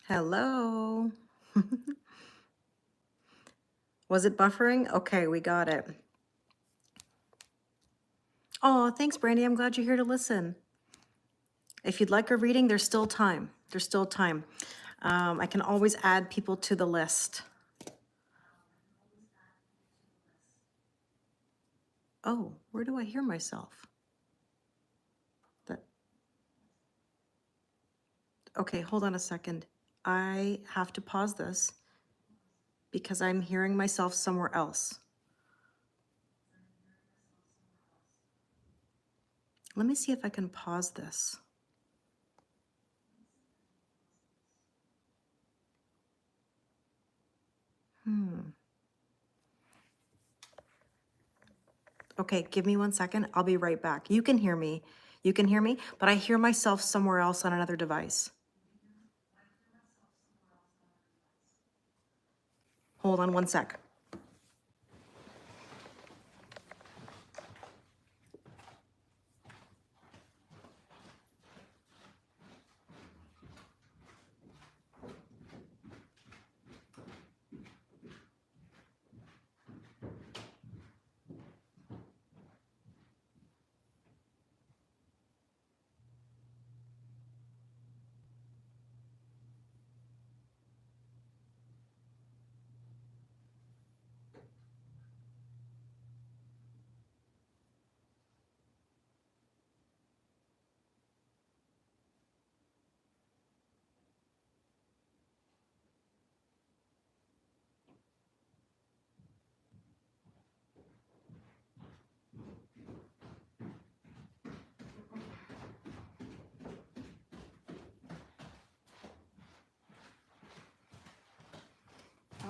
Hello. Was it buffering? Okay, we got it. Oh, thanks, Brandy. I'm glad you're here to listen. If you'd like a reading, there's still time. There's still time. I can always add people to the list. Oh, where do I hear myself? That. Okay, hold on a second. I have to pause this because I'm hearing myself somewhere else. Let me see if I can pause this. Okay, give me 1 second. I'll be right back. You can hear me. You can hear me, but I hear myself somewhere else on another device. Hold on 1 sec.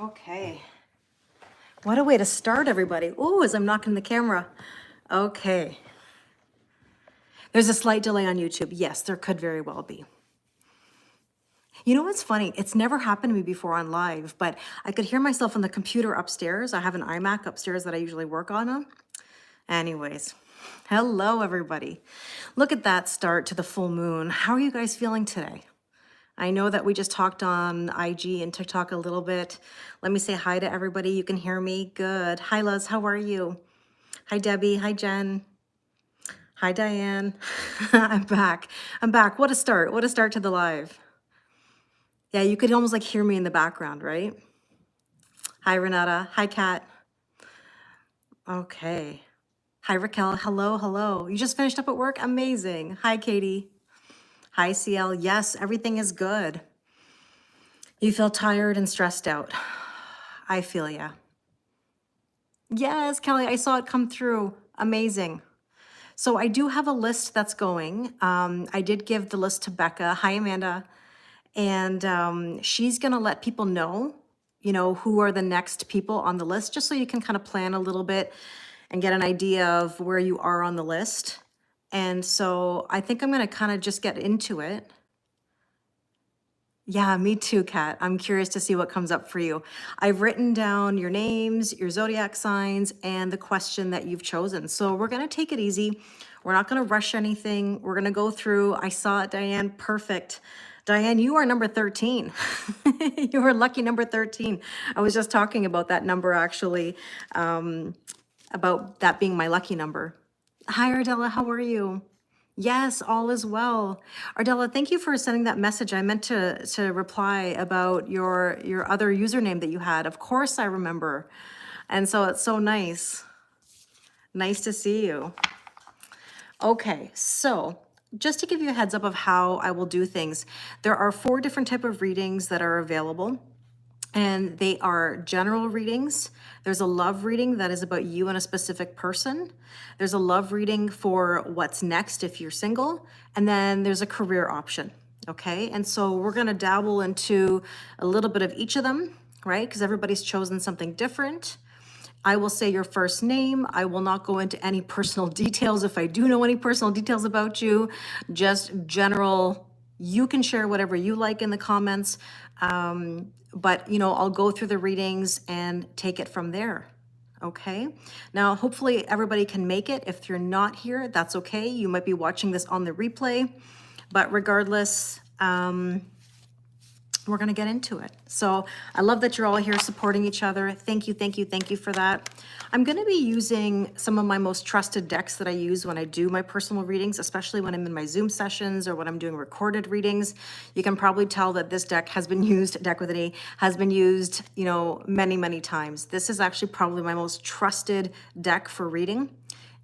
Okay. What a way to start, everybody. Ooh, as I'm knocking the camera. Okay. There's a slight delay on YouTube. Yes, there could very well be. You know what's funny? It's never happened to me before on live, but I could hear myself on the computer upstairs. I have an iMac upstairs that I usually work on. Anyways, hello, everybody. Look at that start to the full moon. How are you guys feeling today? I know that we just talked on IG and TikTok a little bit. Let me say hi to everybody. You can hear me? Good. Hi, Luz. How are you? Hi, Debbie. Hi, Jen. Hi, Diane. I'm back. I'm back. What a start. What a start to the live. Yeah, you could almost like hear me in the background, right? Hi, Renata. Hi, Kat. Okay. Hi, Raquel. Hello, hello. You just finished up at work? Amazing. Hi, Katie. Hi, CL. Yes, everything is good. You feel tired and stressed out. I feel ya. Yes, Kelly, I saw it come through. Amazing. So I do have a list that's going. I did give the list to Becca. Hi, Amanda. And she's going to let people know, who are the next people on the list, just so you can kind of plan a little bit and get an idea of where you are on the list. And so I think I'm going to kind of just get into it. Yeah, me too, Kat. I'm curious to see what comes up for you. I've written down your names, your zodiac signs, and the question that you've chosen. So we're going to take it easy. We're not going to rush anything. We're going to go through. I saw it, Diane. Perfect. Diane, you are number 13. You were lucky number 13. I was just talking about that number actually, about that being my lucky number. Hi, Ardella. How are you? Yes, all is well. Ardella, thank you for sending that message. I meant to reply about your other username that you had. Of course I remember. And so it's so nice. Nice to see you. Okay, so just to give you a heads up of how I will do things, there are 4 different type of readings that are available. And they are general readings. There's a love reading that is about you and a specific person. There's a love reading for what's next if you're single. And then there's a career option, okay? And so we're gonna dabble into a little bit of each of them, right? Because everybody's chosen something different. I will say your first name. I will not go into any personal details if I do know any personal details about you, just general. You can share whatever you like in the comments. But I'll go through the readings and take it from there. Okay. Now, hopefully everybody can make it. If you're not here, that's okay. You might be watching this on the replay, but regardless, we're going to get into it. So I love that you're all here supporting each other. Thank you, thank you, thank you for that. I'm going to be using some of my most trusted decks that I use when I do my personal readings, especially when I'm in my Zoom sessions or when I'm doing recorded readings. You can probably tell that this deck has been used, deck with an E, has been used, you know, many, many times. This is actually probably my most trusted deck for reading.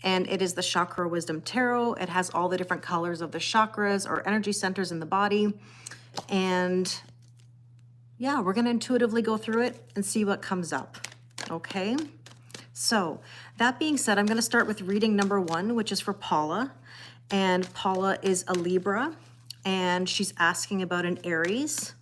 And it is the Chakra Wisdom Tarot. It has all the different colors of the chakras or energy centers in the body. And yeah, we're going to intuitively go through it and see what comes up. Okay. So that being said, I'm going to start with reading number 1, which is for Paula. And Paula is a Libra, and she's asking about an Aries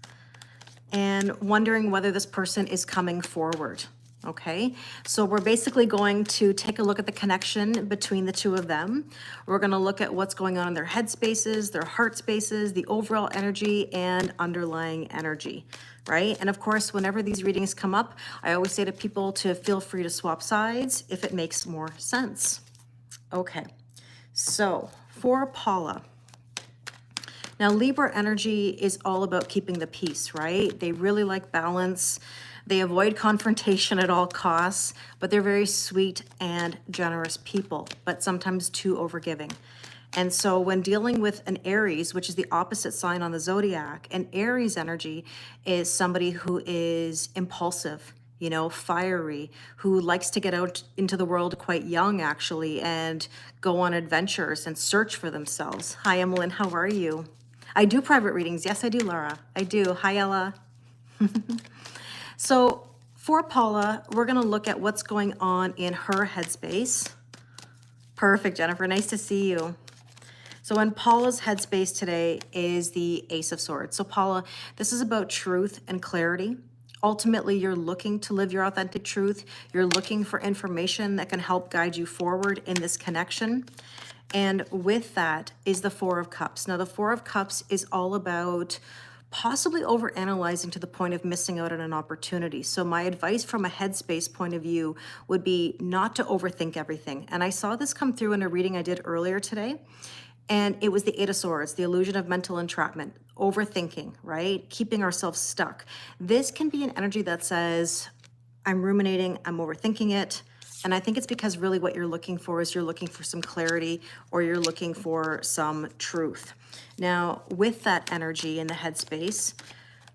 and wondering whether this person is coming forward. Okay, so we're basically going to take a look at the connection between the two of them. We're going to look at what's going on in their head spaces, their heart spaces, the overall energy and underlying energy, right? And of course, whenever these readings come up, I always say to people to feel free to swap sides if it makes more sense. Okay, so for Paula. Now, Libra energy is all about keeping the peace, right? They really like balance. They avoid confrontation at all costs, but they're very sweet and generous people, but sometimes too overgiving. And so when dealing with an Aries, which is the opposite sign on the zodiac, an Aries energy is somebody who is impulsive, you know, fiery, who likes to get out into the world quite young, actually, and go on adventures and search for themselves. Hi, Emmeline, how are you? I do private readings. Yes, I do, Laura. I do. Hi, Ella. So for Paula, we're going to look at what's going on in her headspace. Perfect, Jennifer. Nice to see you. So in Paula's headspace today is the Ace of Swords. So Paula, this is about truth and clarity. Ultimately, you're looking to live your authentic truth. You're looking for information that can help guide you forward in this connection. And with that is the Four of Cups. Now, the Four of Cups is all about possibly overanalyzing to the point of missing out on an opportunity. So my advice from a headspace point of view would be not to overthink everything. And I saw this come through in a reading I did earlier today. And it was the Eight of Swords, the illusion of mental entrapment, overthinking, right? Keeping ourselves stuck. This can be an energy that says, I'm ruminating, I'm overthinking it. And I think it's because really what you're looking for is you're looking for some clarity or you're looking for some truth. Now, with that energy in the headspace,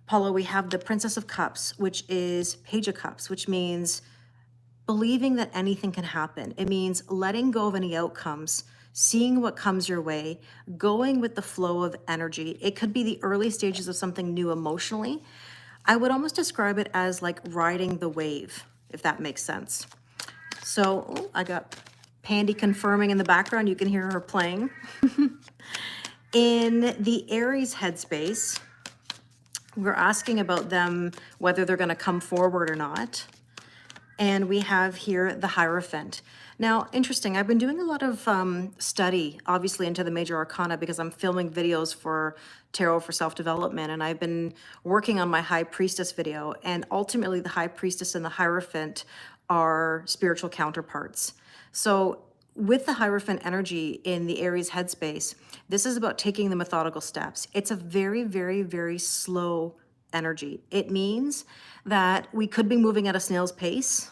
Paula, we have the Princess of Cups, which is Page of Cups, which means believing that anything can happen. It means letting go of any outcomes, seeing what comes your way, going with the flow of energy. It could be the early stages of something new emotionally. I would almost describe it as like riding the wave, if that makes sense. So I got Pandy confirming in the background. You can hear her playing. In the Aries headspace, we're asking about them, whether they're going to come forward or not. And we have here the Hierophant. Now, interesting, I've been doing a lot of study, obviously, into the major arcana because I'm filming videos for Tarot for Self-Development, and I've been working on my High Priestess video, and ultimately the High Priestess and the Hierophant are spiritual counterparts. So with the Hierophant energy in the Aries headspace, this is about taking the methodical steps. It's a very, very, very slow energy. It means that we could be moving at a snail's pace,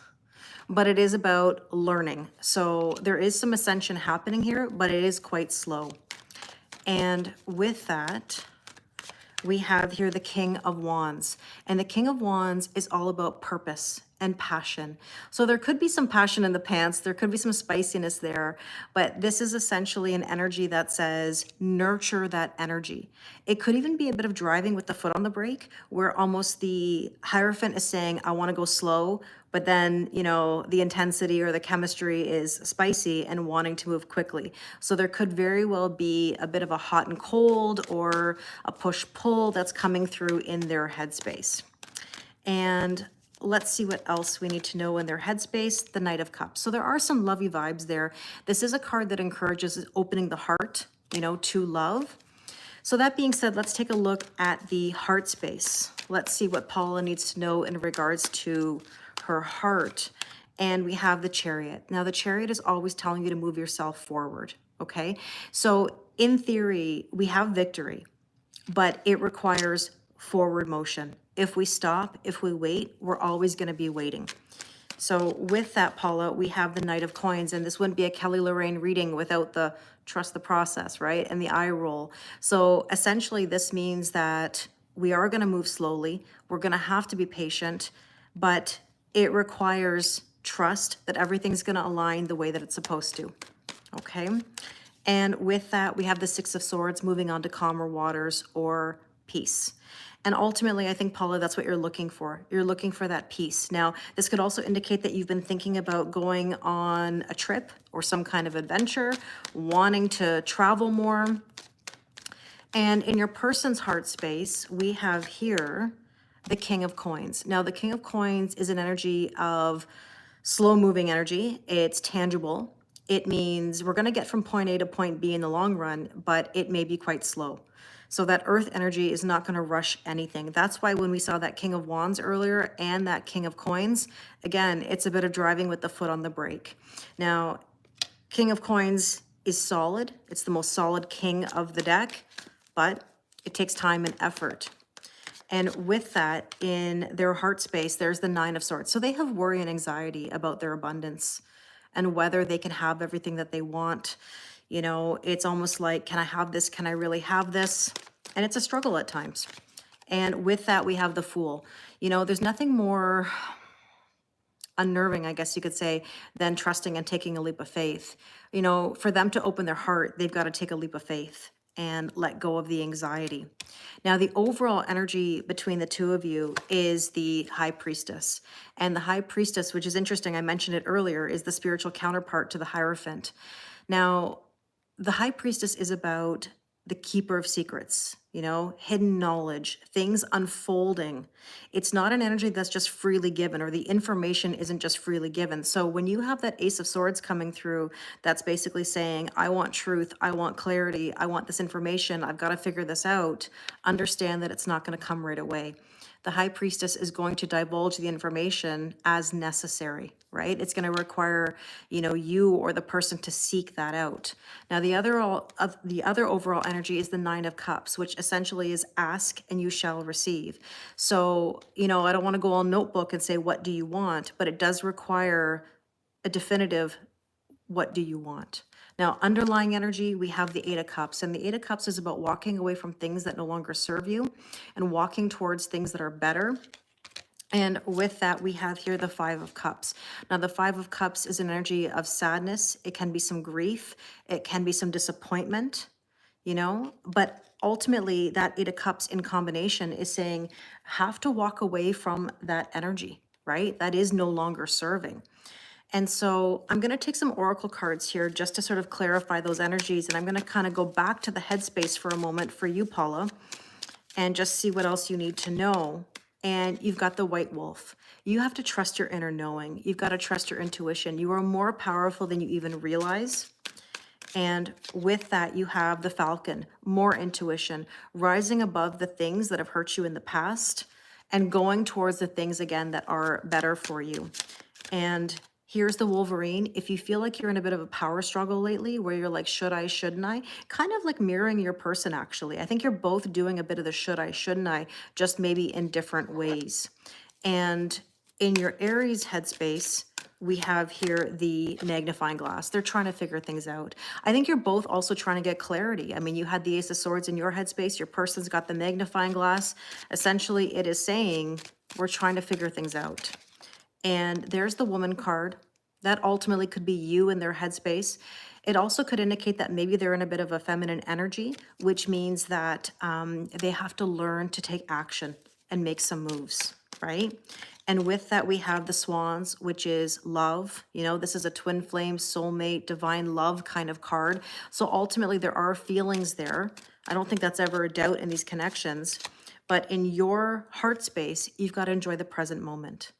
but it is about learning. So there is some ascension happening here, but it is quite slow. And with that, we have here the King of Wands. And the King of Wands is all about purpose and passion. So there could be some passion in the pants, there could be some spiciness there, but this is essentially an energy that says nurture that energy. It could even be a bit of driving with the foot on the brake, where almost the Hierophant is saying, I want to go slow, but then, you know, the intensity or the chemistry is spicy and wanting to move quickly. So there could very well be a bit of a hot and cold or a push-pull that's coming through in their headspace. And let's see what else we need to know in their headspace, the Knight of Cups. So there are some lovey vibes there. This is a card that encourages opening the heart, you know, to love. So that being said, let's take a look at the heart space. Let's see what Paula needs to know in regards to her heart. And we have the Chariot. Now the Chariot is always telling you to move yourself forward, okay? So in theory, we have victory, but it requires forward motion. If we stop, if we wait, we're always going to be waiting. So with that, Paula, we have the Knight of Coins, and this wouldn't be a Kelly Lorraine reading without the trust the process, right? And the eye roll. So essentially this means that we are going to move slowly. We're going to have to be patient, but it requires trust that everything's going to align the way that it's supposed to. Okay. And with that, we have the Six of Swords moving on to calmer waters or peace. And ultimately, I think, Paula, that's what you're looking for. You're looking for that peace. Now, this could also indicate that you've been thinking about going on a trip or some kind of adventure, wanting to travel more. And in your person's heart space, we have here the King of Coins. Now, the King of Coins is an energy of slow moving energy. It's tangible. It means we're going to get from point A to point B in the long run, but it may be quite slow. So that earth energy is not going to rush anything. That's why when we saw that King of Wands earlier and that King of Coins, again, it's a bit of driving with the foot on the brake. Now, King of Coins is solid. It's the most solid king of the deck, but it takes time and effort. And with that, in their heart space, there's the Nine of Swords. So they have worry and anxiety about their abundance and whether they can have everything that they want. You know, it's almost like, can I have this? Can I really have this? And it's a struggle at times. And with that, we have the Fool. You know, there's nothing more unnerving, I guess you could say, than trusting and taking a leap of faith. You know, for them to open their heart, they've got to take a leap of faith and let go of the anxiety. Now, the overall energy between the two of you is the High Priestess. And the High Priestess, which is interesting, I mentioned it earlier, is the spiritual counterpart to the Hierophant. Now, the High Priestess is about the keeper of secrets, you know, hidden knowledge, things unfolding. It's not an energy that's just freely given, or the information isn't just freely given. So when you have that Ace of Swords coming through, that's basically saying, I want truth, I want clarity, I want this information, I've got to figure this out. Understand that it's not going to come right away. The High Priestess is going to divulge the information as necessary, right? It's going to require, you know, you or the person to seek that out. Now, the other overall energy is the Nine of Cups, which essentially is ask and you shall receive. So, you know, I don't want to go all notebook and say, what do you want? But it does require a definitive, what do you want? Now, underlying energy, we have the Eight of Cups, and the Eight of Cups is about walking away from things that no longer serve you and walking towards things that are better. And with that, we have here the Five of Cups. Now, the Five of Cups is an energy of sadness. It can be some grief. It can be some disappointment, you know, but ultimately that Eight of Cups in combination is saying, have to walk away from that energy, right? That is no longer serving. And so I'm going to take some oracle cards here just to sort of clarify those energies. And I'm going to kind of go back to the headspace for a moment for you, Paula, and just see what else you need to know. And you've got the White Wolf. You have to trust your inner knowing. You've got to trust your intuition. You are more powerful than you even realize. And with that, you have the Falcon, more intuition, rising above the things that have hurt you in the past and going towards the things again that are better for you. And here's the Wolverine. If you feel like you're in a bit of a power struggle lately where you're like, should I, shouldn't I? Kind of like mirroring your person, actually. I think you're both doing a bit of the should I, shouldn't I, just maybe in different ways. And in your Aries headspace, we have here the magnifying glass. They're trying to figure things out. I think you're both also trying to get clarity. I mean, you had the Ace of Swords in your headspace. Your person's got the magnifying glass. Essentially, it is saying we're trying to figure things out. And there's the Woman card. That ultimately could be you in their headspace. It also could indicate that maybe they're in a bit of a feminine energy, which means that they have to learn to take action and make some moves, right? And with that, we have the Swans, which is love. You know, this is a twin flame, soulmate, divine love kind of card. So ultimately, there are feelings there. I don't think that's ever a doubt in these connections. But in your heart space, you've got to enjoy the present moment.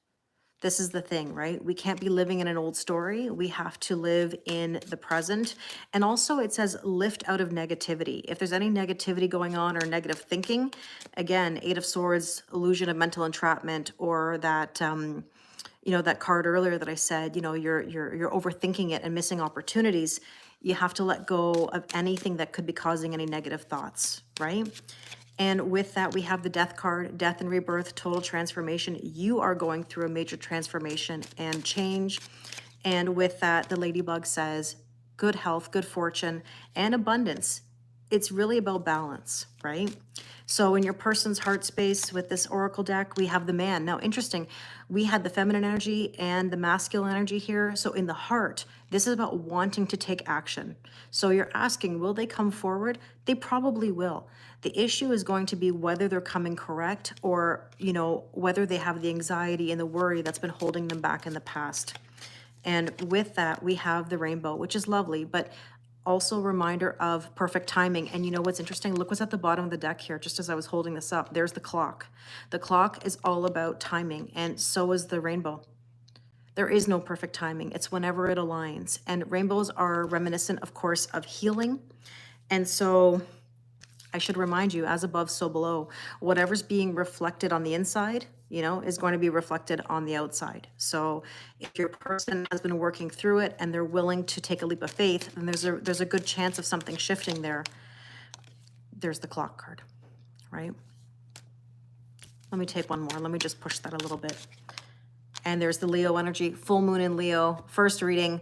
This is the thing, right? We can't be living in an old story. We have to live in the present. And also it says lift out of negativity. If there's any negativity going on or negative thinking, again, Eight of Swords, illusion of mental entrapment, or that, you know, that card earlier that I said, you know, you're overthinking it and missing opportunities. You have to let go of anything that could be causing any negative thoughts, right? And with that, we have the death card, death and rebirth, total transformation. You are going through a major transformation and change. And with that, the ladybug says, good health, good fortune, and abundance. It's really about balance, right? So in your person's heart space with this oracle deck, we have the man. Now, interesting, we had the feminine energy and the masculine energy here. So in the heart, this is about wanting to take action. So you're asking, will they come forward? They probably will. The issue is going to be whether they're coming correct, or, you know, whether they have the anxiety and the worry that's been holding them back in the past. And with that, we have the rainbow, which is lovely, but also a reminder of perfect timing. And you know what's interesting? Look what's at the bottom of the deck here, just as I was holding this up. There's the clock. The clock is all about timing, and so is the rainbow. There is no perfect timing. It's whenever it aligns. And rainbows are reminiscent, of course, of healing. And so I should remind you, as above, so below. Whatever's being reflected on the inside, you know, is going to be reflected on the outside. So if your person has been working through it and they're willing to take a leap of faith, then there's a good chance of something shifting there. There's the clock card, right? Let me take one more. Let me just push that a little bit. And there's the Leo energy, full moon in Leo, first reading,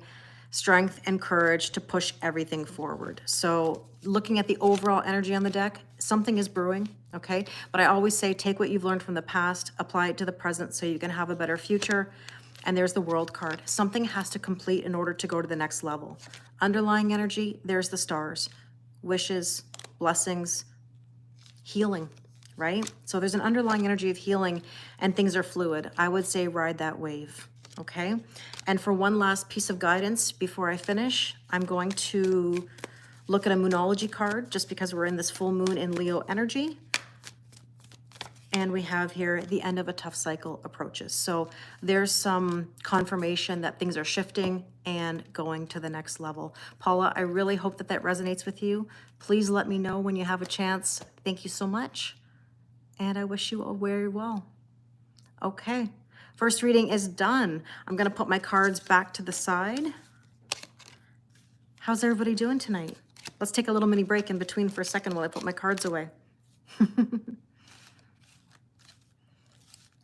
strength and courage to push everything forward. So looking at the overall energy on the deck, something is brewing, okay? But I always say, take what you've learned from the past, apply it to the present so you can have a better future. And there's the world card. Something has to complete in order to go to the next level. Underlying energy, there's the stars, wishes, blessings, healing, right? So there's an underlying energy of healing and things are fluid. I would say ride that wave, okay? And for one last piece of guidance before I finish, I'm going to look at a Moonology card just because we're in this full moon in Leo energy. And we have here the end of a tough cycle approaches. So there's some confirmation that things are shifting and going to the next level. Paula, I really hope that that resonates with you. Please let me know when you have a chance. Thank you so much. And I wish you all very well. Okay, first reading is done. I'm gonna put my cards back to the side. How's everybody doing tonight? Let's take a little mini break in between for a second while I put my cards away.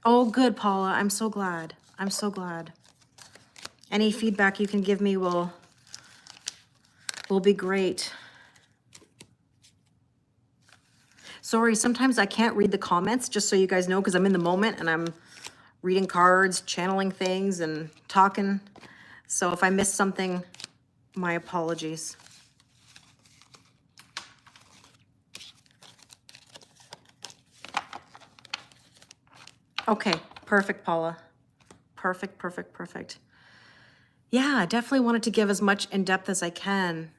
Oh, good, Paula. I'm so glad. I'm so glad. Any feedback you can give me will be great. Sorry, sometimes I can't read the comments, just so you guys know, because I'm in the moment and I'm reading cards, channeling things, and talking. So if I miss something, my apologies. Okay, perfect, Paula. Perfect, perfect, perfect. Yeah, I definitely wanted to give as much in depth as I can.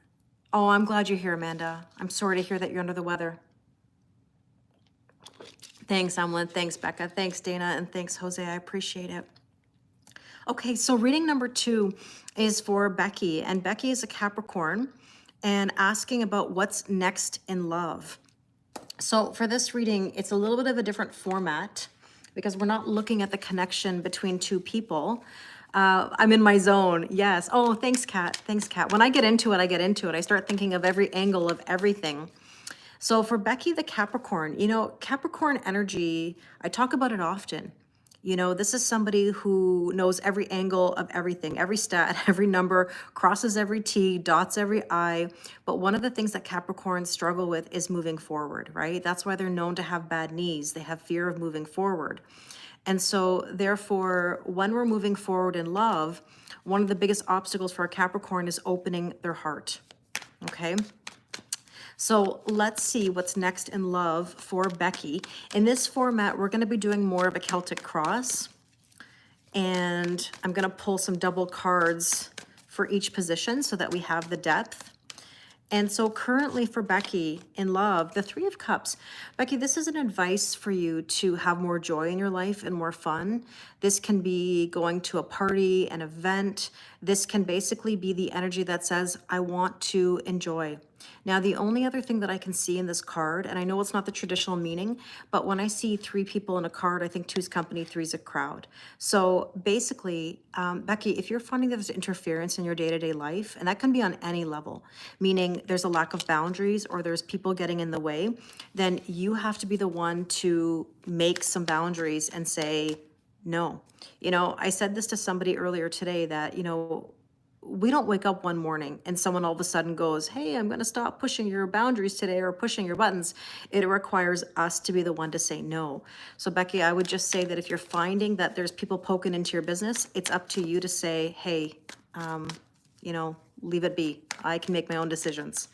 Oh, I'm glad you're here, Amanda. I'm sorry to hear that you're under the weather. Thanks, Emlyn. Thanks, Becca. Thanks, Dana. And thanks, Jose. I appreciate it. Okay, so reading number 2 is for Becky. And Becky is a Capricorn and asking about what's next in love. So for this reading, it's a little bit of a different format because we're not looking at the connection between two people. I'm in my zone. Yes. Oh, thanks, Kat. Thanks, Kat. When I get into it, I get into it. I start thinking of every angle of everything. So for Becky, the Capricorn, you know, Capricorn energy, I talk about it often. You know, this is somebody who knows every angle of everything, every stat, every number, crosses every T, dots every I. But one of the things that Capricorns struggle with is moving forward, right? That's why they're known to have bad knees. They have fear of moving forward. And so therefore, when we're moving forward in love, one of the biggest obstacles for a Capricorn is opening their heart, okay? So let's see what's next in love for Becky. In this format, we're going to be doing more of a Celtic cross. And I'm going to pull some double cards for each position so that we have the depth. And so currently for Becky in love, the 3 of Cups. Becky, this is an advice for you to have more joy in your life and more fun. This can be going to a party, an event. This can basically be the energy that says, I want to enjoy. Now, the only other thing that I can see in this card, and I know it's not the traditional meaning, but when I see three people in a card, I think two's company, three's a crowd. So basically, Becky, if you're finding that there's interference in your day-to-day life, and that can be on any level, meaning there's a lack of boundaries or there's people getting in the way, then you have to be the one to make some boundaries and say, no. You know, I said this to somebody earlier today that, you know, we don't wake up one morning and someone all of a sudden goes, hey, I'm going to stop pushing your boundaries today or pushing your buttons. It requires us to be the one to say no. So Becky, I would just say that if you're finding that there's people poking into your business, it's up to you to say, hey, you know, leave it be. I can make my own decisions.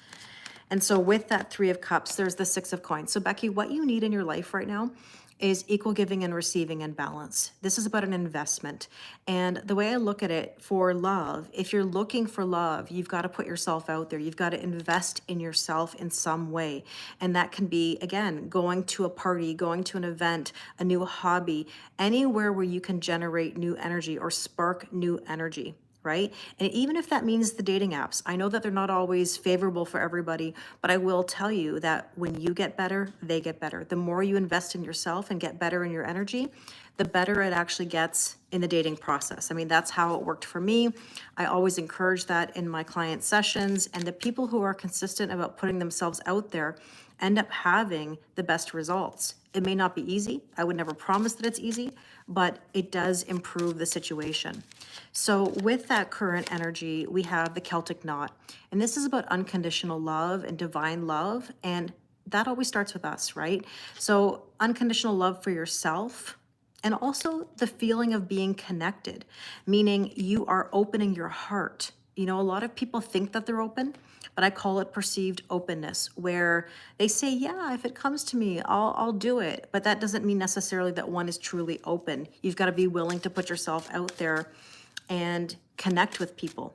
And so with that Three of Cups, there's the Six of Coins. So Becky, what you need in your life right now is equal giving and receiving and balance. This is about an investment. And the way I look at it for love, if you're looking for love, you've got to put yourself out there. You've got to invest in yourself in some way. And that can be, again, going to a party, going to an event, a new hobby, anywhere where you can generate new energy or spark new energy. Right? And even if that means the dating apps, I know that they're not always favorable for everybody, but I will tell you that when you get better, they get better. The more you invest in yourself and get better in your energy, the better it actually gets in the dating process. I mean, that's how it worked for me. I always encourage that in my client sessions, and the people who are consistent about putting themselves out there end up having the best results. It may not be easy. I would never promise that it's easy, but it does improve the situation. So with that current energy, we have the Celtic knot, and this is about unconditional love and divine love, and that always starts with us, right? So unconditional love for yourself, and also the feeling of being connected, meaning you are opening your heart. You know, a lot of people think that they're open, but I call it perceived openness, where they say, yeah, if it comes to me, I'll do it. But that doesn't mean necessarily that one is truly open. You've got to be willing to put yourself out there and connect with people.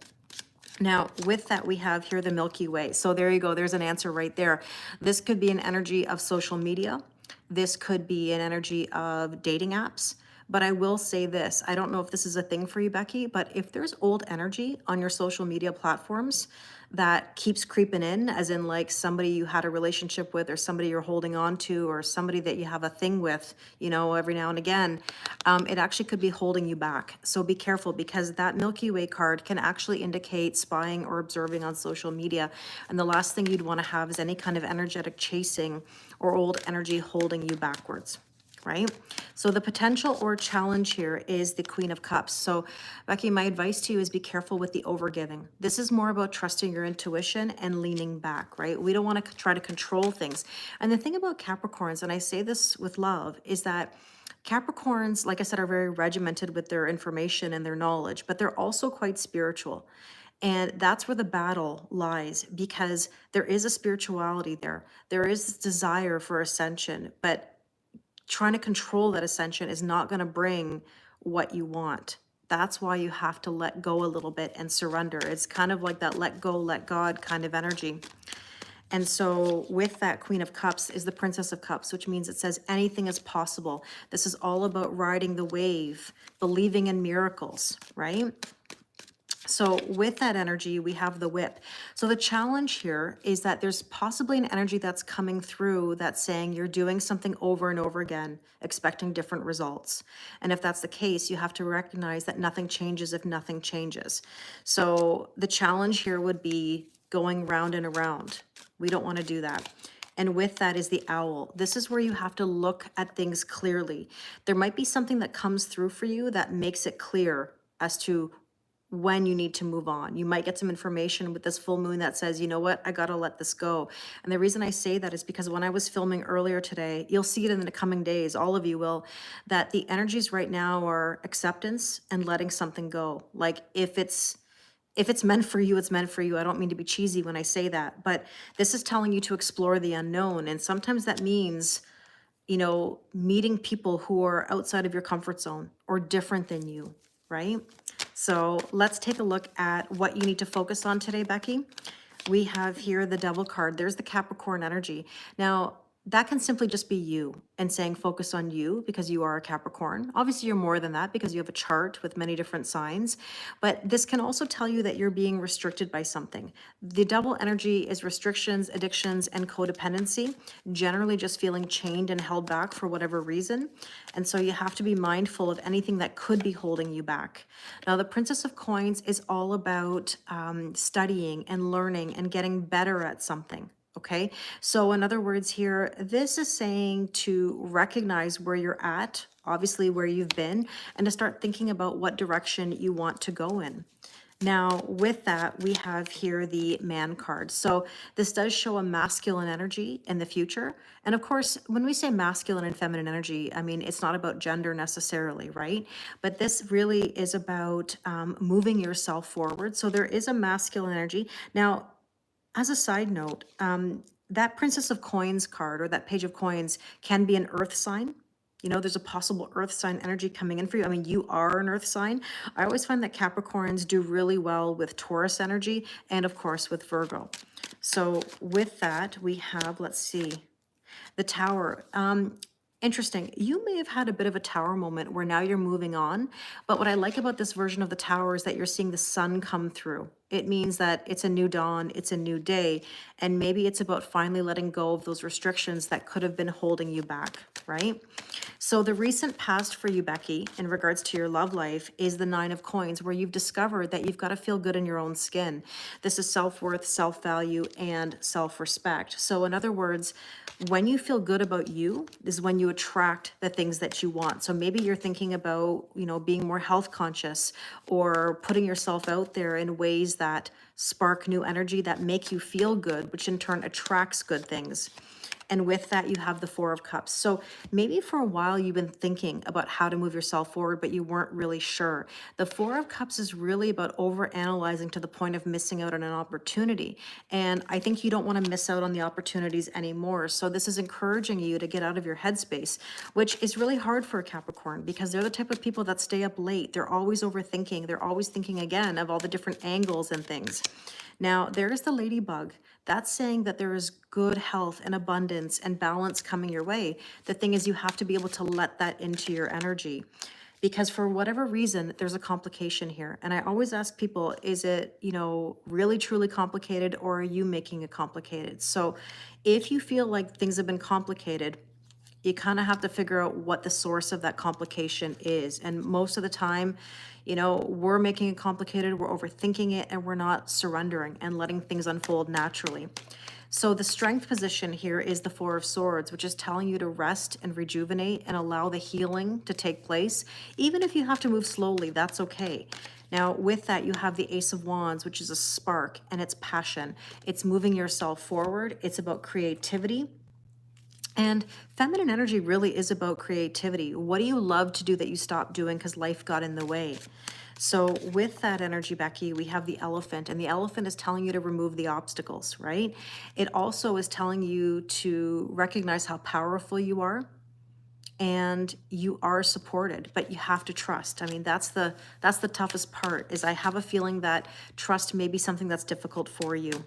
Now, with that, we have here the Milky Way. So there you go. There's an answer right there. This could be an energy of social media. This could be an energy of dating apps. But I will say this, I don't know if this is a thing for you, Becky, but if there's old energy on your social media platforms that keeps creeping in, as in like somebody you had a relationship with or somebody you're holding on to or somebody that you have a thing with, you know, every now and again, it actually could be holding you back. So be careful, because that Milky Way card can actually indicate spying or observing on social media. And the last thing you'd want to have is any kind of energetic chasing or old energy holding you backwards. Right? So the potential or challenge here is the Queen of Cups. So Becky, my advice to you is be careful with the overgiving. This is more about trusting your intuition and leaning back, right? We don't want to try to control things. And the thing about Capricorns, and I say this with love, is that Capricorns, like I said, are very regimented with their information and their knowledge, but they're also quite spiritual. And that's where the battle lies, because there is a spirituality there. There is this desire for ascension, but trying to control that ascension is not going to bring what you want. That's why you have to let go a little bit and surrender. It's kind of like that let go, let God kind of energy. And so with that Queen of Cups is the Princess of Cups, which means it says anything is possible. This is all about riding the wave, believing in miracles, right? So with that energy, we have the Whip. So the challenge here is that there's possibly an energy that's coming through that's saying you're doing something over and over again, expecting different results. And if that's the case, you have to recognize that nothing changes if nothing changes. So the challenge here would be going round and around. We don't want to do that. And with that is the Owl. This is where you have to look at things clearly. There might be something that comes through for you that makes it clear as to when you need to move on. You might get some information with this full moon that says, you know what, I gotta let this go. And the reason I say that is because when I was filming earlier today, you'll see it in the coming days, all of you will, that the energies right now are acceptance and letting something go. Like if it's meant for you, it's meant for you. I don't mean to be cheesy when I say that, but this is telling you to explore the unknown. And sometimes that means, you know, meeting people who are outside of your comfort zone or different than you, right? So let's take a look at what you need to focus on today, Becky. We have here the Devil card. There's the Capricorn energy. Now, that can simply just be you and saying focus on you because you are a Capricorn. Obviously, you're more than that because you have a chart with many different signs, but this can also tell you that you're being restricted by something. The double energy is restrictions, addictions, and codependency, generally just feeling chained and held back for whatever reason. And so you have to be mindful of anything that could be holding you back. Now, the Princess of Coins is all about studying and learning and getting better at something. Okay, so in other words here, this is saying to recognize where you're at, obviously where you've been, and to start thinking about what direction you want to go in. Now, with that, we have here the man card. So this does show a masculine energy in the future. And of course, when we say masculine and feminine energy, I mean, it's not about gender necessarily, right? But this really is about moving yourself forward. So there is a masculine energy. Now, as a side note, that Princess of Coins card or that Page of Coins can be an earth sign. You know, there's a possible earth sign energy coming in for you. I mean, you are an earth sign. I always find that Capricorns do really well with Taurus energy and, of course, with Virgo. So with that, we have, let's see, the Tower. Interesting. You may have had a bit of a tower moment where now you're moving on. But what I like about this version of the tower is that you're seeing the sun come through. It means that it's a new dawn, it's a new day, and maybe it's about finally letting go of those restrictions that could have been holding you back, right? So the recent past for you, Becky, in regards to your love life is the Nine of Coins, where you've discovered that you've got to feel good in your own skin. This is self-worth, self-value, and self-respect. So in other words, when you feel good about you is when you attract the things that you want. So maybe you're thinking about, you know, being more health conscious or putting yourself out there in ways that spark new energy that make you feel good, which in turn attracts good things. And with that, you have the Four of Cups. So maybe for a while you've been thinking about how to move yourself forward, but you weren't really sure. The Four of Cups is really about over-analyzing to the point of missing out on an opportunity. And I think you don't want to miss out on the opportunities anymore. So this is encouraging you to get out of your headspace, which is really hard for a Capricorn because they're the type of people that stay up late. They're always overthinking. They're always thinking again of all the different angles and things. Now, there's the ladybug. That's saying that there is good health and abundance and balance coming your way. The thing is, you have to be able to let that into your energy because for whatever reason, there's a complication here. And I always ask people, is it, you know, really truly complicated or are you making it complicated? So if you feel like things have been complicated, you kind of have to figure out what the source of that complication is. And most of the time, you know, we're making it complicated, we're overthinking it, and we're not surrendering and letting things unfold naturally. So the strength position here is the Four of Swords, which is telling you to rest and rejuvenate and allow the healing to take place. Even if you have to move slowly, that's okay. Now, with that, you have the Ace of Wands, which is a spark and it's passion. It's moving yourself forward. It's about creativity. And feminine energy really is about creativity. What do you love to do that you stopped doing because life got in the way? So with that energy, Becky, we have the elephant, and the elephant is telling you to remove the obstacles, right? It also is telling you to recognize how powerful you are and you are supported, but you have to trust. I mean, that's the toughest part is I have a feeling that trust may be something that's difficult for you.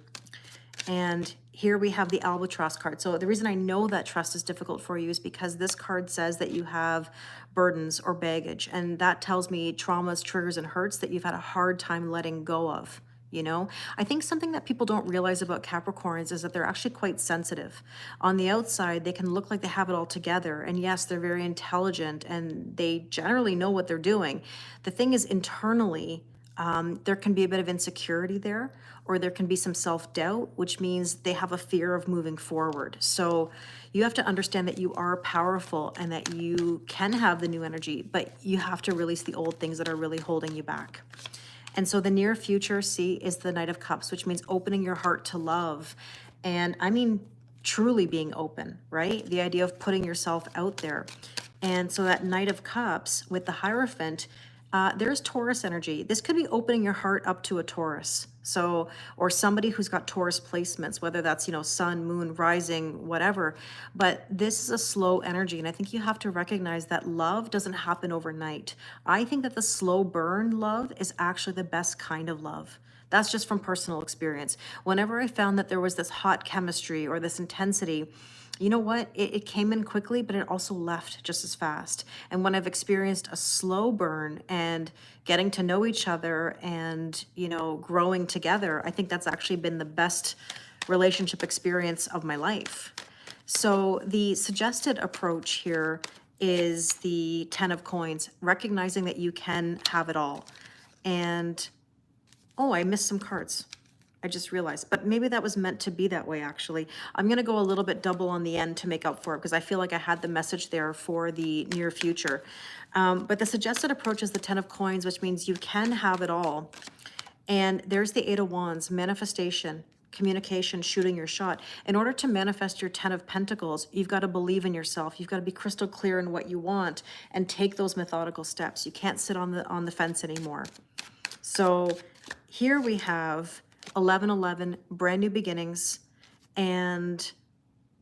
And here we have the albatross card. So the reason I know that trust is difficult for you is because this card says that you have burdens or baggage. And that tells me traumas, triggers, and hurts that you've had a hard time letting go of. You know, I think something that people don't realize about Capricorns is that they're actually quite sensitive. On the outside, they can look like they have it all together. And yes, they're very intelligent and they generally know what they're doing. The thing is, internally, there can be a bit of insecurity there, or there can be some self-doubt, which means they have a fear of moving forward. So you have to understand that you are powerful and that you can have the new energy, but you have to release the old things that are really holding you back. And so the near future, see, is the Knight of Cups, which means opening your heart to love. And I mean, truly being open, right? The idea of putting yourself out there. And so that Knight of Cups with the Hierophant, there's Taurus energy. This could be opening your heart up to a Taurus. So, or somebody who's got Taurus placements, whether that's, you know, sun, moon, rising, whatever. But this is a slow energy. And I think you have to recognize that love doesn't happen overnight. I think that the slow burn love is actually the best kind of love. That's just from personal experience. Whenever I found that there was this hot chemistry or this intensity, you know what? It came in quickly, but it also left just as fast. And when I've experienced a slow burn and getting to know each other and, you know, growing together, I think that's actually been the best relationship experience of my life. So the suggested approach here is the 10 of coins, recognizing that you can have it all. And, oh, I missed some cards. I just realized, but maybe that was meant to be that way, actually. I'm going to go a little bit double on the end to make up for it because I feel like I had the message there for the near future. But the suggested approach is the 10 of coins, which means you can have it all. And there's the 8 of wands, manifestation, communication, shooting your shot. In order to manifest your 10 of pentacles, you've got to believe in yourself. You've got to be crystal clear in what you want and take those methodical steps. You can't sit on the fence anymore. So here we have 1111, brand new beginnings, and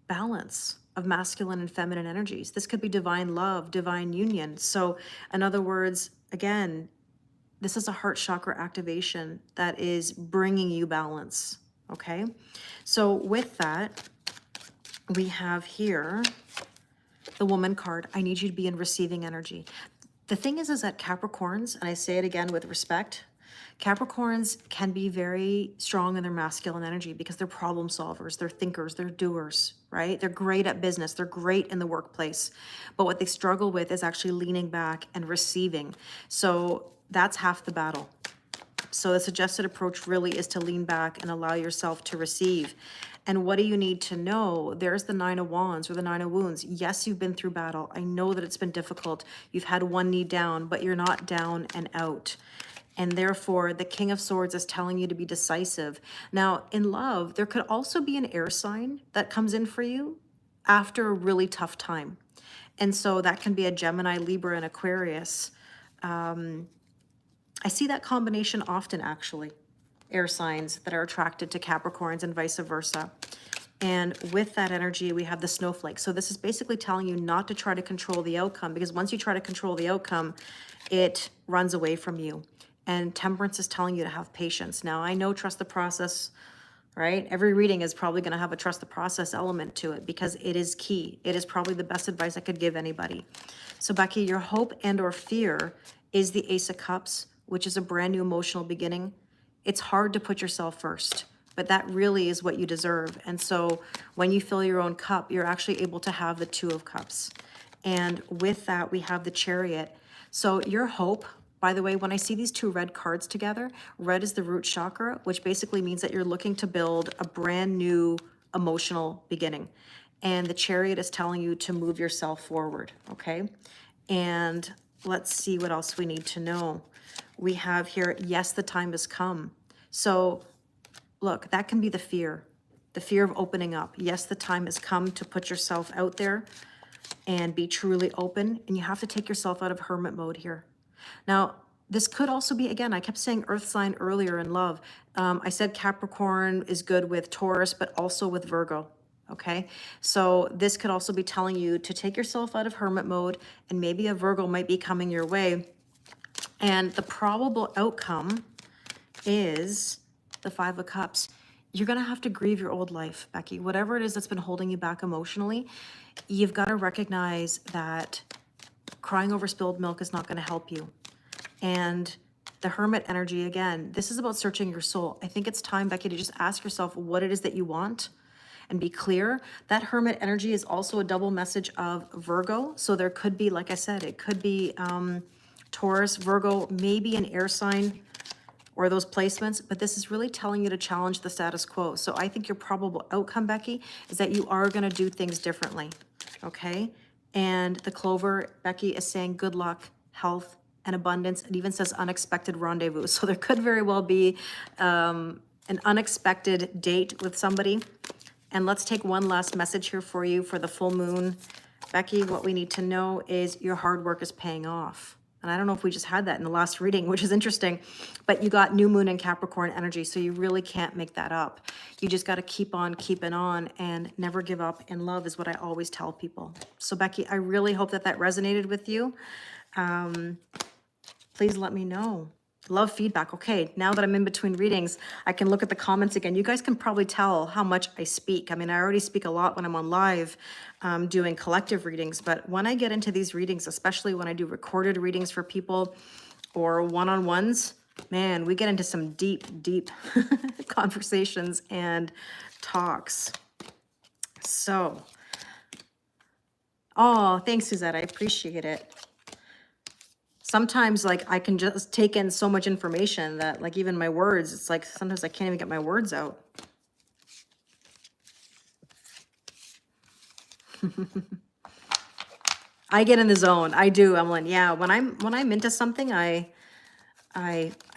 balance of masculine and feminine energies. This could be divine love, divine union. So in other words, again, this is a heart chakra activation that is bringing you balance, okay? So with that, we have here the woman card. I need you to be in receiving energy. The thing is that Capricorns, and I say it again with respect, Capricorns can be very strong in their masculine energy because they're problem solvers, they're thinkers, they're doers, right? They're great at business, they're great in the workplace. But what they struggle with is actually leaning back and receiving. So that's half the battle. So the suggested approach really is to lean back and allow yourself to receive. And what do you need to know? There's the 9 of wands or the 9 of wounds. Yes, you've been through battle. I know that it's been difficult. You've had one knee down, but you're not down and out. And therefore, the King of Swords is telling you to be decisive. Now, in love, there could also be an air sign that comes in for you after a really tough time. And so that can be a Gemini, Libra, and Aquarius. I see that combination often, actually. Air signs that are attracted to Capricorns and vice versa. And with that energy, we have the snowflake. So this is basically telling you not to try to control the outcome, because once you try to control the outcome, it runs away from you. And temperance is telling you to have patience. Now, I know trust the process, right? Every reading is probably going to have a trust the process element to it because it is key. It is probably the best advice I could give anybody. So Becky, your hope and or fear is the Ace of Cups, which is a brand new emotional beginning. It's hard to put yourself first, but that really is what you deserve. And so when you fill your own cup, you're actually able to have the 2 of Cups. And with that, we have the Chariot. So your hope, by the way, when I see these 2 red cards together, red is the root chakra, which basically means that you're looking to build a brand new emotional beginning. And the Chariot is telling you to move yourself forward, okay? And let's see what else we need to know. We have here, yes, the time has come. So look, that can be the fear of opening up. Yes, the time has come to put yourself out there and be truly open. And you have to take yourself out of hermit mode here. Now, this could also be, again, I kept saying earth sign earlier in love. I said Capricorn is good with Taurus, but also with Virgo. Okay, so this could also be telling you to take yourself out of hermit mode, and maybe a Virgo might be coming your way. And the probable outcome is the 5 of Cups. You're going to have to grieve your old life, Becky. Whatever it is that's been holding you back emotionally, you've got to recognize that crying over spilled milk is not going to help you. And the hermit energy, again, this is about searching your soul. I think it's time, Becky, to just ask yourself what it is that you want and be clear. That hermit energy is also a double message of Virgo. So there could be, like I said, it could be Taurus, Virgo, maybe an air sign or those placements, but this is really telling you to challenge the status quo. So I think your probable outcome, Becky, is that you are going to do things differently, okay? And the clover, Becky, is saying good luck, health, and abundance. It even says unexpected rendezvous. So there could very well be an unexpected date with somebody. And let's take one last message here for you for the full moon. Becky, what we need to know is your hard work is paying off. And I don't know if we just had that in the last reading, which is interesting, but you got new moon and Capricorn energy, so you really can't make that up. You just got to keep on keeping on and never give up in love is what I always tell people. So Becky, I really hope that that resonated with you. Please let me know. Love feedback. Okay, now that I'm in between readings, I can look at the comments again. You guys can probably tell how much I speak. I mean, I already speak a lot when I'm on live doing collective readings, but when I get into these readings, especially when I do recorded readings for people or one-on-ones, man, we get into some deep, deep conversations and talks. So, oh, thanks, Susette. I appreciate it. Sometimes like I can just take in so much information that like even my words, it's like sometimes I can't even get my words out. I get in the zone. I do, Emlyn. Yeah, when I'm into something, I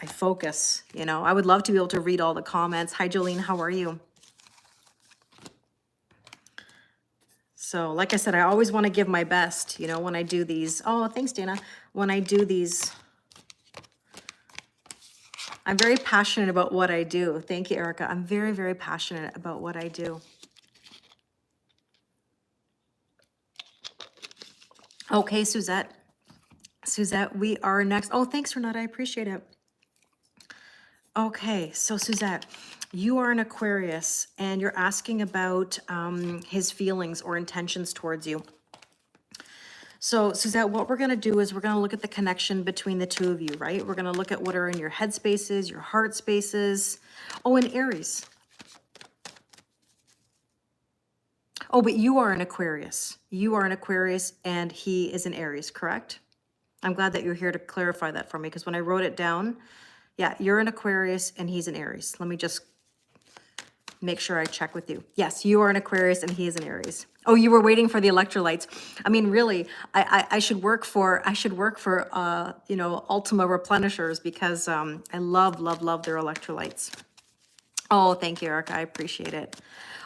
focus, you know. I would love to be able to read all the comments. Hi Jolene, how are you? So like I said, I always want to give my best, you know, when I do these. Oh, thanks, Dana. When I do these, I'm very passionate about what I do. Thank you, Erica. I'm very, very passionate about what I do. Okay, Susette. Susette, we are next. Oh, thanks, Renata. I appreciate it. Okay, so Susette, you are an Aquarius and you're asking about his feelings or intentions towards you. So Susette, what we're going to do is we're going to look at the connection between the two of you, right? We're going to look at what are in your head spaces, your heart spaces. Oh, and Aries. Oh, but you are an Aquarius. You are an Aquarius and he is an Aries, correct? I'm glad that you're here to clarify that for me because when I wrote it down, yeah, you're an Aquarius and he's an Aries. Let me just make sure I check with you. Yes, you are an Aquarius and he is an Aries. Oh, you were waiting for the electrolytes. I mean, really, I should work for you know, Ultima Replenishers because I love their electrolytes. Oh, thank you, Erica. I appreciate it.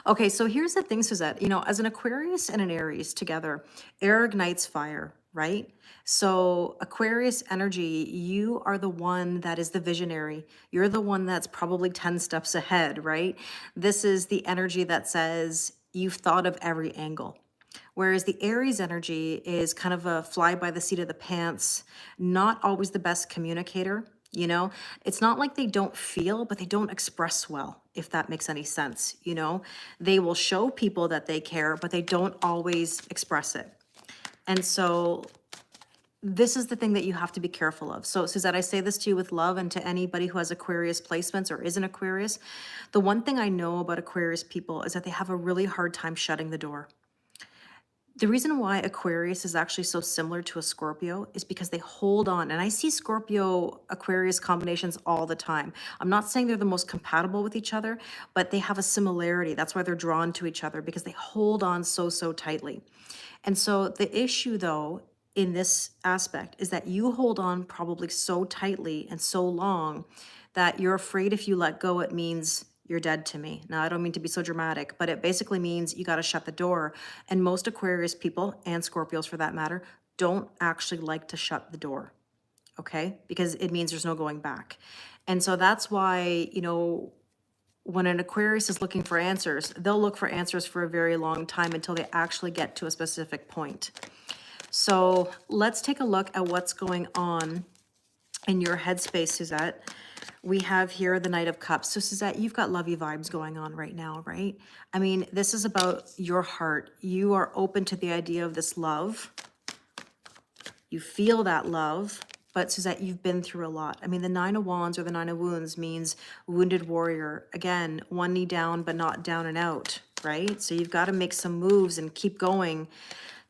Okay, so here's the thing, Suzette. You know, as an Aquarius and an Aries together, air ignites fire, right? So Aquarius energy, you are the one that is the visionary. You're the one that's probably 10 steps ahead, right? This is the energy that says you've thought of every angle. Whereas the Aries energy is kind of a fly by the seat of the pants, not always the best communicator. You know, it's not like they don't feel, but they don't express well, if that makes any sense. You know, they will show people that they care, but they don't always express it. And so this is the thing that you have to be careful of. So Suzette, I say this to you with love and to anybody who has Aquarius placements or is an Aquarius. The one thing I know about Aquarius people is that they have a really hard time shutting the door. The reason why Aquarius is actually so similar to a Scorpio is because they hold on. And I see Scorpio Aquarius combinations all the time. I'm not saying they're the most compatible with each other, but they have a similarity. That's why they're drawn to each other because they hold on so tightly. And so the issue though, in this aspect is that you hold on probably so tightly and so long that you're afraid if you let go, it means you're dead to me. Now, I don't mean to be so dramatic, but it basically means you got to shut the door. And most Aquarius people, and Scorpios for that matter, don't actually like to shut the door, okay? Because it means there's no going back. And so that's why, you know, when an Aquarius is looking for answers, they'll look for answers for a very long time until they actually get to a specific point. So let's take a look at what's going on in your headspace, Suzette. We have here the Knight of Cups. So Suzette, you've got lovey vibes going on right now, right? I mean, this is about your heart. You are open to the idea of this love. You feel that love, but Suzette, you've been through a lot. I mean, the Nine of Wands or the Nine of Wounds means wounded warrior. Again, one knee down, but not down and out, right? So you've got to make some moves and keep going.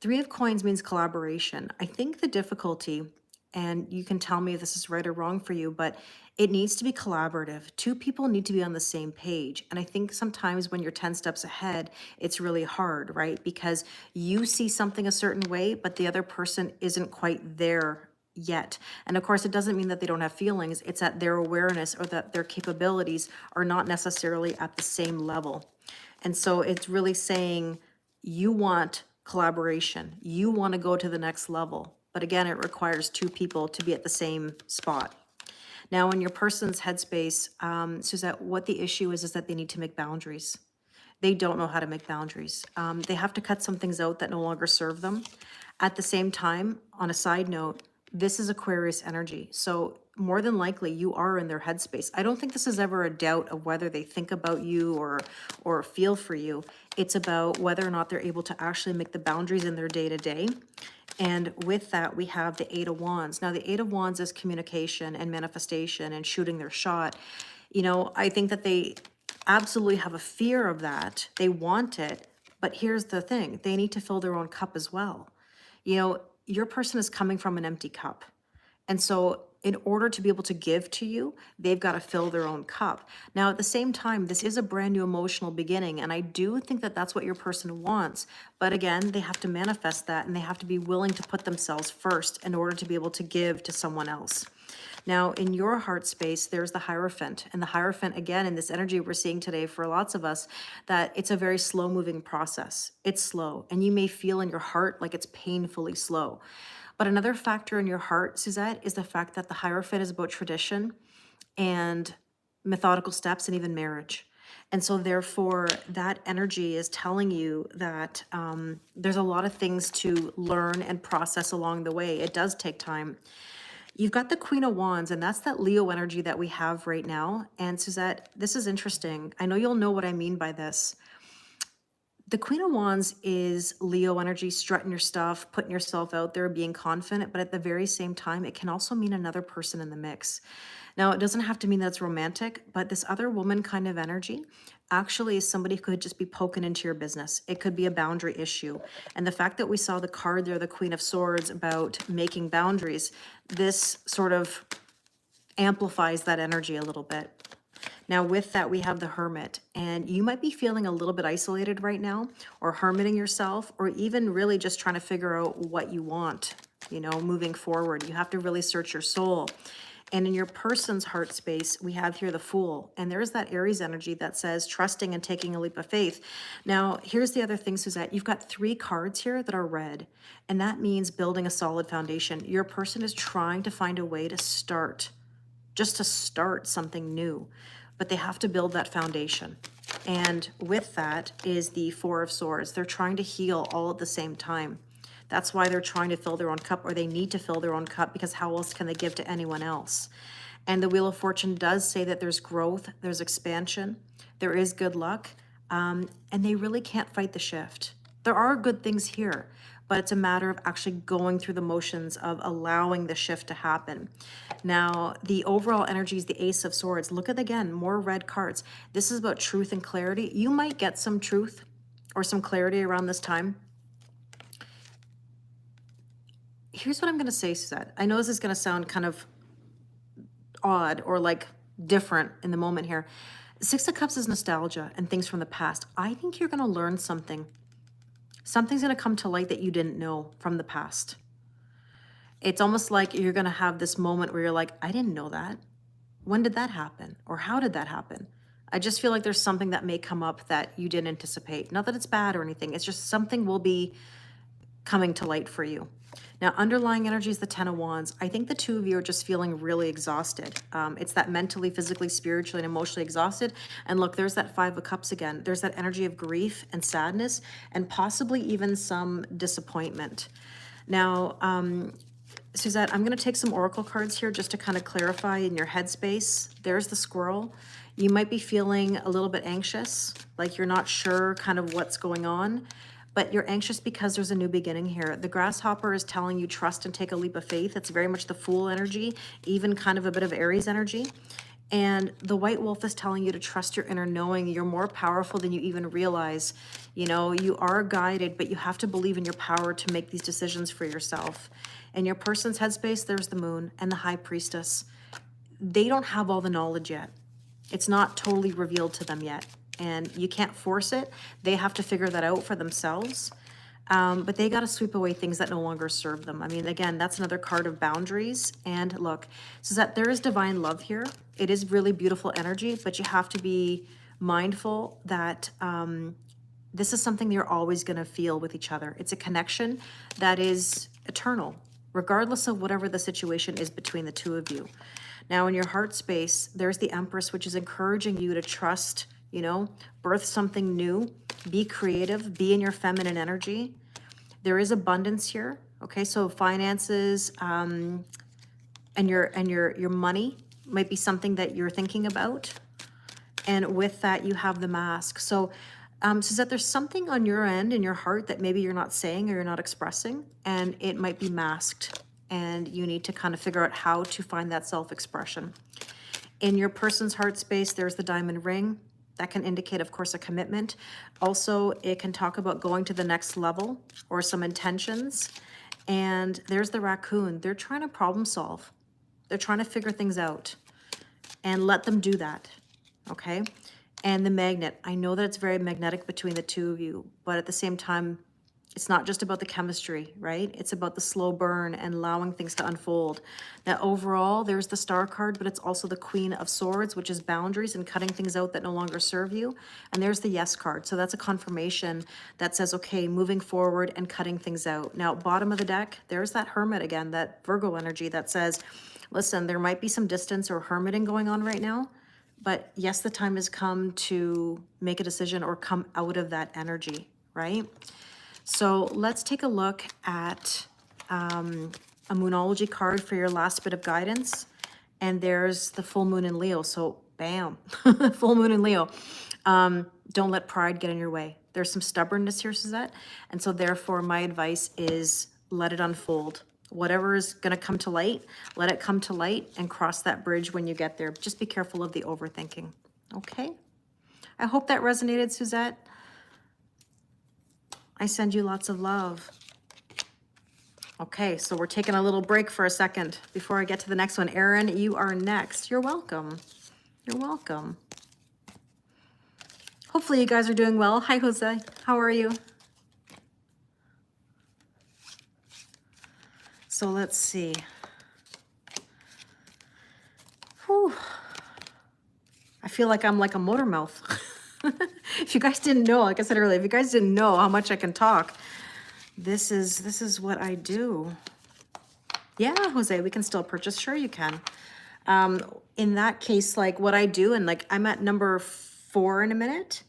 Three of Coins means collaboration. I think the difficulty, and you can tell me if this is right or wrong for you, but it needs to be collaborative. Two people need to be on the same page. And I think sometimes when you're 10 steps ahead, it's really hard, right? Because you see something a certain way, but the other person isn't quite there yet. And of course, it doesn't mean that they don't have feelings. It's that their awareness or that their capabilities are not necessarily at the same level. And so it's really saying you want collaboration. You want to go to the next level. But again, it requires two people to be at the same spot. Now, in your person's headspace, Suzette, what the issue is that they need to make boundaries. They don't know how to make boundaries. They have to cut some things out that no longer serve them. At the same time, on a side note, this is Aquarius energy. So more than likely you are in their headspace. I don't think this is ever a doubt of whether they think about you or feel for you. It's about whether or not they're able to actually make the boundaries in their day to day. And with that, we have the Eight of Wands. Now, the Eight of Wands is communication and manifestation and shooting their shot. You know, I think that they absolutely have a fear of that. They want it, but here's the thing. They need to fill their own cup as well. You know, your person is coming from an empty cup. And so in order to be able to give to you, they've got to fill their own cup. Now, at the same time, this is a brand new emotional beginning. And I do think that that's what your person wants. But again, they have to manifest that and they have to be willing to put themselves first in order to be able to give to someone else. Now, in your heart space, there's the Hierophant. And the Hierophant, again, in this energy we're seeing today for lots of us, that it's a very slow moving process. It's slow. And you may feel in your heart like it's painfully slow. But another factor in your heart, Susette, is the fact that the Hierophant is about tradition and methodical steps and even marriage. And so therefore, that energy is telling you that there's a lot of things to learn and process along the way. It does take time. You've got the Queen of Wands, and that's that Leo energy that we have right now. And Susette, this is interesting. I know you'll know what I mean by this. The Queen of Wands is Leo energy, strutting your stuff, putting yourself out there, being confident, but at the very same time, it can also mean another person in the mix. Now, it doesn't have to mean that's romantic, but this other woman kind of energy actually is somebody who could just be poking into your business. It could be a boundary issue. And the fact that we saw the card there, the Queen of Swords, about making boundaries, this sort of amplifies that energy a little bit. Now with that, we have the Hermit, and you might be feeling a little bit isolated right now, or hermiting yourself, or even really just trying to figure out what you want, you know, moving forward. You have to really search your soul. And in your person's heart space, we have here the Fool, and there's that Aries energy that says trusting and taking a leap of faith. Now, here's the other thing, Susette, you've got 3 cards here that are red, and that means building a solid foundation. Your person is trying to find a way to start, just to start something new, but they have to build that foundation. And with that is the Four of Swords. They're trying to heal all at the same time. That's why they're trying to fill their own cup, or they need to fill their own cup, because how else can they give to anyone else? And the Wheel of Fortune does say that there's growth, there's expansion, there is good luck, and they really can't fight the shift. There are good things here, but it's a matter of actually going through the motions of allowing the shift to happen. Now, the overall energy is the Ace of Swords. Look at, again, more red cards. This is about truth and clarity. You might get some truth or some clarity around this time. Here's what I'm going to say, Susette. I know this is going to sound kind of odd or like different in the moment here. Six of Cups is nostalgia and things from the past. I think you're going to learn something. Something's going to come to light that you didn't know from the past. It's almost like you're going to have this moment where you're like, I didn't know that. When did that happen? Or how did that happen? I just feel like there's something that may come up that you didn't anticipate. Not that it's bad or anything. It's just something will be coming to light for you. Now, underlying energy is the Ten of Wands. I think the two of you are just feeling really exhausted. It's that mentally, physically, spiritually, and emotionally exhausted. And look, there's that Five of Cups again. There's that energy of grief and sadness and possibly even some disappointment. Now, Susette, I'm going to take some oracle cards here just to kind of clarify in your headspace. There's the Squirrel. You might be feeling a little bit anxious, like you're not sure kind of what's going on. But you're anxious because there's a new beginning here. The Grasshopper is telling you trust and take a leap of faith. It's very much the Fool energy, even kind of a bit of Aries energy. And the White Wolf is telling you to trust your inner knowing. You're more powerful than you even realize. You know, you are guided, but you have to believe in your power to make these decisions for yourself. In your person's headspace, there's the Moon and the High Priestess. They don't have all the knowledge yet. It's not totally revealed to them yet. And you can't force it. They have to figure that out for themselves. But they got to sweep away things that no longer serve them. I mean, again, that's another card of boundaries. And look, so that there is divine love here. It is really beautiful energy, but you have to be mindful that this is something you're always going to feel with each other. It's a connection that is eternal, regardless of whatever the situation is between the two of you. Now, in your heart space, there's the Empress, which is encouraging you to trust, you know, birth something new, be creative, be in your feminine energy. There is abundance here, Okay, so finances, and your money might be something that you're thinking about. And with that, you have the mask. So, Suzette, there's something on your end in your heart that maybe you're not saying or you're not expressing, and it might be masked. And you need to kind of figure out how to find that self-expression. In your person's heart space, there's the diamond ring. That can indicate, of course, a commitment. Also, it can talk about going to the next level or some intentions. And there's the raccoon. They're trying to problem solve. They're trying to figure things out, and let them do that, okay? And the magnet, I know that it's very magnetic between the two of you, but at the same time, it's not just about the chemistry, right? It's about the slow burn and allowing things to unfold. Now, overall, there's the Star card, but it's also the Queen of Swords, which is boundaries and cutting things out that no longer serve you. And there's the Yes card. So that's a confirmation that says, okay, moving forward and cutting things out. Now, bottom of the deck, there's that Hermit again, that Virgo energy that says, listen, there might be some distance or hermiting going on right now, but yes, the time has come to make a decision or come out of that energy, right? So let's take a look at a Moonology card for your last bit of guidance. And there's the full moon in Leo. So bam, full moon in Leo. Don't let pride get in your way. There's some stubbornness here, Suzette. And so therefore my advice is let it unfold. Whatever is going to come to light, let it come to light and cross that bridge when you get there. Just be careful of the overthinking. Okay? I hope that resonated, Suzette. I send you lots of love. Okay, so we're taking a little break for a second before I get to the next one. Erin, you are next. You're welcome. You're welcome. Hopefully you guys are doing well. Hi, Jose. How are you? So let's see. Whew. I feel like I'm like a motor mouth. If you guys didn't know, like I said earlier, if you guys didn't know how much I can talk, this is what I do. Yeah, Jose, we can still purchase. Sure you can. In that case, like what I do, and like I'm at number 4 in a minute.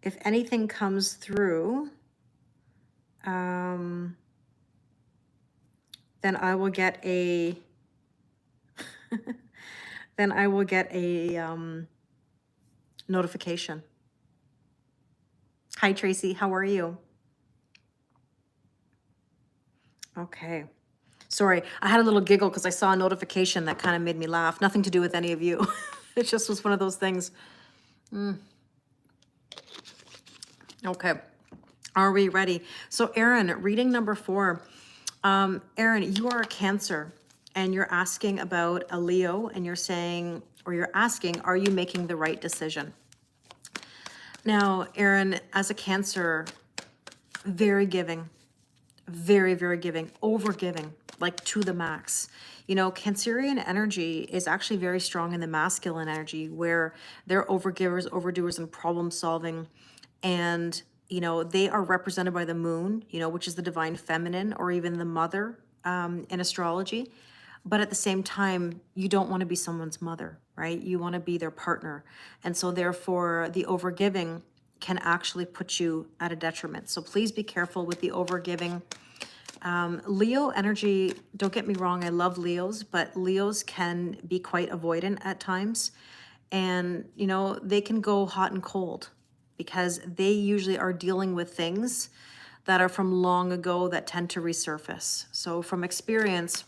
If anything comes through, then I will get a notification. Hi, Tracy. How are you? Okay. Sorry, I had a little giggle because I saw a notification that kind of made me laugh. Nothing to do with any of you. It just was one of those things. Okay. Are we ready? So Erin, reading number 4. Erin, you are a Cancer and you're asking about a Leo and you're saying, or you're asking, are you making the right decision? Now, Erin, as a Cancer, very giving, very, very giving, over giving, like to the max. You know, Cancerian energy is actually very strong in the masculine energy where they're overgivers, overdoers, and problem solving. And, you know, they are represented by the moon, you know, which is the divine feminine or even the mother in astrology. But at the same time, you don't want to be someone's mother, right? You want to be their partner. And so therefore the overgiving can actually put you at a detriment. So please be careful with the overgiving. Leo energy, don't get me wrong, I love Leos, but Leos can be quite avoidant at times. And, you know, they can go hot and cold because they usually are dealing with things that are from long ago that tend to resurface. So from experience,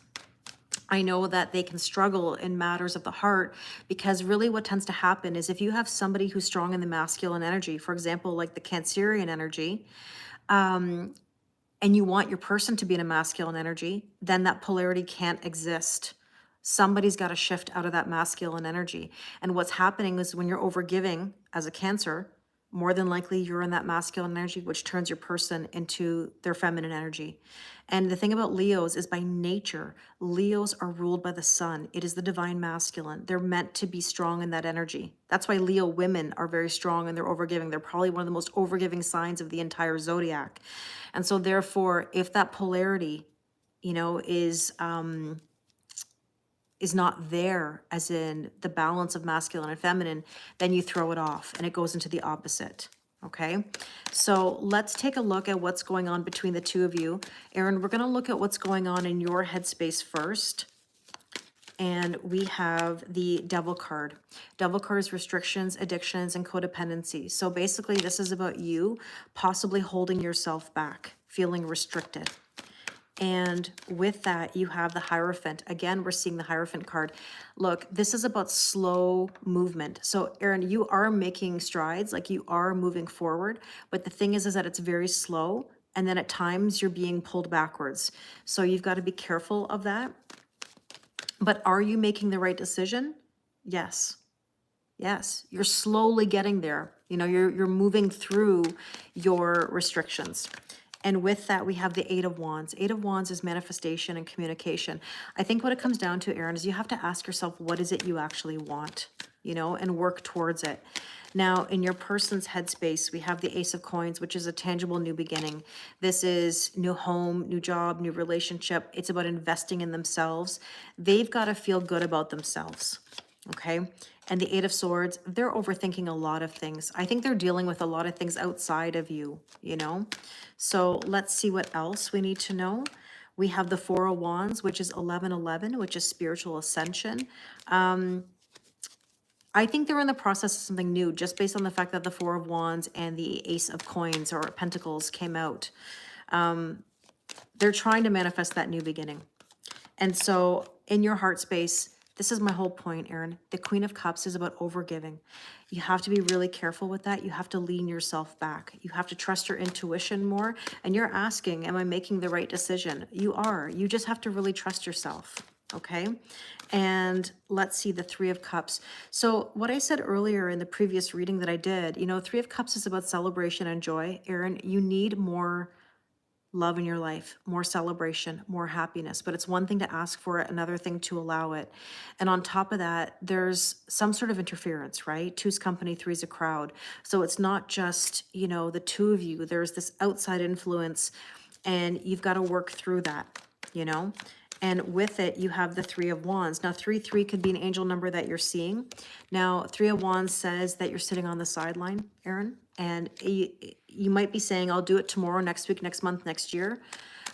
I know that they can struggle in matters of the heart because really what tends to happen is if you have somebody who's strong in the masculine energy, for example, like the Cancerian energy, and you want your person to be in a masculine energy, then that polarity can't exist. Somebody's got to shift out of that masculine energy. And what's happening is when you're overgiving as a Cancer, more than likely you're in that masculine energy, which turns your person into their feminine energy. And the thing about Leos is by nature, Leos are ruled by the sun. It is the divine masculine. They're meant to be strong in that energy. That's why Leo women are very strong and they're overgiving. They're probably one of the most overgiving signs of the entire zodiac. And so therefore, if that polarity, you know, is not there, as in the balance of masculine and feminine, then you throw it off and it goes into the opposite. Okay, so let's take a look at what's going on between the two of you. Erin, we're going to look at what's going on in your headspace first. And we have the Devil card. Devil card is restrictions, addictions, and codependency. So basically, this is about you possibly holding yourself back, feeling restricted. And with that, you have the Hierophant. Again, we're seeing the Hierophant card. Look, this is about slow movement. So Erin, you are making strides, like you are moving forward. But the thing is that it's very slow. And then at times you're being pulled backwards. So you've got to be careful of that. But are you making the right decision? Yes. Yes. You're slowly getting there. You know, you're moving through your restrictions. And with that, we have the Eight of Wands. Eight of Wands is manifestation and communication. I think what it comes down to, Erin, is you have to ask yourself, what is it you actually want, you know, and work towards it. Now, in your person's headspace, we have the Ace of Coins, which is a tangible new beginning. This is new home, new job, new relationship. It's about investing in themselves. They've got to feel good about themselves, okay? And the Eight of Swords, they're overthinking a lot of things. I think they're dealing with a lot of things outside of you, you know? So let's see what else we need to know. We have the Four of Wands, which is 1111, which is spiritual ascension. I think they're in the process of something new, just based on the fact that the Four of Wands and the Ace of Coins or Pentacles came out. They're trying to manifest that new beginning. And so in your heart space, this is my whole point, Erin. The Queen of Cups is about overgiving. You have to be really careful with that. You have to lean yourself back. You have to trust your intuition more. And you're asking, am I making the right decision? You are. You just have to really trust yourself. Okay. And let's see the Three of Cups. So what I said earlier in the previous reading that I did, you know, Three of Cups is about celebration and joy. Erin, you need more love in your life, more celebration, more happiness. But it's one thing to ask for it, another thing to allow it. And on top of that, there's some sort of interference, right? Two's company, three's a crowd. So it's not just, you know, the two of you. There's this outside influence, and you've got to work through that, you know? And with it, you have the Three of Wands. Now, 3 could be an angel number that you're seeing. Now, Three of Wands says that you're sitting on the sideline, Erin, and you might be saying, I'll do it tomorrow, next week, next month, next year.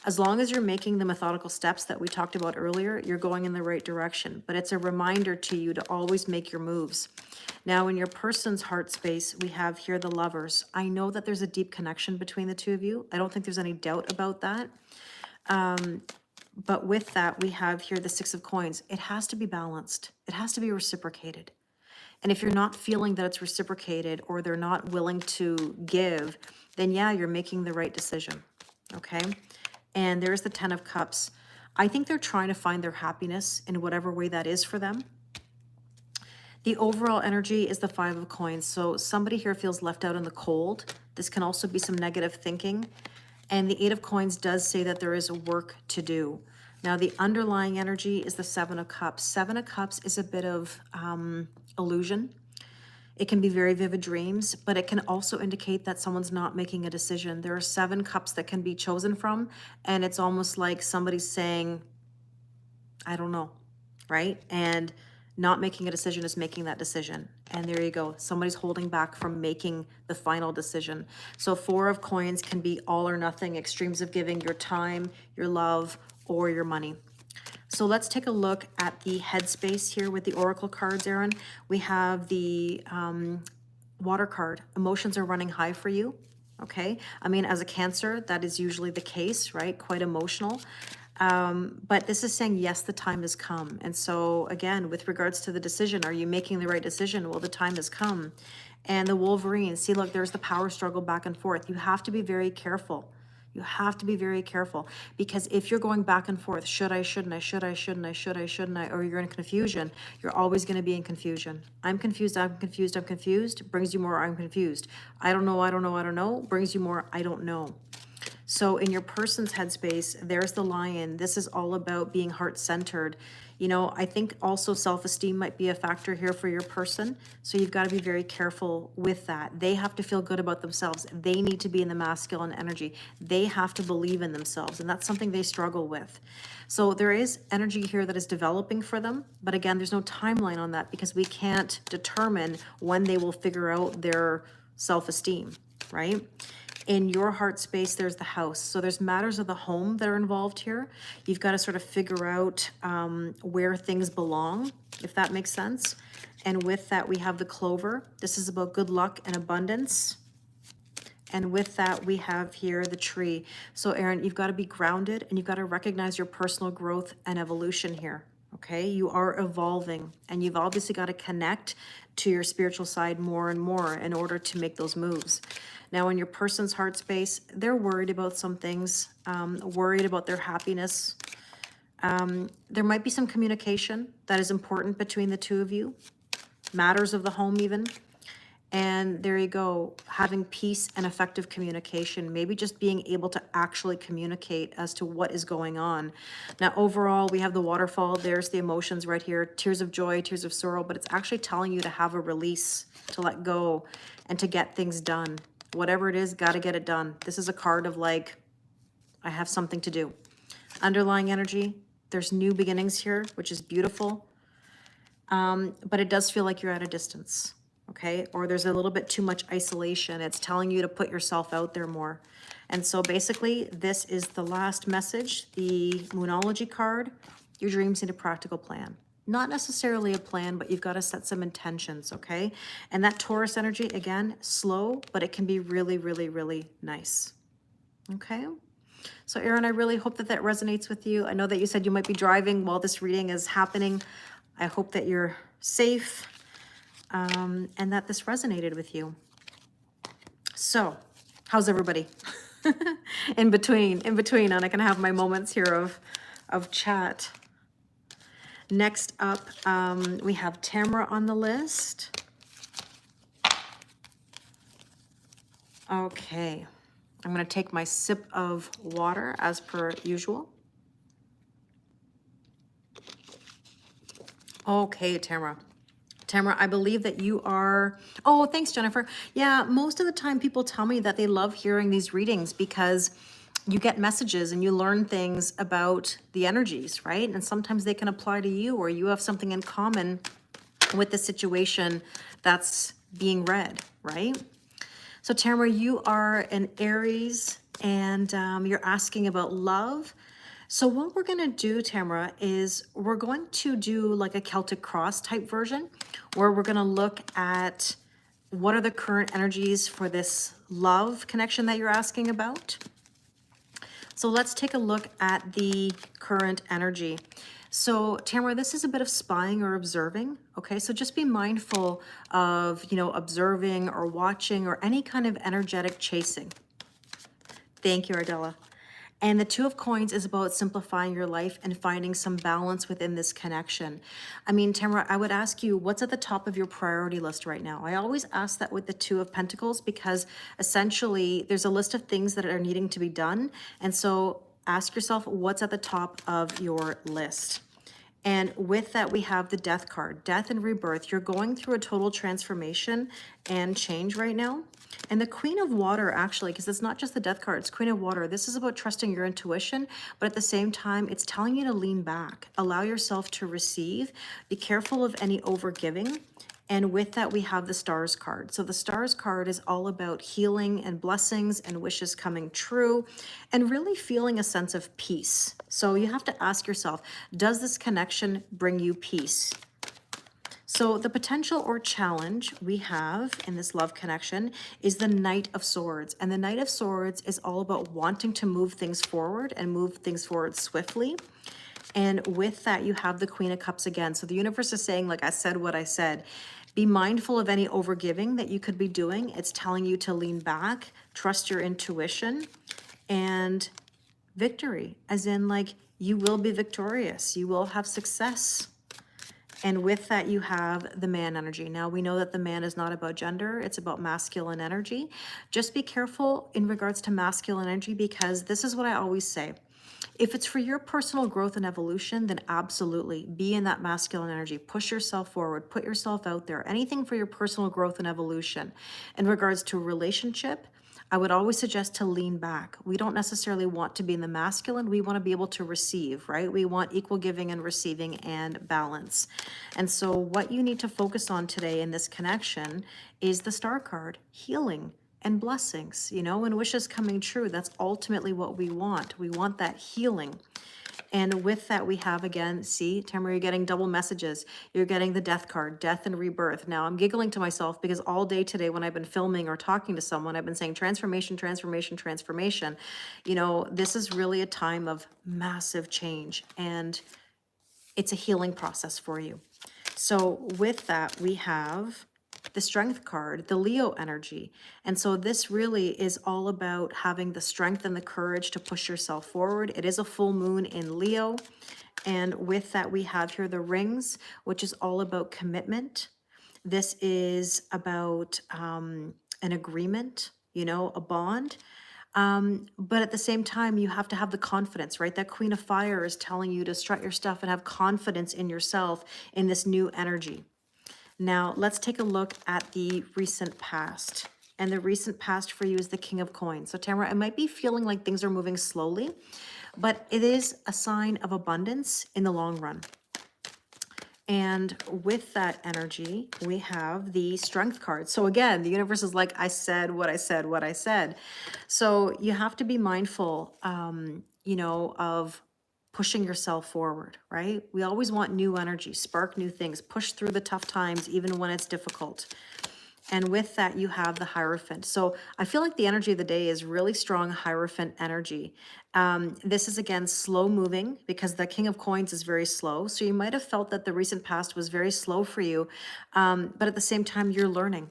As long as you're making the methodical steps that we talked about earlier, you're going in the right direction. But it's a reminder to you to always make your moves. Now, in your person's heart space, we have here the Lovers. I know that there's a deep connection between the two of you. I don't think there's any doubt about that. But with that, we have here the Six of Coins. It has to be balanced. It has to be reciprocated. And if you're not feeling that it's reciprocated, or they're not willing to give, then yeah, you're making the right decision, okay? And there's the Ten of Cups. I think they're trying to find their happiness in whatever way that is for them. The overall energy is the Five of Coins. So somebody here feels left out in the cold. This can also be some negative thinking. And the Eight of Coins does say that there is work to do. Now, the underlying energy is the Seven of Cups. Seven of Cups is a bit of illusion. It can be very vivid dreams, but it can also indicate that someone's not making a decision. There are 7 cups that can be chosen from, and it's almost like somebody's saying, I don't know, right? And not making a decision is making that decision. And there you go. Somebody's holding back from making the final decision. So 4 of Coins can be all or nothing, extremes of giving your time, your love, or your money. So let's take a look at the headspace here with the Oracle cards, Erin. We have the Water card. Emotions are running high for you, okay? I mean, as a Cancer, that is usually the case, right? Quite emotional. But this is saying, yes, the time has come. And so again, with regards to the decision, are you making the right decision? Well, the time has come. And the Wolverine, see, look, there's the power struggle back and forth. You have to be very careful. You have to be very careful, because if you're going back and forth, should I, shouldn't I, should I, shouldn't I, should I, shouldn't I, or you're in confusion, you're always going to be in confusion. I'm confused, I'm confused, I'm confused, brings you more, I'm confused. I don't know, I don't know, I don't know, brings you more, I don't know. So in your person's headspace, there's the Lion. This is all about being heart-centered. You know, I think also self-esteem might be a factor here for your person. So you've got to be very careful with that. They have to feel good about themselves. They need to be in the masculine energy. They have to believe in themselves. And that's something they struggle with. So there is energy here that is developing for them. But again, there's no timeline on that, because we can't determine when they will figure out their self-esteem. right? In your heart space, there's the house. So there's matters of the home that are involved here. You've got to sort of figure out where things belong, if that makes sense. And with that, we have the clover. This is about good luck and abundance. And with that, we have here the tree. So Erin, you've got to be grounded and you've got to recognize your personal growth and evolution here. Okay, you are evolving and you've obviously got to connect to your spiritual side more and more in order to make those moves. Now, in your person's heart space, they're worried about some things, worried about their happiness. There might be some communication that is important between the two of you, matters of the home even. And there you go, having peace and effective communication, maybe just being able to actually communicate as to what is going on. Now, overall, we have the waterfall. There's the emotions right here, tears of joy, tears of sorrow, but it's actually telling you to have a release, to let go, and to get things done. Whatever it is, got to get it done. This is a card of like, I have something to do. Underlying energy, there's new beginnings here, which is beautiful. But it does feel like you're at a distance. Okay, or there's a little bit too much isolation. It's telling you to put yourself out there more. And so basically, this is the last message, the Moonology card. Your dreams need a practical plan. Not necessarily a plan, but you've got to set some intentions, okay? And that Taurus energy, again, slow, but it can be really, really, really nice. Okay? So Erin, I really hope that that resonates with you. I know that you said you might be driving while this reading is happening. I hope that you're safe. And that this resonated with you. So, how's everybody? in between, and I can have my moments here of chat. Next up, we have Tamara on the list. Okay, I'm going to take my sip of water as per usual. Okay, Tamara. Tamara, I believe that you are, oh, thanks, Jennifer. Yeah, most of the time people tell me that they love hearing these readings because you get messages and you learn things about the energies, right? And sometimes they can apply to you, or you have something in common with the situation that's being read, right? So Tamara, you are an Aries and you're asking about love. So what we're going to do, Tamara, is we're going to do like a Celtic cross type version where we're going to look at what are the current energies for this love connection that you're asking about. So let's take a look at the current energy. So Tamara, this is a bit of spying or observing. Okay, so just be mindful of, observing or watching or any kind of energetic chasing. Thank you, Ardella. And the Two of Coins is about simplifying your life and finding some balance within this connection. I mean, Tamara, I would ask you, what's at the top of your priority list right now? I always ask that with the Two of Pentacles because essentially there's a list of things that are needing to be done. And so ask yourself, what's at the top of your list? And with that, we have the Death card, death and rebirth. You're going through a total transformation and change right now. And the Queen of Water, actually, because it's not just the Death card, it's Queen of Water. This is about trusting your intuition, but at the same time, it's telling you to lean back, allow yourself to receive, be careful of any overgiving. And with that, we have the Stars card. So the Stars card is all about healing and blessings and wishes coming true and really feeling a sense of peace. So you have to ask yourself, does this connection bring you peace? So the potential or challenge we have in this love connection is the Knight of Swords. And the Knight of Swords is all about wanting to move things forward and move things forward swiftly. And with that, you have the Queen of Cups again. So the universe is saying, like I said, what I said, be mindful of any overgiving that you could be doing. It's telling you to lean back, trust your intuition, and victory, as in like you will be victorious. You will have success. And with that, you have the man energy. Now, we know that the man is not about gender. It's about masculine energy. Just be careful in regards to masculine energy, because this is what I always say. If it's for your personal growth and evolution, then absolutely be in that masculine energy. Push yourself forward, put yourself out there, anything for your personal growth and evolution. In regards to a relationship, I would always suggest to lean back. We don't necessarily want to be in the masculine. We want to be able to receive, right? We want equal giving and receiving and balance. And so what you need to focus on today in this connection is the Star card, healing. and blessings, you know, and wishes coming true. That's ultimately what we want. We want that healing. And with that, we have again, see, Tamara, you're getting double messages. You're getting the death card, death and rebirth. Now, I'm giggling to myself because all day today when I've been filming or talking to someone, I've been saying transformation, transformation, transformation. You know, this is really a time of massive change, and it's a healing process for you. So with that, we have the strength card, the Leo energy. And so this really is all about having the strength and the courage to push yourself forward. It is a full moon in Leo. And with that, we have here the rings, which is all about commitment. This is about an agreement, you know, a bond. But at the same time, you have to have the confidence, right? That Queen of Fire is telling you to strut your stuff and have confidence in yourself in this new energy. Now, let's take a look at the recent past. And the recent past for you is the King of Coins. So Tamara, it might be feeling like things are moving slowly, but it is a sign of abundance in the long run. And with that energy, we have the strength card. So again, the universe is like, I said what I said, what I said. So you have to be mindful, you know, of pushing yourself forward, right? We always want new energy, spark new things, push through the tough times, even when it's difficult. And with that, you have the Hierophant. So I feel like the energy of the day is really strong Hierophant energy. This is, again, slow moving because the King of Coins is very slow. So you might have felt that the recent past was very slow for you. But at the same time, you're learning.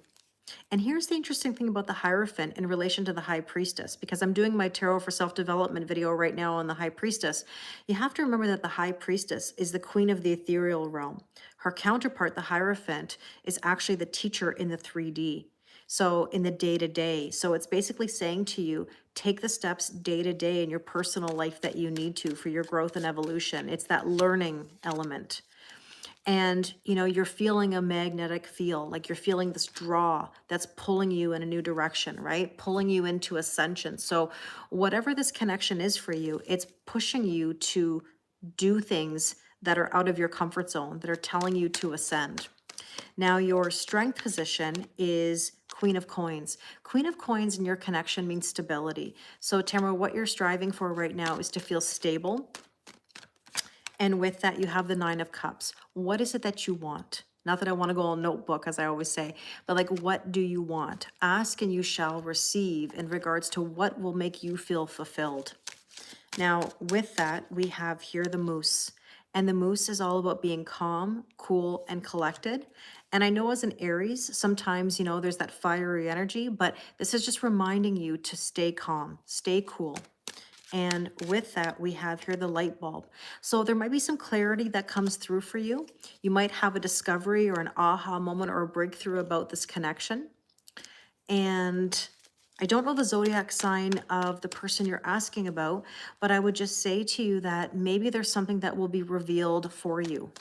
And here's the interesting thing about the Hierophant in relation to the High Priestess, because I'm doing my Tarot for Self-Development video right now on the High Priestess. You have to remember that the High Priestess is the queen of the ethereal realm. Her counterpart, the Hierophant, is actually the teacher in the 3D. So in the day-to-day. So it's basically saying to you, take the steps day-to-day in your personal life that you need to for your growth and evolution. It's that learning element. And, you know, you're feeling a magnetic feel, like you're feeling this draw that's pulling you in a new direction, right? Pulling you into ascension. So whatever this connection is for you, it's pushing you to do things that are out of your comfort zone, that are telling you to ascend. Now, your strength position is Queen of Coins. Queen of Coins in your connection means stability. So Tamara, what you're striving for right now is to feel stable. And with that, you have the Nine of Cups. What is it that you want? Not that I want to go on notebook, as I always say, but like, what do you want? Ask and you shall receive in regards to what will make you feel fulfilled. Now, with that, we have here the Moose. And the Moose is all about being calm, cool, and collected. And I know as an Aries, sometimes, you know, there's that fiery energy, but this is just reminding you to stay calm, stay cool. And with that, we have here the light bulb. So there might be some clarity that comes through for you. You might have a discovery or an aha moment or a breakthrough about this connection. And I don't know the zodiac sign of the person you're asking about, but I would just say to you that maybe there's something that will be revealed for you.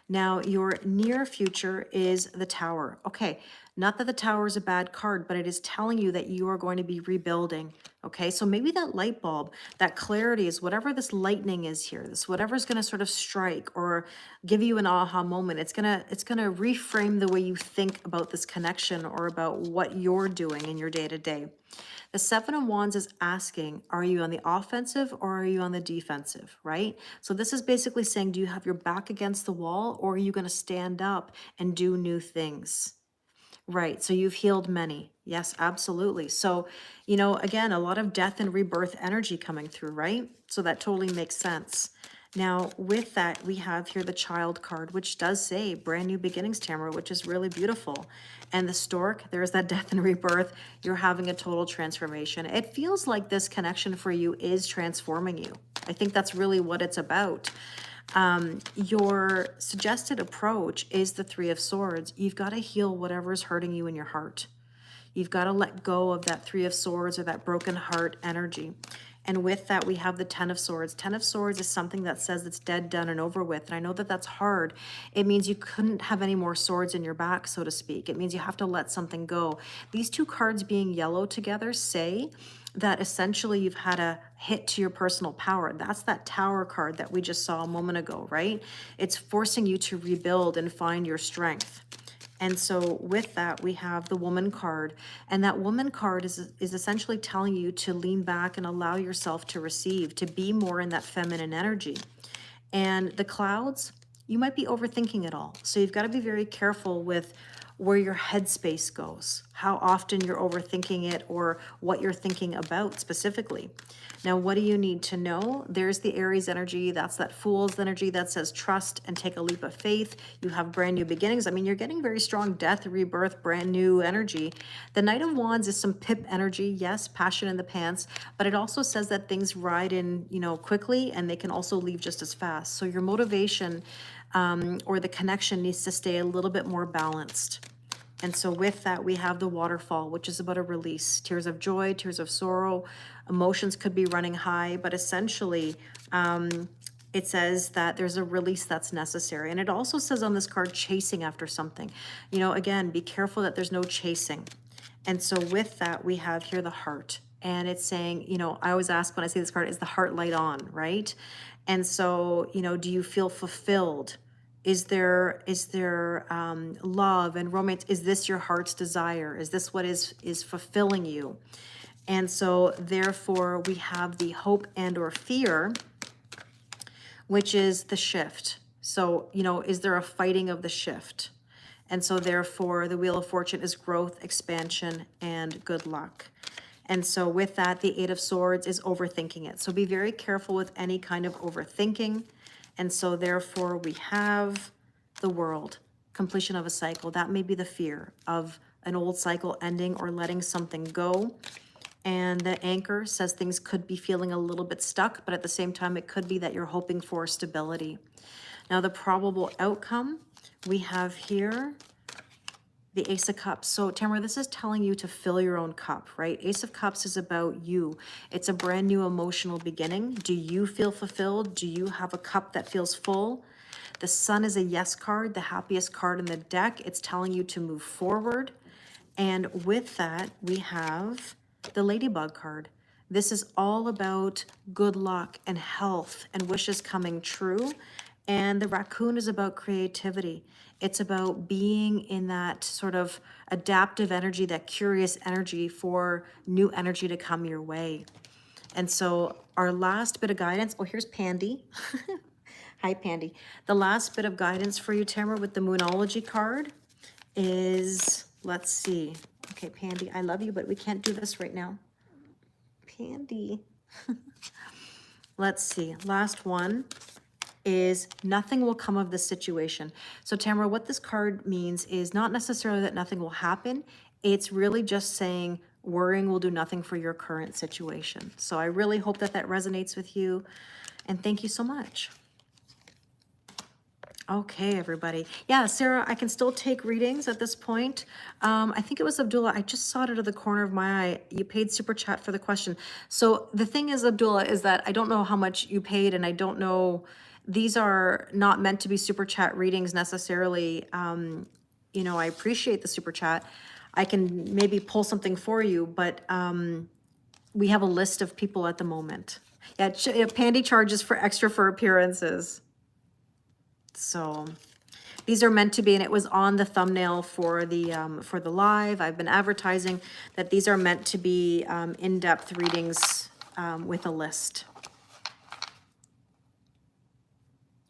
Now, your near future is the Tower. Okay, not that the Tower is a bad card, but it is telling you that you are going to be rebuilding. Okay, so maybe that light bulb, that clarity is whatever this lightning is here, this whatever's going to sort of strike or give you an aha moment. It's gonna reframe the way you think about this connection or about what you're doing in your day-to-day. The Seven of Wands is asking, are you on the offensive or are you on the defensive, right? So this is basically saying, do you have your back against the wall or are you going to stand up and do new things? Right, so you've healed many. Yes, absolutely. So, you know, again, a lot of death and rebirth energy coming through, right? So that totally makes sense. Now, with that, we have here the Child card, which does say brand new beginnings, Tamara, which is really beautiful. And the Stork, there's that death and rebirth. You're having a total transformation. It feels like this connection for you is transforming you. I think that's really what it's about. Your suggested approach is the Three of Swords. You've got to heal whatever is hurting you in your heart. You've got to let go of that Three of Swords or that broken heart energy. And with that, we have the Ten of Swords. Ten of Swords is something that says it's dead, done, and over with. And I know that that's hard. It means you couldn't have any more swords in your back, so to speak. It means you have to let something go. These two cards being yellow together say that essentially you've had a hit to your personal power. That's that Tower card that we just saw a moment ago, right? It's forcing you to rebuild and find your strength. And so with that, we have the woman card. And that woman card is essentially telling you to lean back and allow yourself to receive, to be more in that feminine energy. And the clouds, you might be overthinking it all. So you've got to be very careful with where your headspace goes, how often you're overthinking it, or what you're thinking about specifically. Now, what do you need to know? There's the Aries energy. That's that Fool's energy that says trust and take a leap of faith. You have brand new beginnings. I mean, you're getting very strong death, rebirth, brand new energy. The Knight of Wands is some pip energy. Yes, passion in the pants, but it also says that things ride in, you know, quickly, and they can also leave just as fast. So your motivation or the connection needs to stay a little bit more balanced. And so with that, we have the waterfall, which is about a release. Tears of joy, tears of sorrow, emotions could be running high, but essentially it says that there's a release that's necessary. And it also says on this card, chasing after something. You know, again, be careful that there's no chasing. And so with that, we have here the heart. And it's saying, you know, I always ask when I see this card, is the heart light on, right? And so, you know, do you feel fulfilled? Is there love and romance? Is this your heart's desire? Is this what is fulfilling you? And so therefore we have the hope and or fear, which is the shift. So, you know, is there a fighting of the shift? And so therefore the Wheel of Fortune is growth, expansion, and good luck. And so with that, the Eight of Swords is overthinking it. So be very careful with any kind of overthinking. And so therefore we have the World, completion of a cycle. That may be the fear of an old cycle ending or letting something go. And the Anchor says things could be feeling a little bit stuck, but at the same time, it could be that you're hoping for stability. Now the probable outcome, we have here the Ace of Cups. So Tamara, this is telling you to fill your own cup, right? Ace of Cups is about you. It's a brand new emotional beginning. Do you feel fulfilled? Do you have a cup that feels full? The Sun is a yes card, the happiest card in the deck. It's telling you to move forward. And with that, we have the Ladybug card. This is all about good luck and health and wishes coming true. And the Raccoon is about creativity. It's about being in that sort of adaptive energy, that curious energy for new energy to come your way. And so our last bit of guidance, oh, here's Pandy. Hi, Pandy. The last bit of guidance for you, Tamara, with the Moonology card is, let's see. Okay, Pandy, I love you, but we can't do this right now. Pandy. Let's see. Last one is nothing will come of this situation. So Tamara, what this card means is not necessarily that nothing will happen. It's really just saying worrying will do nothing for your current situation. So I really hope that that resonates with you. And thank you so much. Okay, everybody. Yeah, Sarah, I can still take readings at this point. I think it was Abdullah. I just saw it out of the corner of my eye. You paid Super Chat for the question. So the thing is, Abdullah, is that I don't know how much you paid, and I don't know, these are not meant to be Super Chat readings necessarily. You know, I appreciate the Super Chat. I can maybe pull something for you, but we have a list of people at the moment. Yeah, Pandy charges for extra for appearances. So these are meant to be, and it was on the thumbnail for the live. I've been advertising that these are meant to be in-depth readings with a list.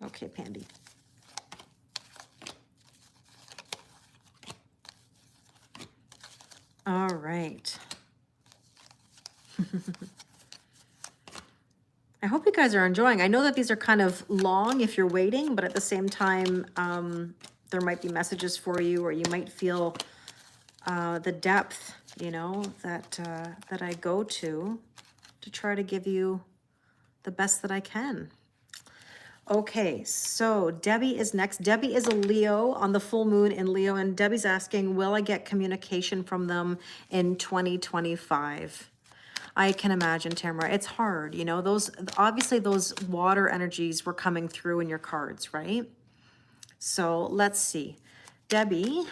Okay, Pandy. All right. I hope you guys are enjoying. I know that these are kind of long if you're waiting, but at the same time, there might be messages for you, or you might feel the depth, you know, that I go to try to give you the best that I can. Okay, so Debbie is next. Debbie is a Leo on the full moon in Leo, and Debbie's asking, will I get communication from them in 2025? I can imagine, Tamara. It's hard, you know, those, obviously those water energies were coming through in your cards, right? So let's see. Debbie,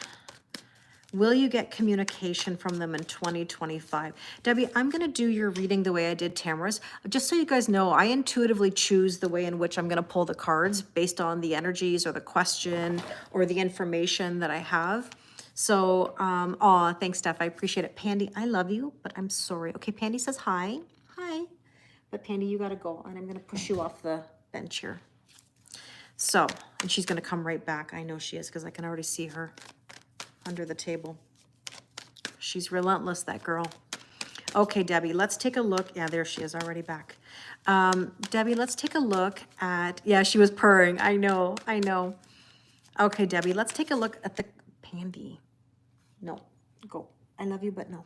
will you get communication from them in 2025? Debbie, I'm going to do your reading the way I did Tamara's. Just so you guys know, I intuitively choose the way in which I'm going to pull the cards based on the energies or the question or the information that I have. So, aw, thanks, Steph. I appreciate it. Pandy, I love you, but I'm sorry. Okay, Pandy says hi. Hi. But Pandy, you gotta go, and I'm gonna push you off the bench here. So, and she's gonna come right back. I know she is, because I can already see her under the table. She's relentless, that girl. Okay, Debbie, let's take a look. Yeah, there she is, already back. Debbie, let's take a look at, yeah, she was purring. I know, I know. Okay, Debbie, let's take a look at the Pandy. No, go. I love you, but no.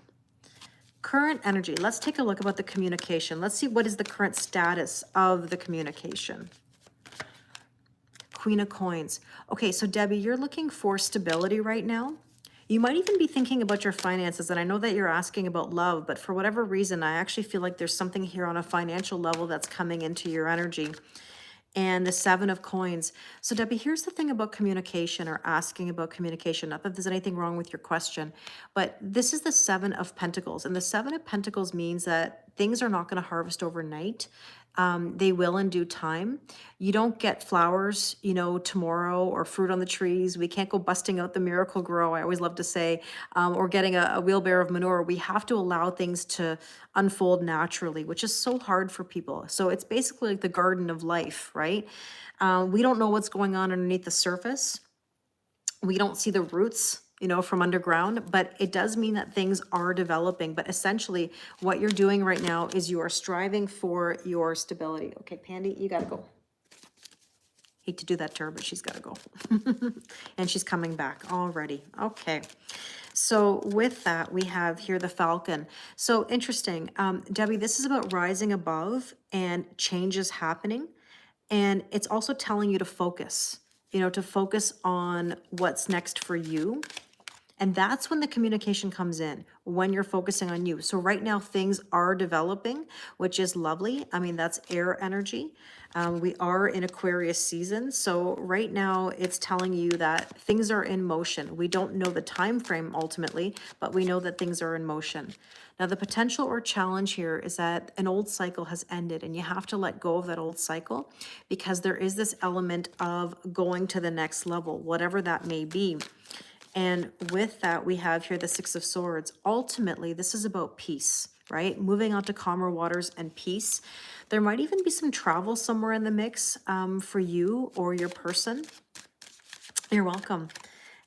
Current energy. Let's take a look about the communication. Let's see what is the current status of the communication. Queen of Coins. Okay, so Debbie, you're looking for stability right now. You might even be thinking about your finances, and I know that you're asking about love, but for whatever reason, I actually feel like there's something here on a financial level that's coming into your energy. And the Seven of Coins. So Debbie, here's the thing about communication, or asking about communication. Not that there's anything wrong with your question, but this is the Seven of Pentacles. And the Seven of Pentacles means that things are not going to harvest overnight. They will in due time. You don't get flowers, you know, tomorrow, or fruit on the trees. We can't go busting out the miracle grow, I always love to say, or getting a wheelbarrow of manure. We have to allow things to unfold naturally, which is so hard for people. So it's basically like the garden of life, right? We don't know what's going on underneath the surface. We don't see the roots, you know, from underground, but it does mean that things are developing. But essentially what you're doing right now is you are striving for your stability. Okay, Pandy, you gotta go. Hate to do that to her, but she's gotta go. And she's coming back already. Okay. So with that, we have here the Falcon. So interesting. Debbie, this is about rising above and changes happening. And it's also telling you to focus, you know, to focus on what's next for you. And that's when the communication comes in, when you're focusing on you. So right now things are developing, which is lovely. I mean, that's air energy. We are in Aquarius season. So right now it's telling you that things are in motion. We don't know the time frame ultimately, but we know that things are in motion. Now the potential or challenge here is that an old cycle has ended, and you have to let go of that old cycle, because there is this element of going to the next level, whatever that may be. And with that, we have here the Six of Swords. Ultimately, this is about peace, right? Moving on to calmer waters and peace. There might even be some travel somewhere in the mix for you or your person. You're welcome.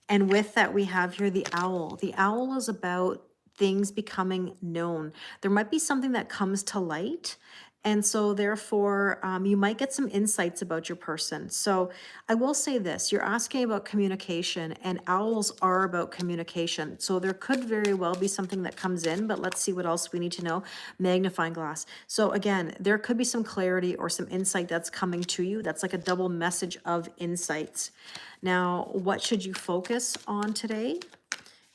And with that, we have here the Owl. The Owl is about things becoming known. There might be something that comes to light. And so therefore, you might get some insights about your person. So I will say this, you're asking about communication, and owls are about communication. So there could very well be something that comes in, but let's see what else we need to know. Magnifying glass. So again, there could be some clarity or some insight that's coming to you. That's like a double message of insights. Now, what should you focus on today?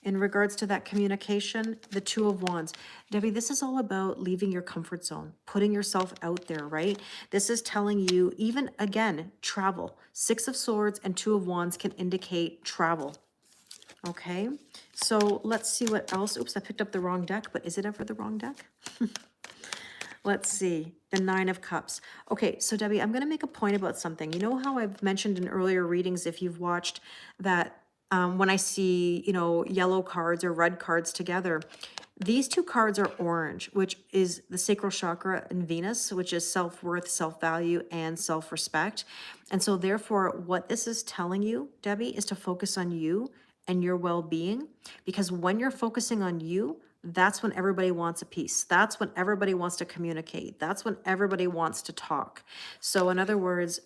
In regards to that communication, the Two of Wands. Debbie, this is all about leaving your comfort zone, putting yourself out there, right? This is telling you, even again, travel. Six of Swords and Two of Wands can indicate travel. Okay, so let's see what else. Oops, I picked up the wrong deck, but is it ever the wrong deck? Let's see, the Nine of Cups. Okay, so Debbie, I'm going to make a point about something. You know how I've mentioned in earlier readings, if you've watched, that when I see, you know, yellow cards or red cards together, these two cards are orange, which is the sacral chakra and Venus, which is self-worth, self-value, and self-respect. And so therefore, what this is telling you, Debbie, is to focus on you and your well-being, because when you're focusing on you, that's when everybody wants a piece. That's when everybody wants to communicate. That's when everybody wants to talk. So in other words,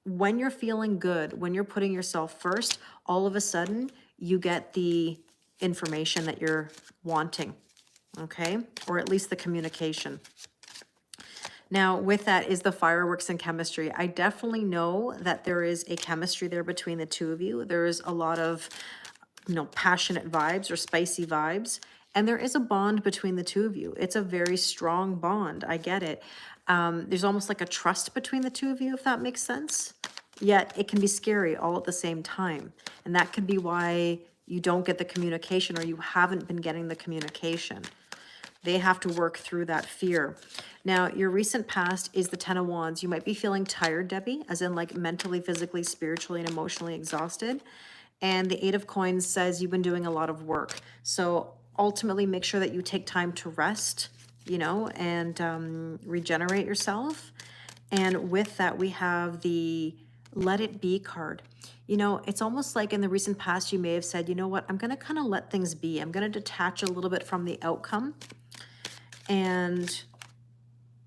when you're feeling good, when you're putting yourself first, all of a sudden you get the information that you're wanting, okay? Or at least the communication. Now, with that is the fireworks and chemistry. I definitely know that there is a chemistry there between the two of you. There is a lot of, you know, passionate vibes or spicy vibes. And there is a bond between the two of you. It's a very strong bond. I get it. There's almost like a trust between the two of you, if that makes sense. Yet it can be scary all at the same time. And that could be why you don't get the communication, or you haven't been getting the communication. They have to work through that fear. Now, your recent past is the Ten of Wands. You might be feeling tired, Debbie, as in like mentally, physically, spiritually, and emotionally exhausted. And the Eight of Coins says you've been doing a lot of work. So ultimately make sure that you take time to rest, you know, and regenerate yourself. And with that, we have the Let It Be card. You know, it's almost like in the recent past, you may have said, you know what, I'm going to kind of let things be. I'm going to detach a little bit from the outcome. And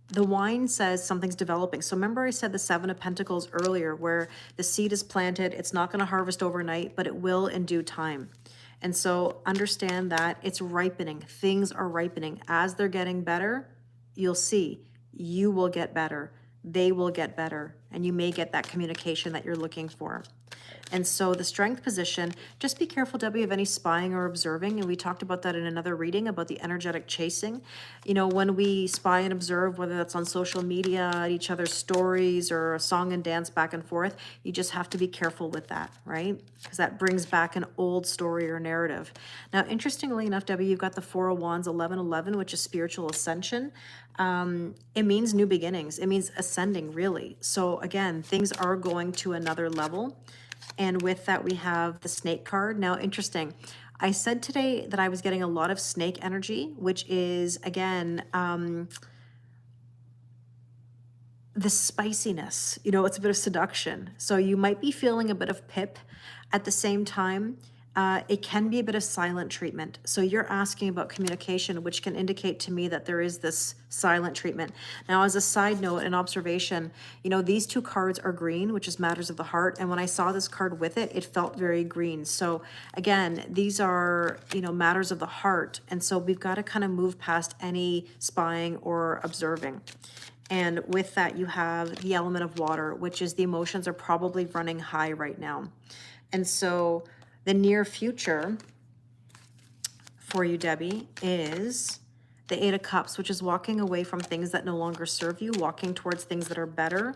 the wine says something's developing. So remember I said the Seven of Pentacles earlier, where the seed is planted. It's not going to harvest overnight, but it will in due time. And so understand that it's ripening. Things are ripening. As they're getting better, you'll see you will get better. They will get better. And you may get that communication that you're looking for. And so the strength position, just be careful, Debbie, of any spying or observing. And we talked about that in another reading about the energetic chasing. You know, when we spy and observe, whether that's on social media, at each other's stories, or a song and dance back and forth, you just have to be careful with that, right? Because that brings back an old story or narrative. Now, interestingly enough, Debbie, you've got the Four of Wands 1111, which is spiritual ascension. It means new beginnings. It means ascending, really. So again, things are going to another level. And with that, we have the snake card. Now, interesting. I said today that I was getting a lot of snake energy, which is, again, the spiciness. You know, it's a bit of seduction. So you might be feeling a bit of pip. At the same time, it can be a bit of silent treatment. So you're asking about communication, which can indicate to me that there is this silent treatment. Now, as a side note, an observation, you know, these two cards are green, which is matters of the heart. And when I saw this card with it, it felt very green. So again, these are, you know, matters of the heart. And so we've got to kind of move past any spying or observing. And with that, you have the element of water, which is the emotions are probably running high right now. And so the near future for you, Debbie, is the Eight of Cups, which is walking away from things that no longer serve you, walking towards things that are better,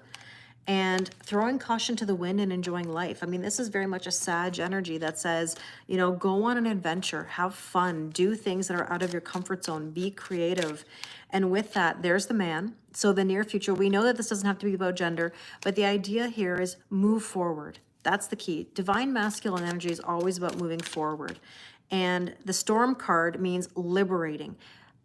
and throwing caution to the wind and enjoying life. I mean, this is very much a Sag energy that says, you know, go on an adventure, have fun, do things that are out of your comfort zone, be creative. And with that, there's the man. So the near future, we know that this doesn't have to be about gender, but the idea here is move forward. That's the key. Divine masculine energy is always about moving forward. And the Storm card means liberating.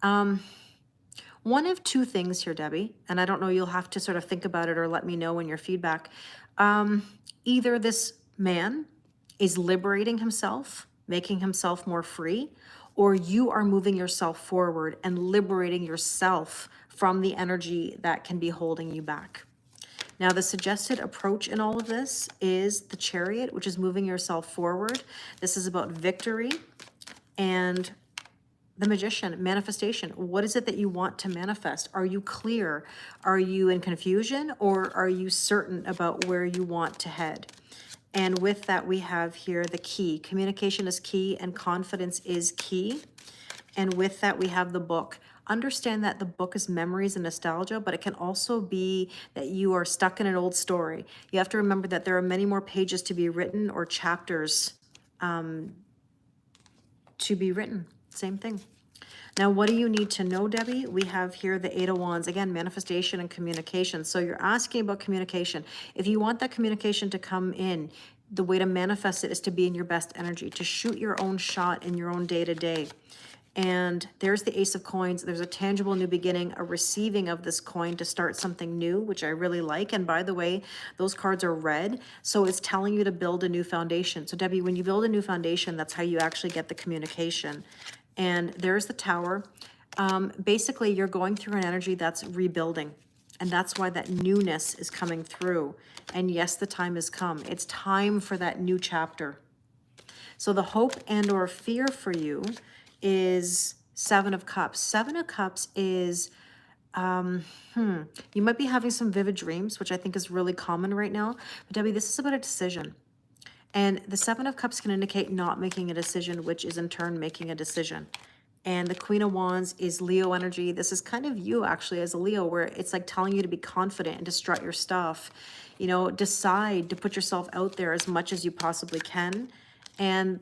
One of two things here, Debbie, and I don't know, you'll have to sort of think about it or let me know in your feedback. Either this man is liberating himself, making himself more free, or you are moving yourself forward and liberating yourself from the energy that can be holding you back. Now, the suggested approach in all of this is the Chariot, which is moving yourself forward. This is about victory. And the Magician, manifestation. What is it that you want to manifest? Are you clear? Are you in confusion? Or are you certain about where you want to head? And with that, we have here the key. Communication is key and confidence is key. And with that, we have the book. Understand that the book is memories and nostalgia, but it can also be that you are stuck in an old story. You have to remember that there are many more pages to be written or chapters to be written. Same thing. Now, what do you need to know, Debbie? We have here the Eight of Wands. Again, manifestation and communication. So you're asking about communication. If you want that communication to come in, the way to manifest it is to be in your best energy, to shoot your own shot in your own day-to-day. And there's the Ace of Coins. There's a tangible new beginning, a receiving of this coin to start something new, which I really like. And by the way, those cards are red. So it's telling you to build a new foundation. So Debbie, when you build a new foundation, that's how you actually get the communication. And there's the Tower. Basically, you're going through an energy that's rebuilding. And that's why that newness is coming through. And yes, the time has come. It's time for that new chapter. So the hope and or fear for you is Seven of Cups. Seven of Cups is, you might be having some vivid dreams, which I think is really common right now. But Debbie, this is about a decision. And the Seven of Cups can indicate not making a decision, which is in turn making a decision. And the Queen of Wands is Leo energy. This is kind of you actually as a Leo, where it's like telling you to be confident and to strut your stuff. You know, decide to put yourself out there as much as you possibly can. And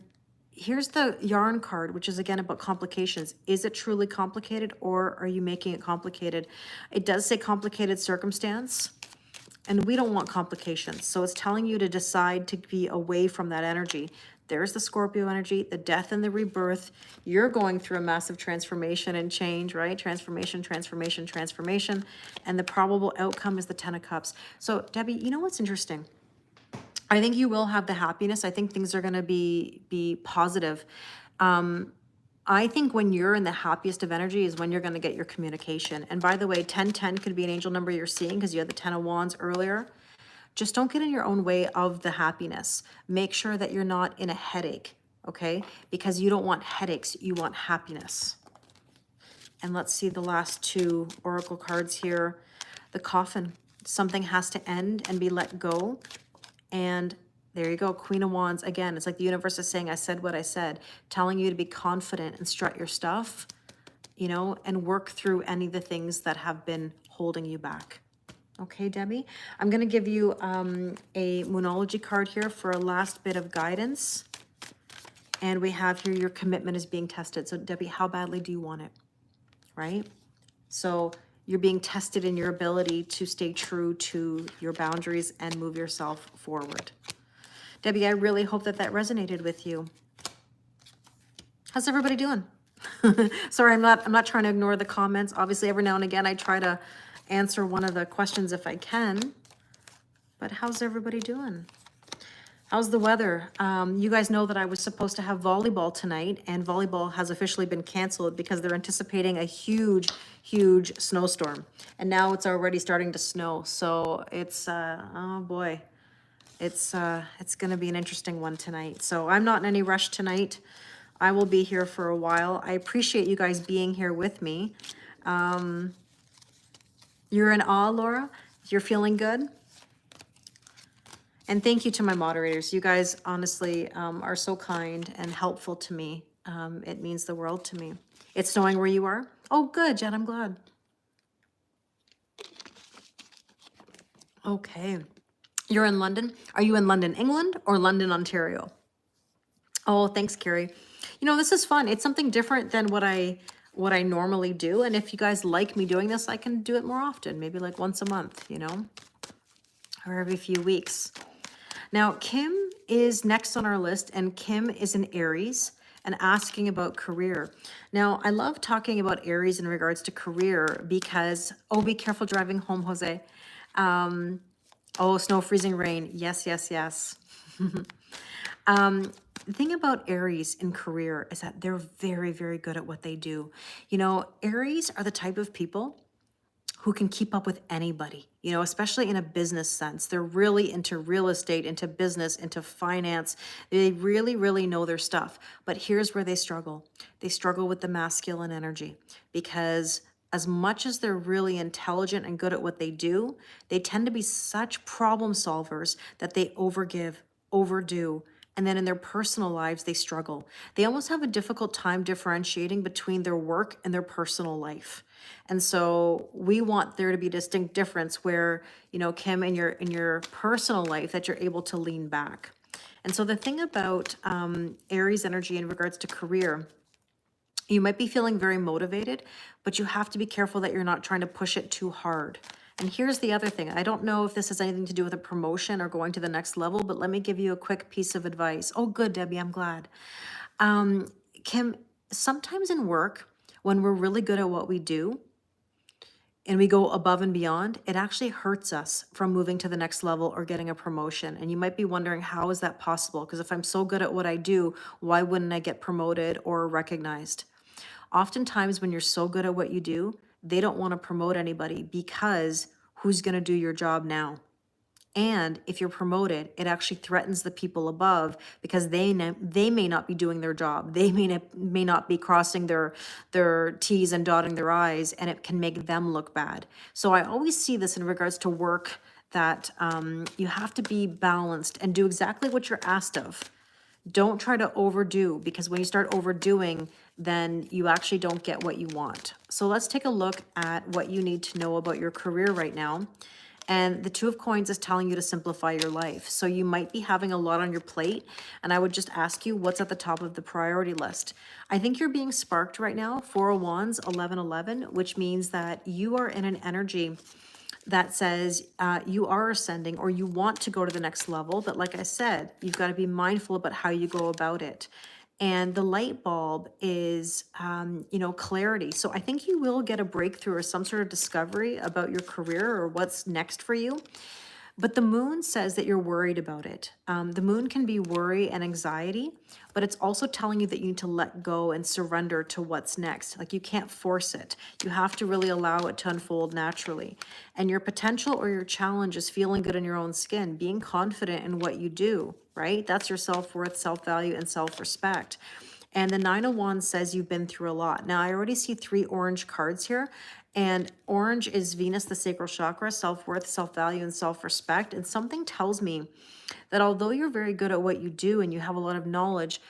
here's the Yarn card, which is again about complications. Is it truly complicated or are you making it complicated? It does say complicated circumstance. And we don't want complications. So it's telling you to decide to be away from that energy. There's the Scorpio energy, the death and the rebirth. You're going through a massive transformation and change, right? Transformation, transformation, transformation. And the probable outcome is the 10 of Cups. So Debbie, you know what's interesting? I think you will have the happiness. I think things are going to be positive. I think when you're in the happiest of energy is when you're going to get your communication. And by the way, 1010 could be an angel number you're seeing because you had the 10 of Wands earlier. Just don't get in your own way of the happiness. Make sure that you're not in a headache, okay? Because you don't want headaches, you want happiness. And let's see the last two oracle cards here. The Coffin. Something has to end and be let go. And there you go, Queen of Wands. Again, it's like the universe is saying, I said what I said, telling you to be confident and strut your stuff, you know, and work through any of the things that have been holding you back. Okay, Debbie, I'm going to give you a Moonology card here for a last bit of guidance. And we have here, your commitment is being tested. So Debbie, how badly do you want it? Right? So you're being tested in your ability to stay true to your boundaries and move yourself forward. Debbie, I really hope that that resonated with you. How's everybody doing? Sorry, I'm not trying to ignore the comments. Obviously, every now and again, I try to answer one of the questions if I can. But how's everybody doing? How's the weather? You guys know that I was supposed to have volleyball tonight, and volleyball has officially been canceled because they're anticipating a huge, huge snowstorm. And now it's already starting to snow. So it's, oh boy, it's going to be an interesting one tonight. So I'm not in any rush tonight. I will be here for a while. I appreciate you guys being here with me. You're in awe, Laura? You're feeling good? And thank you to my moderators. You guys honestly are so kind and helpful to me. It means the world to me. It's snowing where you are? Oh, good, Jen, I'm glad. Okay. You're in London? Are you in London, England, or London, Ontario? Oh, thanks, Carrie. You know, this is fun. It's something different than what I normally do. And if you guys like me doing this, I can do it more often, maybe like once a month, you know, or every few weeks. Now, Kim is next on our list, and Kim is an Aries and asking about career. Now, I love talking about Aries in regards to career because, oh, be careful driving home, Jose. Oh, snow, freezing rain. Yes, yes, yes. The thing about Aries in career is that they're very, very good at what they do. You know, Aries are the type of people who can keep up with anybody, you know, especially in a business sense. They're really into real estate, into business, into finance. They really, really know their stuff. But here's where they struggle. They struggle with the masculine energy because as much as they're really intelligent and good at what they do, they tend to be such problem solvers that they overdo. And then in their personal lives, they struggle. They almost have a difficult time differentiating between their work and their personal life. And so we want there to be a distinct difference where, you know, Kim, in your personal life, that you're able to lean back. And so the thing about Aries energy in regards to career, you might be feeling very motivated, but you have to be careful that you're not trying to push it too hard. And here's the other thing. I don't know if this has anything to do with a promotion or going to the next level, but let me give you a quick piece of advice. Oh, good, Debbie, I'm glad. Kim, sometimes in work, when we're really good at what we do and we go above and beyond, it actually hurts us from moving to the next level or getting a promotion. And you might be wondering, how is that possible? Because if I'm so good at what I do, why wouldn't I get promoted or recognized? Oftentimes when you're so good at what you do, they don't want to promote anybody because who's going to do your job now? And if you're promoted, it actually threatens the people above because they may not be doing their job. They may not be crossing their T's and dotting their I's, and it can make them look bad. So I always see this in regards to work, that you have to be balanced and do exactly what you're asked of. Don't try to overdo, because when you start overdoing, then you actually don't get what you want. So let's take a look at what you need to know about your career right now. And the Two of Coins is telling you to simplify your life. So you might be having a lot on your plate. And I would just ask you, what's at the top of the priority list? I think you're being sparked right now, 4 of Wands, 11, which means that you are in an energy that says you are ascending or you want to go to the next level. But like I said, you've got to be mindful about how you go about it. And the light bulb is, you know, clarity. So I think you will get a breakthrough or some sort of discovery about your career or what's next for you. But the moon says that you're worried about it. The moon can be worry and anxiety, but it's also telling you that you need to let go and surrender to what's next. Like you can't force it. You have to really allow it to unfold naturally. And your potential or your challenge is feeling good in your own skin, being confident in what you do, right? That's your self-worth, self-value, and self-respect. And the Nine of Wands says you've been through a lot. Now, I already see 3 orange cards here. And orange is Venus, the sacral chakra, self-worth, self-value, and self-respect. And something tells me that although you're very good at what you do and you have a lot of knowledge,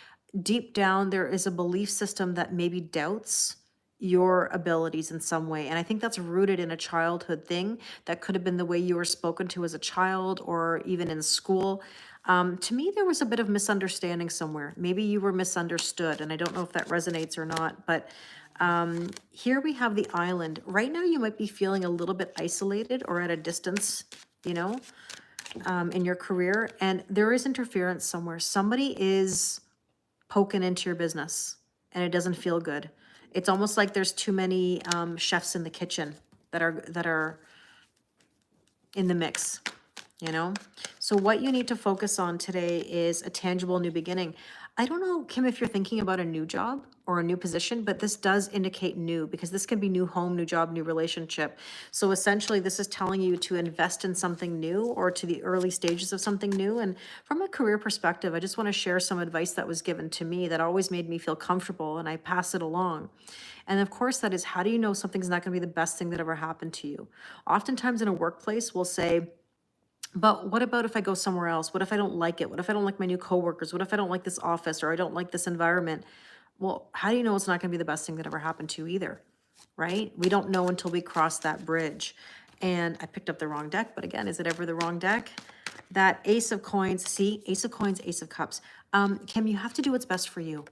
deep down there is a belief system that maybe doubts your abilities in some way. And I think that's rooted in a childhood thing that could have been the way you were spoken to as a child or even in school. To me, there was a bit of misunderstanding somewhere. Maybe you were misunderstood, and I don't know if that resonates or not, but here we have the island. Right now, you might be feeling a little bit isolated or at a distance, you know, in your career, and there is interference somewhere. Somebody is poking into your business, and it doesn't feel good. It's almost like there's too many chefs in the kitchen that are in the mix, you know? So what you need to focus on today is a tangible new beginning. I don't know, Kim, if you're thinking about a new job or a new position, but this does indicate new because this can be new home, new job, new relationship. So essentially this is telling you to invest in something new or to the early stages of something new. And from a career perspective, I just want to share some advice that was given to me that always made me feel comfortable, and I pass it along. And of course, that is, how do you know something's not going to be the best thing that ever happened to you? Oftentimes in a workplace, we'll say, but what about if I go somewhere else? What if I don't like it? What if I don't like my new coworkers? What if I don't like this office or I don't like this environment? Well, how do you know it's not going to be the best thing that ever happened to you either, right? We don't know until we cross that bridge. And I picked up the wrong deck, but again, is it ever the wrong deck? That Ace of Coins, see, Ace of Coins, Ace of Cups. Kim, you have to do what's best for you.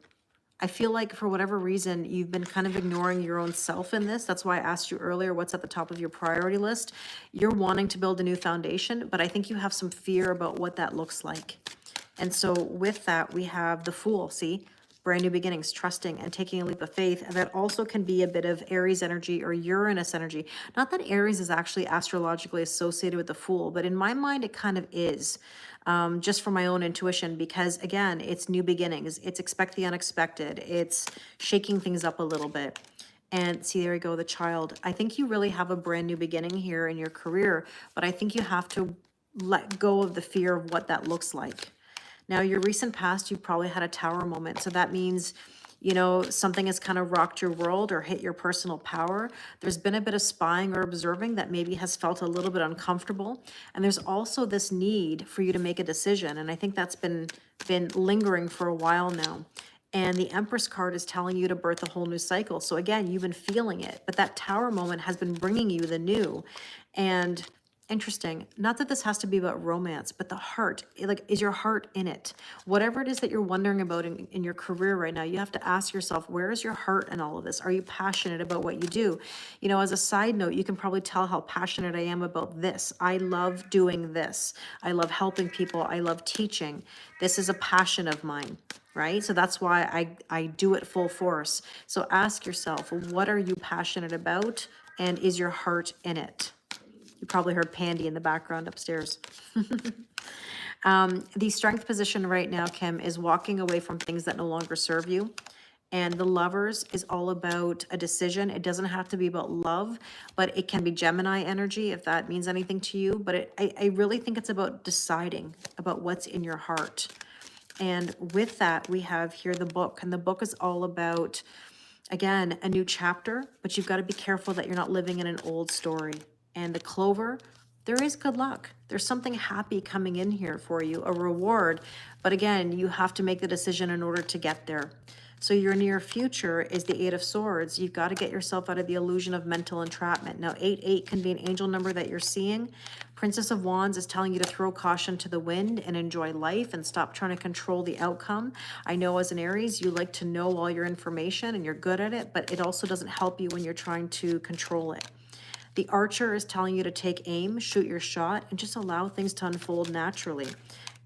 I feel like for whatever reason, you've been kind of ignoring your own self in this. That's why I asked you earlier, what's at the top of your priority list? You're wanting to build a new foundation, but I think you have some fear about what that looks like. And so with that, we have the Fool, see? Brand new beginnings, trusting and taking a leap of faith. And that also can be a bit of Aries energy or Uranus energy. Not that Aries is actually astrologically associated with the Fool, but in my mind, it kind of is. Just from my own intuition, because again, it's new beginnings. It's expect the unexpected. It's shaking things up a little bit. And see, there you go, the Child. I think you really have a brand new beginning here in your career, but I think you have to let go of the fear of what that looks like. Now, your recent past, you probably had a tower moment. So that means, you know, something has kind of rocked your world or hit your personal power. There's been a bit of spying or observing that maybe has felt a little bit uncomfortable. And there's also this need for you to make a decision. And I think that's been lingering for a while now. And the Empress card is telling you to birth a whole new cycle. So again, you've been feeling it, but that tower moment has been bringing you the new. And interesting, not that this has to be about romance, but the heart, like, is your heart in it? Whatever it is that you're wondering about in your career right now, you have to ask yourself, where is your heart in all of this? Are you passionate about what you do? You know, as a side note, you can probably tell how passionate I am about this. I love doing this. I love helping people. I love teaching. This is a passion of mine, right? So that's why I do it full force. So ask yourself, what are you passionate about? And is your heart in it? You probably heard Pandy in the background upstairs. The Strength position right now, Kim, is walking away from things that no longer serve you. And the Lovers is all about a decision. It doesn't have to be about love, but it can be Gemini energy, if that means anything to you. But I really think it's about deciding about what's in your heart. And with that, we have here the book. And the book is all about, again, a new chapter, but you've got to be careful that you're not living in an old story. And the Clover, there is good luck. There's something happy coming in here for you, a reward. But again, you have to make the decision in order to get there. So your near future is the Eight of Swords. You've got to get yourself out of the illusion of mental entrapment. Now, 8-8 can be an angel number that you're seeing. Princess of Wands is telling you to throw caution to the wind and enjoy life and stop trying to control the outcome. I know as an Aries, you like to know all your information and you're good at it, but it also doesn't help you when you're trying to control it. The archer is telling you to take aim, shoot your shot, and just allow things to unfold naturally.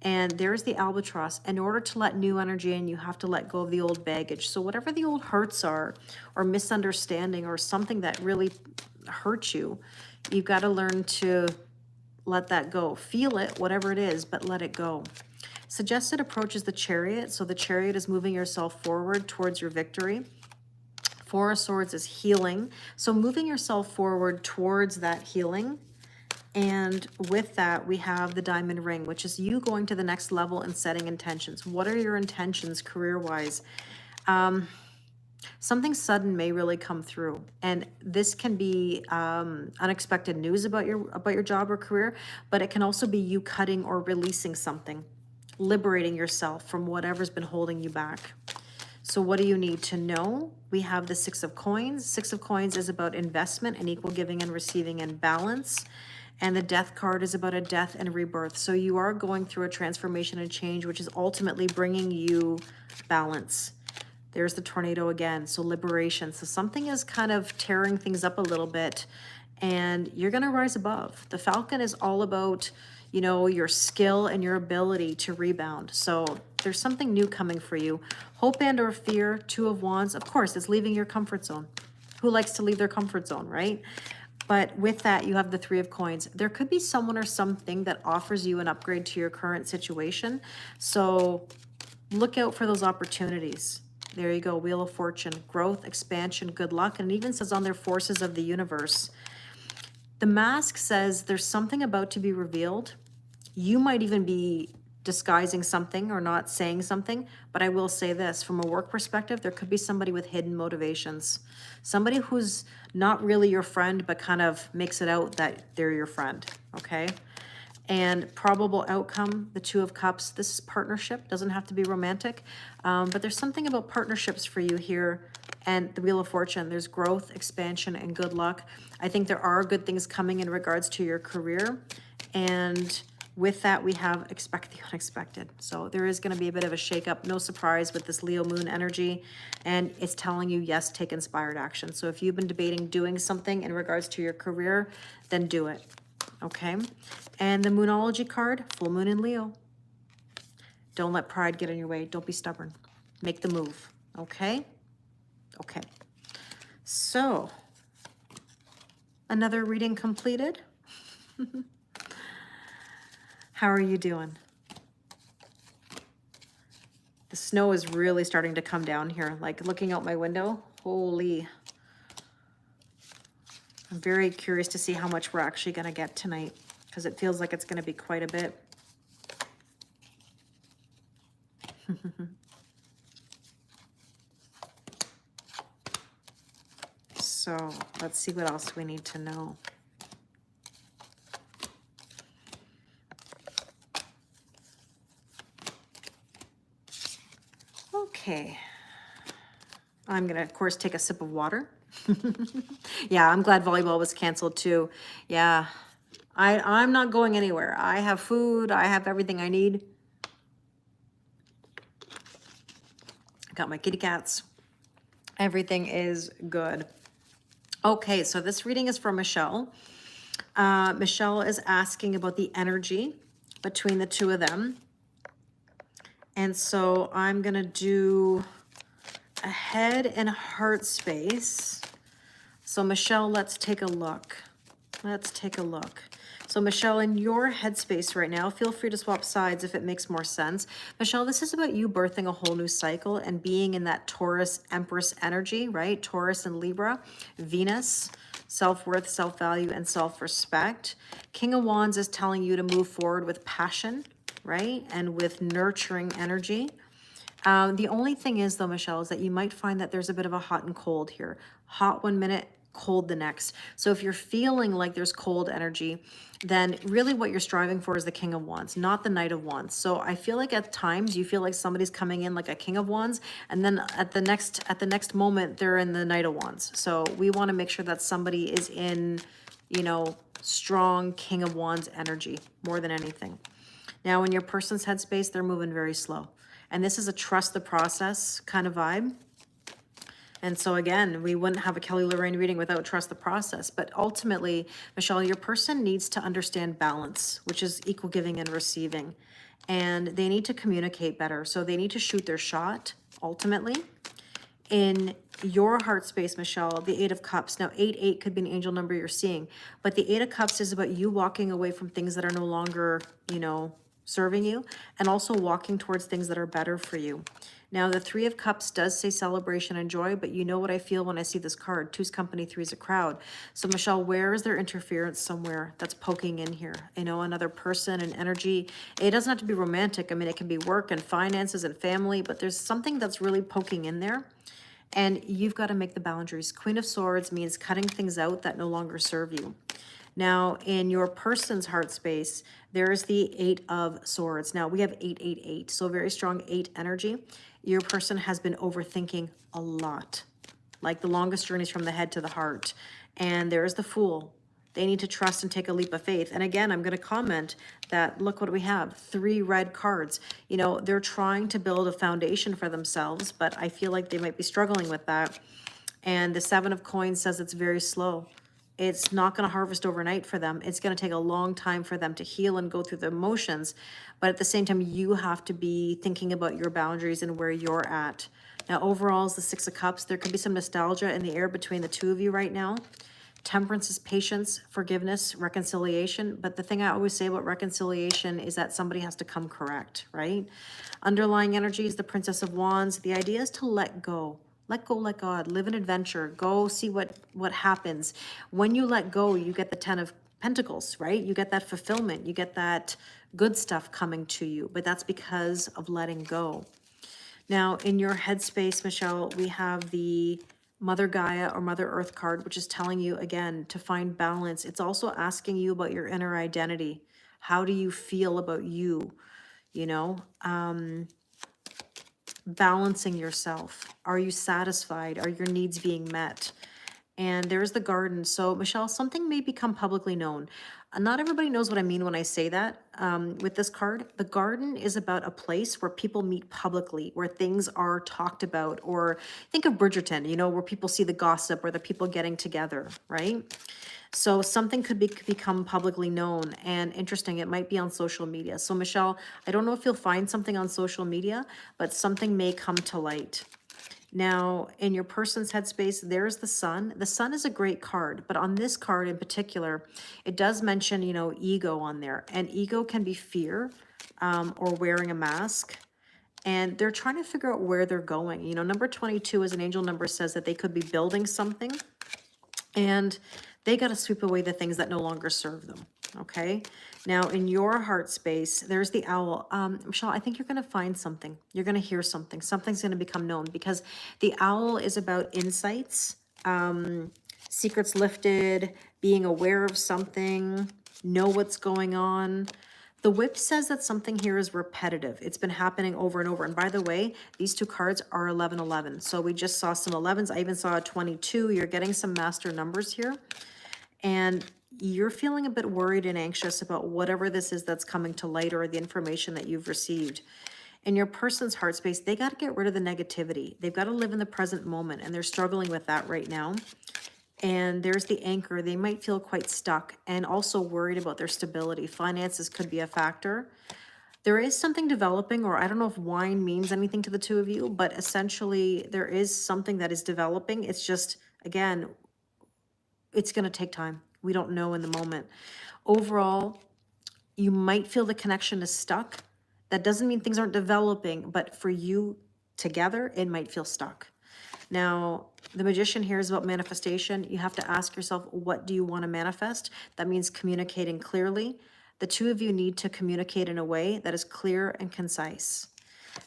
And there's the albatross. In order to let new energy in, you have to let go of the old baggage. So whatever the old hurts are, or misunderstanding, or something that really hurt you, you've got to learn to let that go. Feel it, whatever it is, but let it go. Suggested approach is the chariot. So the chariot is moving yourself forward towards your victory. Four of Swords is healing. So moving yourself forward towards that healing. And with that, we have the diamond ring, which is you going to the next level and setting intentions. What are your intentions career-wise? Something sudden may really come through, and this can be unexpected news about your job or career, but it can also be you cutting or releasing something, liberating yourself from whatever's been holding you back. So what do you need to know? We have the Six of Coins. Six of Coins is about investment and equal giving and receiving and balance. And the Death card is about a death and rebirth. So you are going through a transformation and change, which is ultimately bringing you balance. There's the tornado again, so liberation. So something is kind of tearing things up a little bit, and you're going to rise above. The Falcon is all about, you know, your skill and your ability to rebound. So there's something new coming for you. Hope and or fear, Two of Wands. Of course, it's leaving your comfort zone. Who likes to leave their comfort zone, right? But with that, you have the Three of Coins. There could be someone or something that offers you an upgrade to your current situation. So look out for those opportunities. There you go, Wheel of Fortune, growth, expansion, good luck, and it even says on their forces of the universe. The Mask says there's something about to be revealed. You might even be disguising something or not saying something, but I will say this, from a work perspective, there could be somebody with hidden motivations. Somebody who's not really your friend, but kind of makes it out that they're your friend, okay? And probable outcome, the Two of Cups. This is partnership, doesn't have to be romantic, but there's something about partnerships for you here. And the Wheel of Fortune, there's growth, expansion, and good luck. I think there are good things coming in regards to your career. And with that, we have expect the unexpected. So there is going to be a bit of a shakeup, no surprise with this Leo moon energy. And it's telling you, yes, take inspired action. So if you've been debating doing something in regards to your career, then do it. Okay, and the Moonology card, full moon in Leo. Don't let pride get in your way. Don't be stubborn. Make the move. Okay? Okay. So, another reading completed. How are you doing? The snow is really starting to come down here. Like looking out my window, holy. I'm very curious to see how much we're actually going to get tonight, because it feels like it's going to be quite a bit. So let's see what else we need to know. Okay. I'm going to, of course, take a sip of water. Yeah, I'm glad volleyball was canceled too. Yeah, I'm not going anywhere. I have food. I have everything I need. I got my kitty cats. Everything is good. Okay, so this reading is from Michelle. Michelle is asking about the energy between the two of them. And so I'm going to do a head and heart space. So Michelle, let's take a look. Let's take a look. So Michelle, in your headspace right now, feel free to swap sides if it makes more sense. Michelle, this is about you birthing a whole new cycle and being in that Taurus Empress energy, right? Taurus and Libra, Venus, self-worth, self-value, and self-respect. King of Wands is telling you to move forward with passion, right? And with nurturing energy. The only thing is though, Michelle, is that you might find that there's a bit of a hot and cold here. Hot 1 minute, cold the next. So if you're feeling like there's cold energy, then really what you're striving for is the King of Wands, not the Knight of Wands. So I feel like at times you feel like somebody's coming in like a King of Wands, and then at the next moment they're in the Knight of Wands. So we want to make sure that somebody is in, you know, strong King of Wands energy more than anything. Now in your person's headspace, they're moving very slow. And this is a trust the process kind of vibe. And so again, we wouldn't have a Kelly Lorraine reading without trust the process. But ultimately, Michelle, your person needs to understand balance, which is equal giving and receiving. And they need to communicate better. So they need to shoot their shot, ultimately. In your heart space, Michelle, the Eight of Cups. Now, 8 could be an angel number you're seeing, but the Eight of Cups is about you walking away from things that are no longer, you know, serving you, and also walking towards things that are better for you. Now, the Three of Cups does say celebration and joy, but you know what I feel when I see this card. Two's company, three's a crowd. So, Michelle, where is there interference somewhere that's poking in here? You know, another person and energy. It doesn't have to be romantic. I mean, it can be work and finances and family, but there's something that's really poking in there. And you've got to make the boundaries. Queen of Swords means cutting things out that no longer serve you. Now, in your person's heart space, there is the Eight of Swords. Now, we have 888, so very strong 8 energy. Your person has been overthinking a lot, like the longest journeys from the head to the heart. And there is the Fool. They need to trust and take a leap of faith. And again, I'm going to comment that, look what we have, 3 red cards. You know, they're trying to build a foundation for themselves, but I feel like they might be struggling with that. And the 7 of Coins says it's very slow. It's not going to harvest overnight for them. It's going to take a long time for them to heal and go through the emotions. But at the same time, you have to be thinking about your boundaries and where you're at. Now, overall is the 6 of Cups. There could be some nostalgia in the air between the two of you right now. Temperance is patience, forgiveness, reconciliation. But the thing I always say about reconciliation is that somebody has to come correct, right? Underlying energy is the Princess of Wands. The idea is to let go. Let go, let God. Live an adventure. Go see what happens. When you let go, you get the 10 of Pentacles, right? You get that fulfillment. You get that good stuff coming to you. But that's because of letting go. Now, in your headspace, Michelle, we have the Mother Gaia or Mother Earth card, which is telling you, again, to find balance. It's also asking you about your inner identity. How do you feel about you? You know, balancing yourself. Are you satisfied? Are your needs being met? And there's the Garden. So, Michelle, something may become publicly known. Not everybody knows what I mean when I say that. With this card, the Garden is about a place where people meet publicly, where things are talked about, or think of Bridgerton, you know, where people see the gossip or the people getting together, right? So something could become publicly known, and interesting, it might be on social media. So, Michelle, I don't know if you'll find something on social media, but something may come to light. Now, in your person's headspace, there's the Sun. The Sun is a great card, but on this card in particular, it does mention, you know, ego on there. And ego can be fear or wearing a mask. And they're trying to figure out where they're going. You know, number 22 as an angel number says that they could be building something. And they got to sweep away the things that no longer serve them. Okay. Now, in your heart space, there's the Owl. Michelle, I think you're going to find something. You're going to hear something. Something's going to become known, because the Owl is about insights, secrets lifted, being aware of something, know what's going on. The Whip says that something here is repetitive. It's been happening over and over. And by the way, these two cards are 1111. So we just saw some 11s. I even saw a 22. You're getting some master numbers here. And you're feeling a bit worried and anxious about whatever this is that's coming to light, or the information that you've received. In your person's heart space, they got to get rid of the negativity. They've got to live in the present moment, and they're struggling with that right now. And there's the Anchor. They might feel quite stuck and also worried about their stability. Finances could be a factor. There is something developing, or I don't know if wine means anything to the two of you, but essentially there is something that is developing. It's just, again, it's going to take time. We don't know in the moment. Overall, you might feel the connection is stuck. That doesn't mean things aren't developing, but for you together, it might feel stuck. Now, the Magician here is about manifestation. You have to ask yourself, what do you want to manifest? That means communicating clearly. The two of you need to communicate in a way that is clear and concise.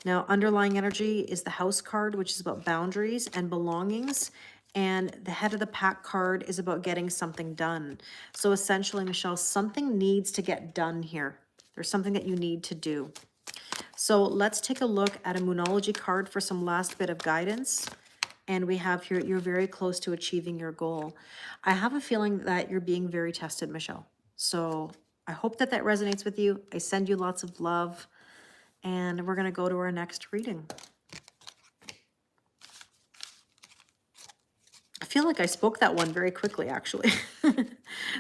Now, underlying energy is the House card, which is about boundaries and belongings. And the Head of the Pack card is about getting something done. So essentially, Michelle, something needs to get done here. There's something that you need to do. So let's take a look at a Moonology card for some last bit of guidance. And we have here, you're very close to achieving your goal. I have a feeling that you're being very tested, Michelle. So I hope that that resonates with you. I send you lots of love. And we're going to go to our next reading. feel like I spoke that one very quickly, actually.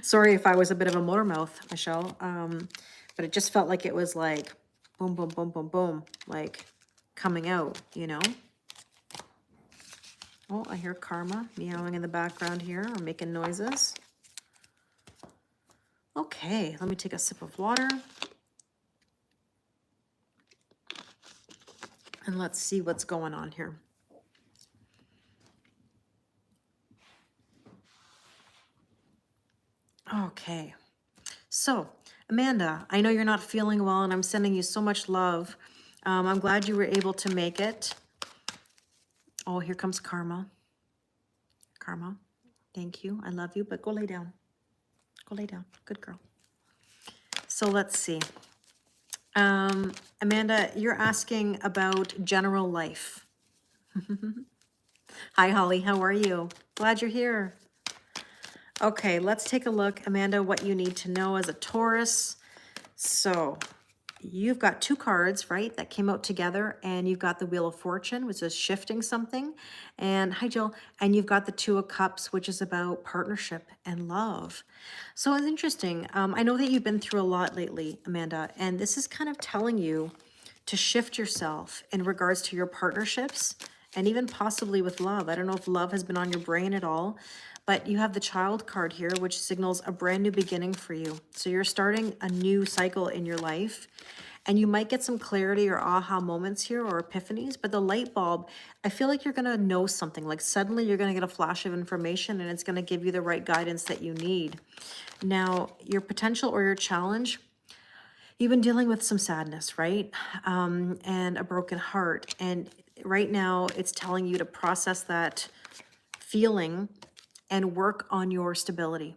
Sorry if I was a bit of a motor mouth, Michelle. But it just felt like it was like boom, boom, boom, boom, boom, like coming out, you know? Oh, I hear Karma meowing in the background here or making noises. Okay, let me take a sip of water. And let's see what's going on here. Okay, so Amanda, I know you're not feeling well and I'm sending you so much love. I'm glad you were able to make it. Oh, here comes Karma. Karma, thank you. I love you, but go lay down. Go lay down. Good girl. So let's see. Amanda, you're asking about general life. Hi, Holly. How are you? Glad you're here. Okay, let's take a look, Amanda, what you need to know as a Taurus. So you've got two cards, right, that came out together, and you've got the Wheel of Fortune, which is shifting something. And hi, Jill. And you've got the Two of Cups, which is about partnership and love. So it's interesting. I know that you've been through a lot lately, Amanda, and this is kind of telling you to shift yourself in regards to your partnerships and even possibly with love. I don't know if love has been on your brain at all, but you have the Child card here, which signals a brand new beginning for you. So you're starting a new cycle in your life, and you might get some clarity or aha moments here or epiphanies, but the light bulb, I feel like you're going to know something. Like suddenly you're going to get a flash of information and it's going to give you the right guidance that you need. Now, your potential or your challenge, you've been dealing with some sadness, right? And a broken heart. And right now it's telling you to process that feeling and work on your stability,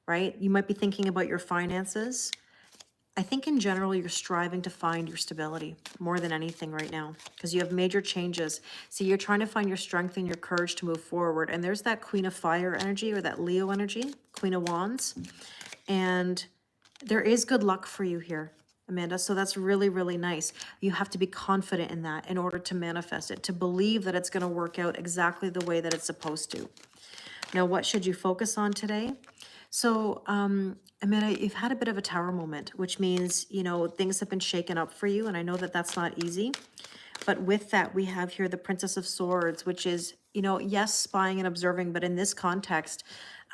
right? You might be thinking about your finances. I think in general, you're striving to find your stability more than anything right now because you have major changes. So you're trying to find your strength and your courage to move forward. And there's that Queen of Fire energy or that Leo energy, Queen of Wands. And there is good luck for you here, Amanda. So that's really, really nice. You have to be confident in that in order to manifest it, to believe that it's going to work out exactly the way that it's supposed to. Now, what should you focus on today? So, Amanda, you've had a bit of a tower moment, which means, you know, things have been shaken up for you. And I know that that's not easy. But with that, we have here the Princess of Swords, which is, you know, yes, spying and observing. But in this context,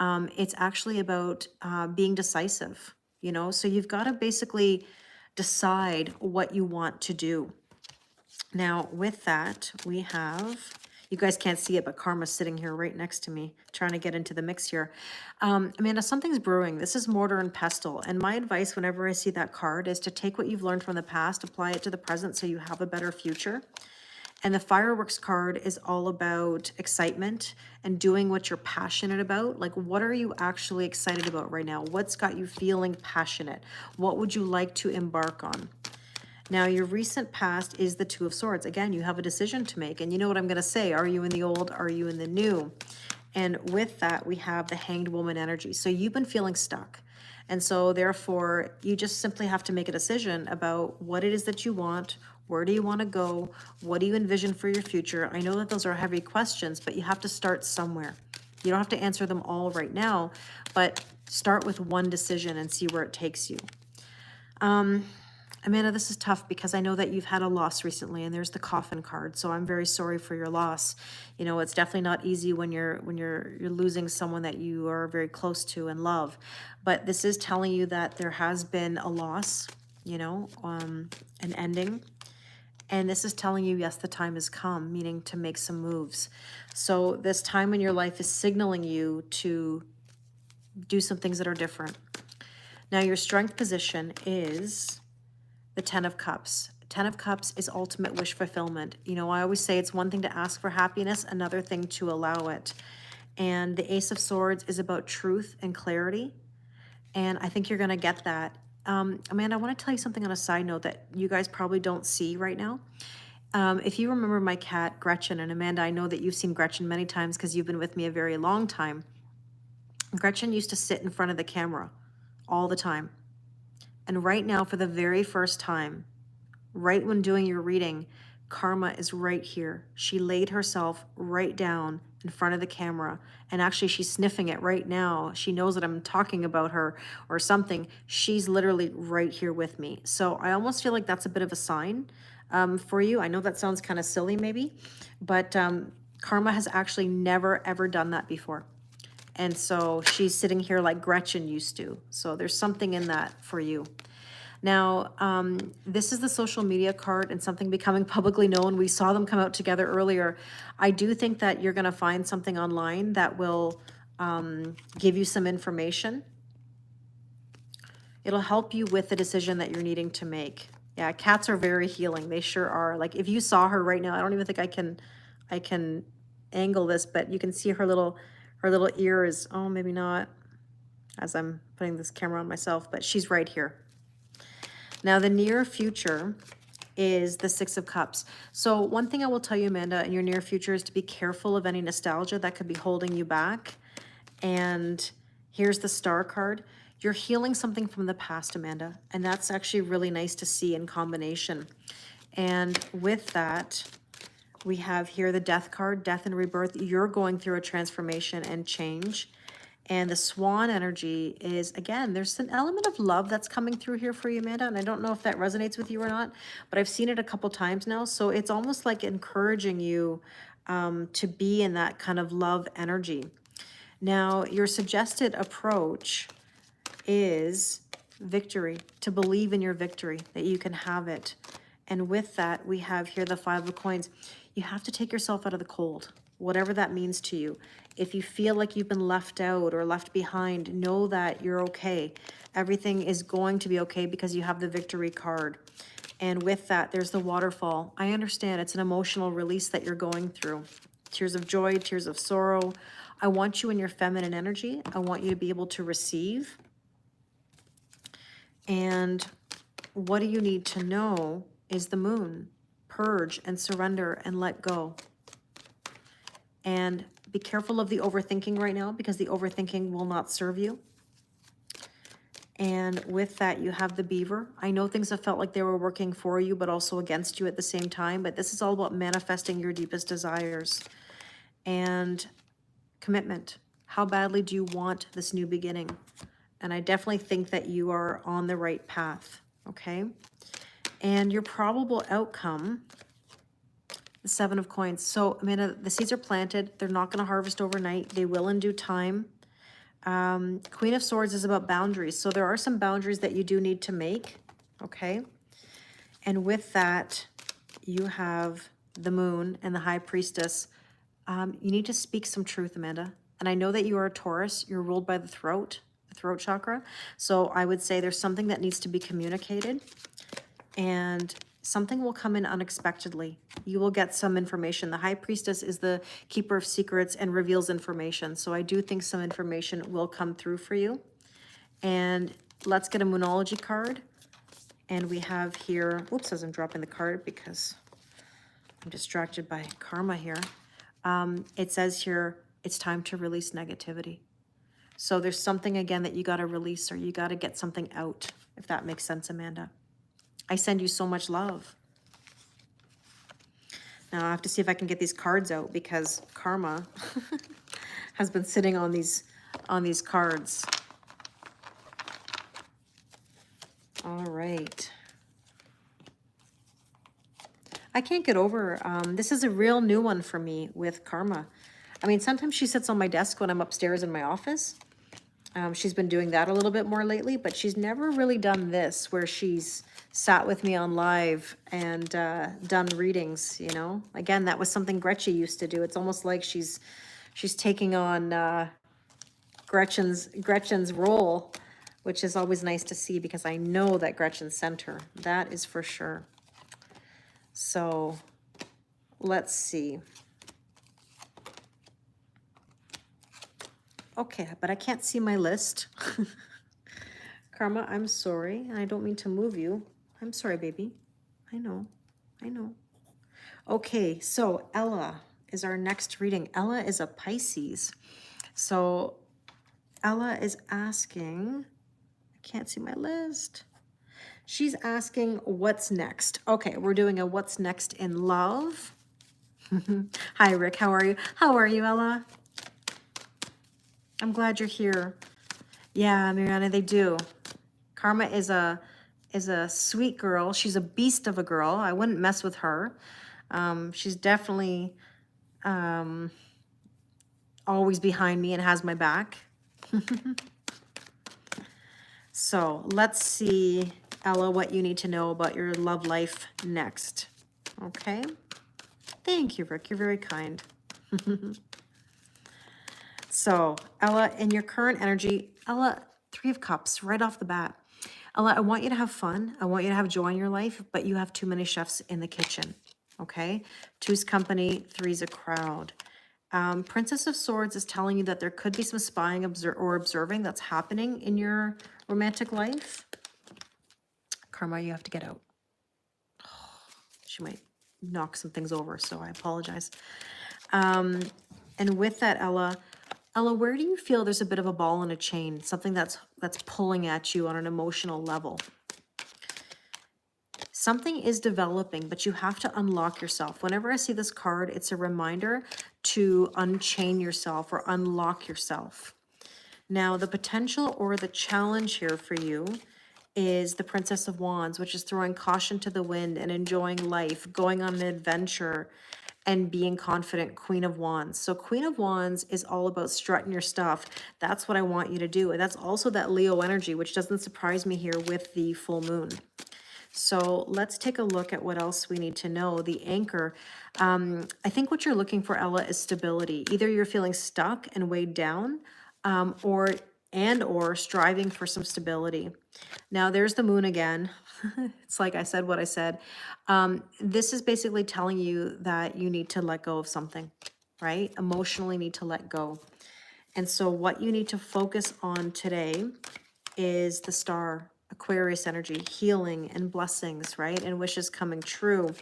it's actually about being decisive, you know. So you've got to basically decide what you want to do. Now, with that, we have, you guys can't see it, but Karma's sitting here right next to me, trying to get into the mix here. Amanda, something's brewing. This is Mortar and Pestle. And my advice whenever I see that card is to take what you've learned from the past, apply it to the present so you have a better future. And the Fireworks card is all about excitement and doing what you're passionate about. Like, what are you actually excited about right now? What's got you feeling passionate? What would you like to embark on? Now, your recent past is the Two of Swords. Again, you have a decision to make. And you know what I'm going to say. Are you in the old? Are you in the new? And with that, we have the Hanged Woman energy. So you've been feeling stuck. And so therefore, you just simply have to make a decision about what it is that you want. Where do you want to go? What do you envision for your future? I know that those are heavy questions, but you have to start somewhere. You don't have to answer them all right now, but start with one decision and see where it takes you. Amanda, this is tough because I know that you've had a loss recently, and there's the Coffin card. So I'm very sorry for your loss. You know, it's definitely not easy when you're losing someone that you are very close to and love. But this is telling you that there has been a loss, you know, an ending. And this is telling you, yes, the time has come, meaning to make some moves. So this time in your life is signaling you to do some things that are different. Now, your strength position is the Ten of Cups. Ten of Cups is ultimate wish fulfillment. You know, I always say it's one thing to ask for happiness, another thing to allow it. And the Ace of Swords is about truth and clarity. And I think you're going to get that. Amanda, I want to tell you something on a side note that you guys probably don't see right now. If you remember my cat, Gretchen, and Amanda, I know that you've seen Gretchen many times because you've been with me a very long time. Gretchen used to sit in front of the camera all the time. And right now, for the very first time, right when doing your reading, Karma is right here. She laid herself right down in front of the camera, and actually she's sniffing it right now. She knows that I'm talking about her or something. She's literally right here with me. So I almost feel like that's a bit of a sign for you. I know that sounds kind of silly maybe, but Karma has actually never ever done that before. And so she's sitting here like Gretchen used to. So there's something in that for you. Now, this is the social media card and something becoming publicly known. We saw them come out together earlier. I do think that you're going to find something online that will give you some information. It'll help you with the decision that you're needing to make. Yeah, cats are very healing. They sure are. Like if you saw her right now, I don't even think I can angle this, but you can see her little ears. Oh, maybe not, as I'm putting this camera on myself, but she's right here. Now, the near future is the Six of Cups. So one thing I will tell you, Amanda, in your near future is to be careful of any nostalgia that could be holding you back. And here's the Star card. You're healing something from the past, Amanda, and that's actually really nice to see in combination. And with that, we have here the Death card, death and rebirth. You're going through a transformation and change. And the Swan energy is, again, there's an element of love that's coming through here for you, Amanda. And I don't know if that resonates with you or not, but I've seen it a couple times now. So it's almost like encouraging you to be in that kind of love energy. Now, your suggested approach is victory, to believe in your victory, that you can have it. And with that, we have here the Five of Coins. You have to take yourself out of the cold, whatever that means to you. If you feel like you've been left out or left behind, know that you're okay. Everything is going to be okay because you have the victory card. And with that, there's the waterfall. I understand it's an emotional release that you're going through. Tears of joy, tears of sorrow. I want you in your feminine energy. I want you to be able to receive. And what do you need to know is the Moon. Purge and surrender and let go. And be careful of the overthinking right now, because the overthinking will not serve you. And with that, you have the Beaver. I know things have felt like they were working for you, but also against you at the same time. But this is all about manifesting your deepest desires. And commitment. How badly do you want this new beginning? And I definitely think that you are on the right path, okay? And your probable outcome, the Seven of Coins. So, Amanda, the seeds are planted. They're not going to harvest overnight. They will in due time. Queen of Swords is about boundaries. So there are some boundaries that you do need to make, okay? And with that, you have the Moon and the High Priestess. You need to speak some truth, Amanda. And I know that you are a Taurus. You're ruled by the throat chakra. So I would say there's something that needs to be communicated. And something will come in unexpectedly. You will get some information. The High Priestess is the keeper of secrets and reveals information. So I do think some information will come through for you. And let's get a Moonology card. And we have here, oops, as I'm dropping the card because I'm distracted by karma here. It says here, it's time to release negativity. So there's something, again, that you got to release, or you got to get something out, if that makes sense, Amanda. I send you so much love. Now I have to see if I can get these cards out, because karma has been sitting on these cards. All right. I can't get over, this is a real new one for me with karma. I mean, sometimes she sits on my desk when I'm upstairs in my office. She's been doing that a little bit more lately, but she's never really done this, where she's sat with me on live and done readings, you know? Again, that was something Gretchen used to do. It's almost like she's taking on Gretchen's role, which is always nice to see, because I know that Gretchen sent her. That is for sure. So let's see. Okay, but I can't see my list. Karma, I'm sorry. And I don't mean to move you. I'm sorry, baby. I know. Okay, so Ella is our next reading. Ella is a Pisces. So Ella is asking, I can't see my list. She's asking what's next. Okay, we're doing a what's next in love. Hi, Rick. How are you? How are you, Ella? I'm glad you're here. Yeah, Mariana, they do. Karma is a sweet girl. She's a beast of a girl. I wouldn't mess with her. She's definitely always behind me and has my back. So let's see, Ella, what you need to know about your love life next. Okay. Thank you, Rick. You're very kind. So, Ella, in your current energy, Ella, 3 of Cups right off the bat. Ella, I want you to have fun. I want you to have joy in your life, but you have too many chefs in the kitchen. Okay? 2's company, 3's a crowd. Princess of Swords is telling you that there could be some spying or observing that's happening in your romantic life. Karma, you have to get out. She might knock some things over, so I apologize. And with that, Ella, where do you feel there's a bit of a ball and a chain, something that's pulling at you on an emotional level? Something is developing, but you have to unlock yourself. Whenever I see this card, it's a reminder to unchain yourself or unlock yourself. Now, the potential or the challenge here for you is the Princess of Wands, which is throwing caution to the wind and enjoying life, going on an adventure, and being confident. Queen of Wands. So Queen of Wands is all about strutting your stuff. That's what I want you to do. And that's also that Leo energy, which doesn't surprise me here with the full moon. So let's take a look at what else we need to know. The anchor. I think what you're looking for, Ella, is stability. Either you're feeling stuck and weighed down, or striving for some stability. Now there's the moon again. It's like I said what I said. This is basically telling you that you need to let go of something, right? Emotionally need to let go. And so what you need to focus on today is the star, Aquarius energy, healing and blessings, right? And wishes coming true.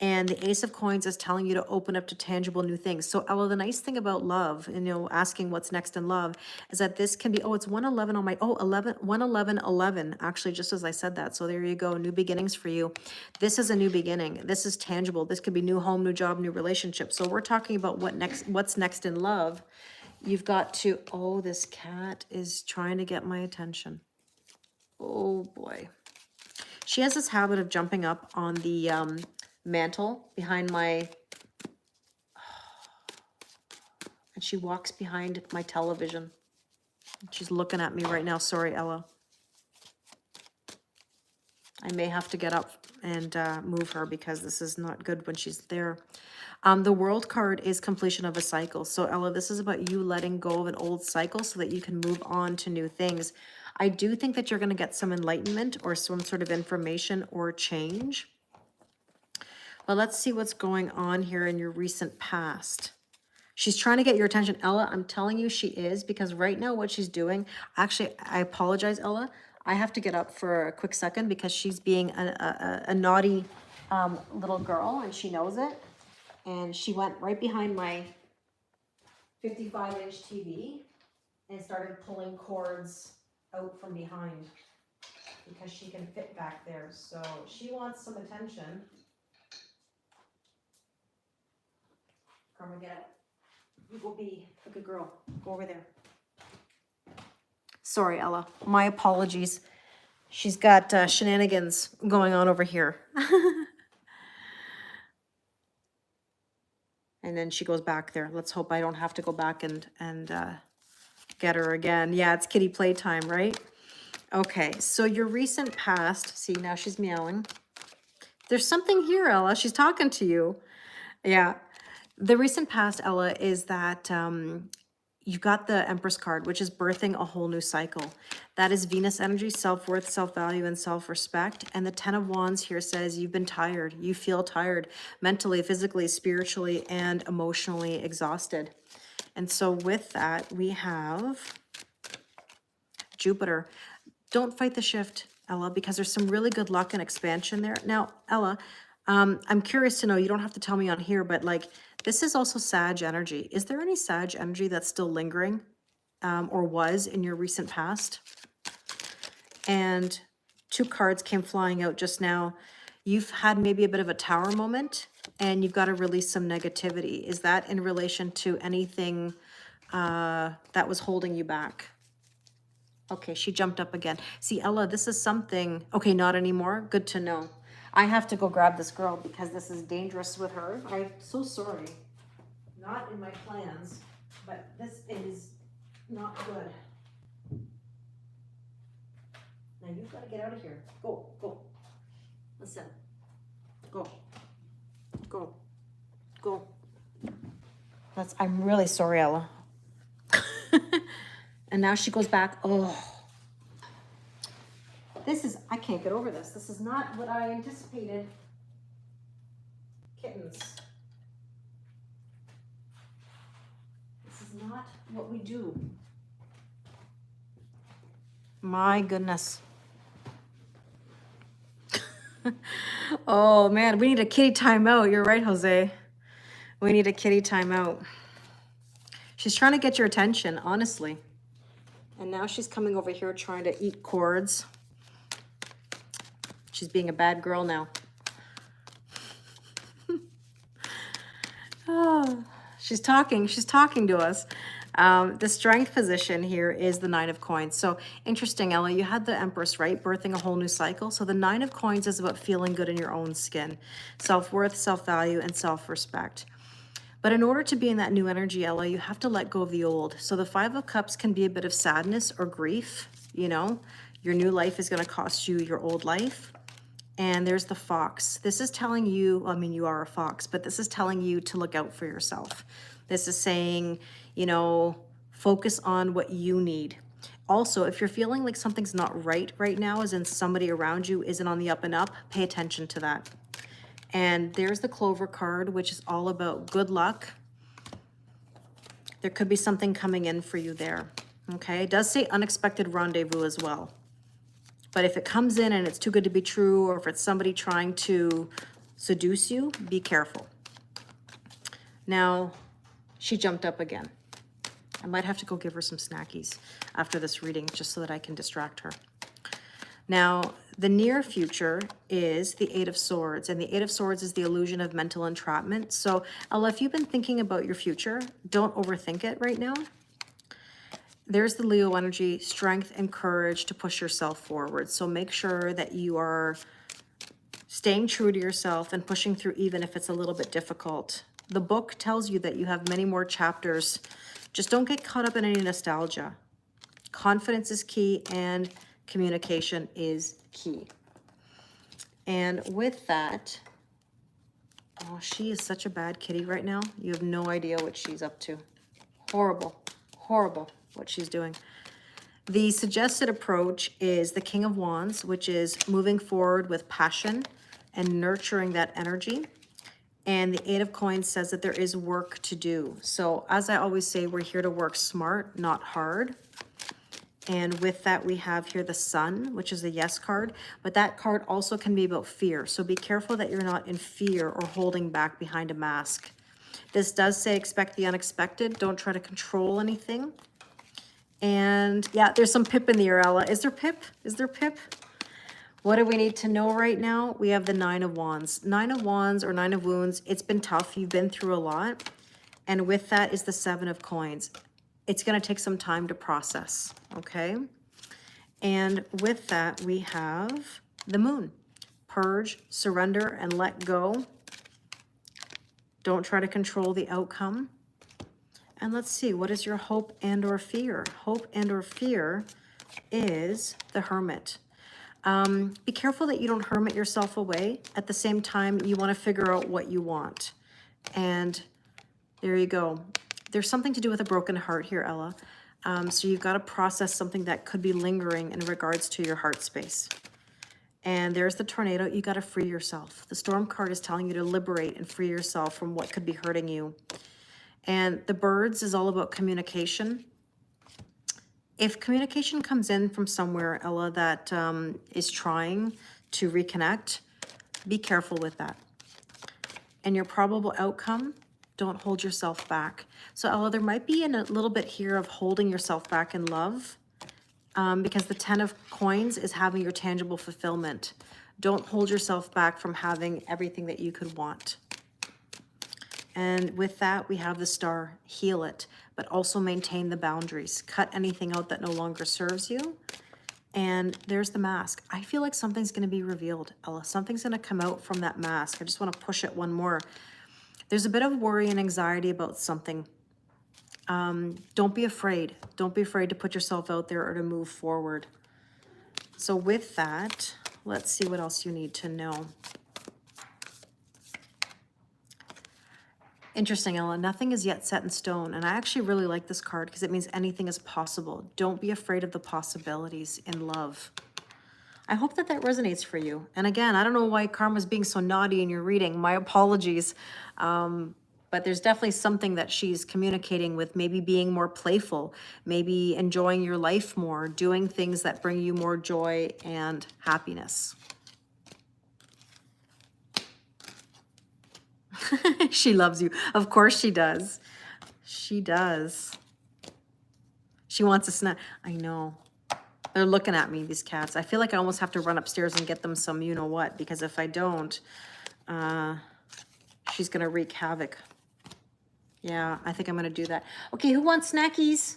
And the Ace of Coins is telling you to open up to tangible new things. So Ella, the nice thing about love, and asking what's next in love, is that this can be, it's 111 on my, 111, actually, just as I said that. So there you go, new beginnings for you. This is a new beginning. This is tangible. This could be new home, new job, new relationship. So we're talking about what's next in love. You've got to, this cat is trying to get my attention. Oh boy. She has this habit of jumping up on the mantle behind my, and she walks behind my television. She's looking at me right now. Sorry, Ella. I may have to get up and move her because this is not good when she's there. The World card is completion of a cycle. So Ella, this is about you letting go of an old cycle so that you can move on to new things. I do think that you're going to get some enlightenment or some sort of information or change. Well, let's see what's going on here in your recent past. She's trying to get your attention, Ella. I'm telling you she is, because right now what she's doing, actually, I apologize, Ella. I have to get up for a quick second because she's being a naughty little girl, and she knows it. And she went right behind my 55-inch TV and started pulling cords out from behind because she can fit back there. So she wants some attention. Karma, get it. You go be a good girl. Go over there. Sorry, Ella. My apologies. She's got shenanigans going on over here. And then she goes back there. Let's hope I don't have to go back and get her again. Yeah, it's kitty playtime, right? Okay, so your recent past. See, now she's meowing. There's something here, Ella. She's talking to you. Yeah. The recent past, Ella, is that you've got the Empress card, which is birthing a whole new cycle. That is Venus energy, self-worth, self-value, and self-respect. And the 10 of Wands here says you've been tired. You feel tired mentally, physically, spiritually, and emotionally exhausted. And so with that, we have Jupiter. Don't fight the shift, Ella, because there's some really good luck and expansion there. Now, Ella, I'm curious to know, you don't have to tell me on here, but like, this is also Sag energy. Is there any Sag energy that's still lingering or was in your recent past? And two cards came flying out just now. You've had maybe a bit of a tower moment and you've got to release some negativity. Is that in relation to anything that was holding you back? Okay, she jumped up again. See, Ella, this is something... Okay, not anymore. Good to know. I have to go grab this girl because this is dangerous with her. I'm so sorry. Not in my plans, but this is not good. Now you've got to get out of here. Go, go. Listen. Go. Go. Go. I'm really sorry, Ella. And now she goes back. Oh. I can't get over this. This is not what I anticipated. Kittens. This is not what we do. My goodness. Oh man, we need a kitty timeout. You're right, Jose. We need a kitty timeout. She's trying to get your attention, honestly. And now she's coming over here trying to eat cords. She's being a bad girl now. Oh, she's talking to us. The strength position here is the 9 of coins. So interesting, Ella, you had the Empress, right? Birthing a whole new cycle. So the 9 of coins is about feeling good in your own skin. Self-worth, self-value, and self-respect. But in order to be in that new energy, Ella, you have to let go of the old. So the 5 of Cups can be a bit of sadness or grief, you know. Your new life is going to cost you your old life. And there's the Fox. This is telling you, I mean, you are a fox, but this is telling you to look out for yourself. This is saying, you know, focus on what you need. Also, if you're feeling like something's not right now, as in somebody around you isn't on the up and up, pay attention to that. And there's the Clover card, which is all about good luck. There could be something coming in for you there. Okay, it does say unexpected rendezvous as well. But if it comes in and it's too good to be true, or if it's somebody trying to seduce you, be careful. Now, she jumped up again. I might have to go give her some snackies after this reading, just so that I can distract her. Now, the near future is the 8 of Swords, and the 8 of Swords is the illusion of mental entrapment. So, Ella, if you've been thinking about your future, don't overthink it right now. There's the Leo energy, strength and courage to push yourself forward. So make sure that you are staying true to yourself and pushing through even if it's a little bit difficult. The book tells you that you have many more chapters. Just don't get caught up in any nostalgia. Confidence is key and communication is key. And with that, oh, she is such a bad kitty right now. You have no idea what she's up to. Horrible, horrible what she's doing. The suggested approach is the King of Wands, which is moving forward with passion and nurturing that energy. And the 8 of Coins says that there is work to do. So as I always say, we're here to work smart, not hard. And with that, we have here the Sun, which is the yes card. But that card also can be about fear. So be careful that you're not in fear or holding back behind a mask. This does say expect the unexpected. Don't try to control anything. And yeah, there's some pip in the air, Ella. Is there pip? Is there pip? What do we need to know right now? We have the 9 of Wands. 9 of Wands or 9 of Wounds. It's been tough. You've been through a lot. And with that is the 7 of Coins. It's going to take some time to process, okay? And with that, we have the Moon. Purge, surrender, and let go. Don't try to control the outcome. And let's see, what is your hope and or fear? Hope and or fear is the Hermit. Be careful that you don't hermit yourself away. At the same time, you want to figure out what you want. And there you go. There's something to do with a broken heart here, Ella. So you've got to process something that could be lingering in regards to your heart space. And there's the Tornado. You got to free yourself. The Storm card is telling you to liberate and free yourself from what could be hurting you. And the Birds is all about communication. If communication comes in from somewhere, Ella, that is trying to reconnect, be careful with that. And your probable outcome, don't hold yourself back. So Ella, there might be a little bit here of holding yourself back in love because the 10 of coins is having your tangible fulfillment. Don't hold yourself back from having everything that you could want. And with that, we have the star. Heal it, but also maintain the boundaries. Cut anything out that no longer serves you. And there's the mask. I feel like something's going to be revealed, Ella. Something's going to come out from that mask. I just want to push it one more. There's a bit of worry and anxiety about something. Don't be afraid. Don't be afraid to put yourself out there or to move forward. So with that, let's see what else you need to know. Interesting, Ella. Nothing is yet set in stone. And I actually really like this card because it means anything is possible. Don't be afraid of the possibilities in love. I hope that that resonates for you. And again, I don't know why Karma's being so naughty in your reading. My apologies. But there's definitely something that she's communicating with, maybe being more playful, maybe enjoying your life more, doing things that bring you more joy and happiness. She loves you. Of course she does. She does. She wants a snack. I know. They're looking at me, these cats. I feel like I almost have to run upstairs and get them some you-know-what, because if I don't, she's going to wreak havoc. Yeah, I think I'm going to do that. Okay, who wants snackies?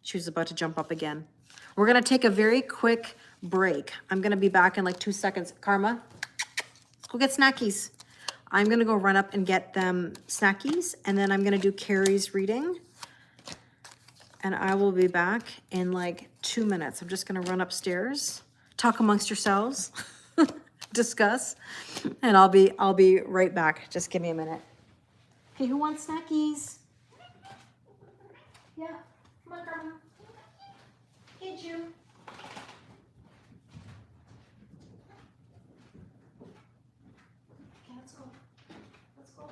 She was about to jump up again. We're going to take a very quick break. I'm going to be back in like 2 seconds. Karma, let's go get snackies. I'm going to go run up and get them snackies, and then I'm going to do Carrie's reading. And I will be back in like 2 minutes. I'm just going to run upstairs, talk amongst yourselves, discuss, and I'll be right back. Just give me a minute. Hey, who wants snackies? Yeah, come on, Karma. Hey, June. Okay, let's go. Let's go.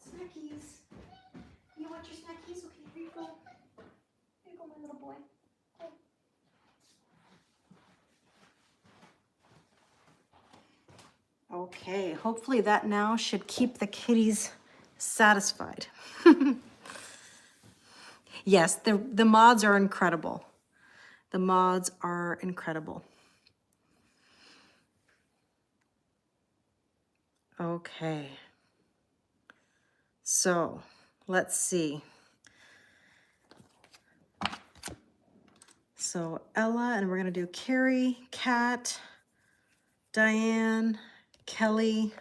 Snackies. You want your snackies? Okay, here you go. Here you go, my little boy. Go. Okay, hopefully that now should keep the kitties satisfied. Yes, the mods are incredible. The mods are incredible. Okay. So, let's see. So, Ella, and we're going to do Carrie, Kat, Diane, Kelly,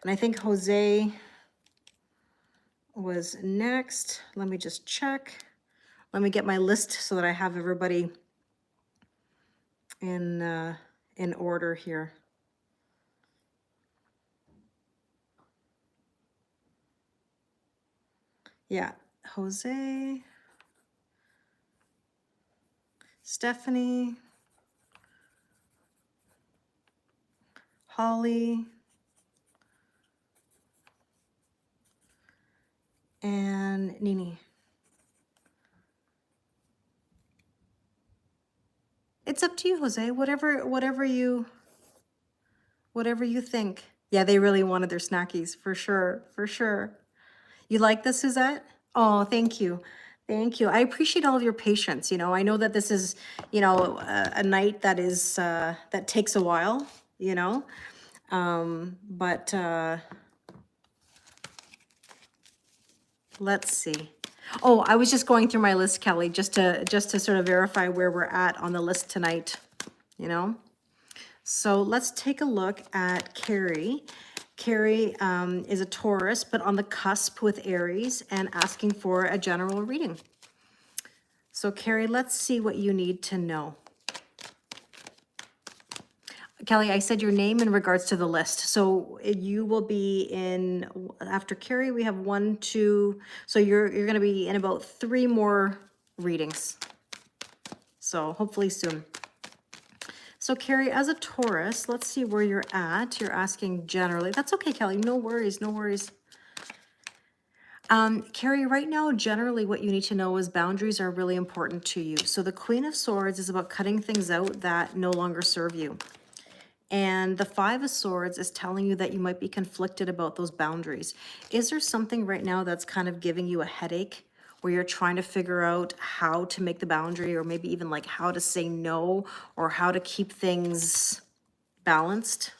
and I think Jose was next. Let me just check. Let me get my list so that I have everybody in order here. Yeah, Jose, Stephanie, Holly, and Nene. It's up to you, Jose. Whatever you think. Yeah, they really wanted their snackies, for sure, for sure. You like this, Susette? Oh, thank you. Thank you. I appreciate all of your patience. You know, I know that this is, you know, a night that is, that takes a while, you know. Let's see. Oh, I was just going through my list, Kelly, just to sort of verify where we're at on the list tonight, you know? So let's take a look at Carrie. Carrie is a Taurus, but on the cusp with Aries and asking for a general reading. So Carrie, let's see what you need to know. Kelly, I said your name in regards to the list. So you will be in, after Carrie, we have 1, 2, so you're going to be in about 3 more readings. So hopefully soon. So Carrie, as a Taurus, let's see where you're at. You're asking generally. That's okay, Kelly. No worries, no worries. Carrie, right now, generally what you need to know is boundaries are really important to you. So the Queen of Swords is about cutting things out that no longer serve you. And the Five of Swords is telling you that you might be conflicted about those boundaries. Is there something right now that's kind of giving you a headache where you're trying to figure out how to make the boundary, or maybe even like how to say no, or how to keep things balanced?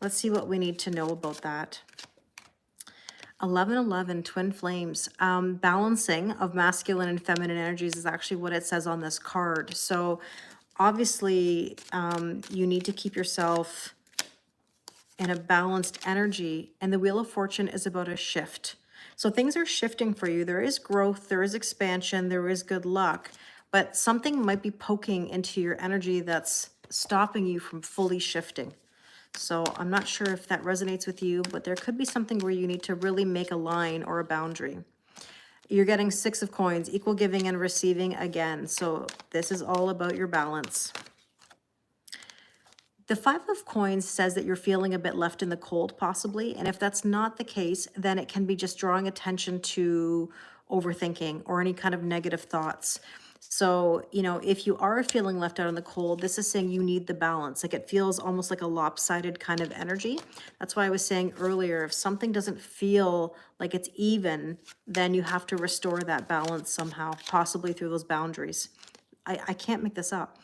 Let's see what we need to know about that. 1111, twin flames. Balancing of masculine and feminine energies is actually what it says on this card. So obviously, you need to keep yourself in a balanced energy, and the Wheel of Fortune is about a shift. So things are shifting for you. There is growth, there is expansion, there is good luck, but something might be poking into your energy that's stopping you from fully shifting. So I'm not sure if that resonates with you, but there could be something where you need to really make a line or a boundary. You're getting 6 of coins, equal giving and receiving again. So this is all about your balance. The 5 of coins says that you're feeling a bit left in the cold, possibly. And if that's not the case, then it can be just drawing attention to overthinking or any kind of negative thoughts. So, you know, if you are feeling left out in the cold, this is saying you need the balance. Like it feels almost like a lopsided kind of energy. That's why I was saying earlier, if something doesn't feel like it's even, then you have to restore that balance somehow, possibly through those boundaries. I can't make this up.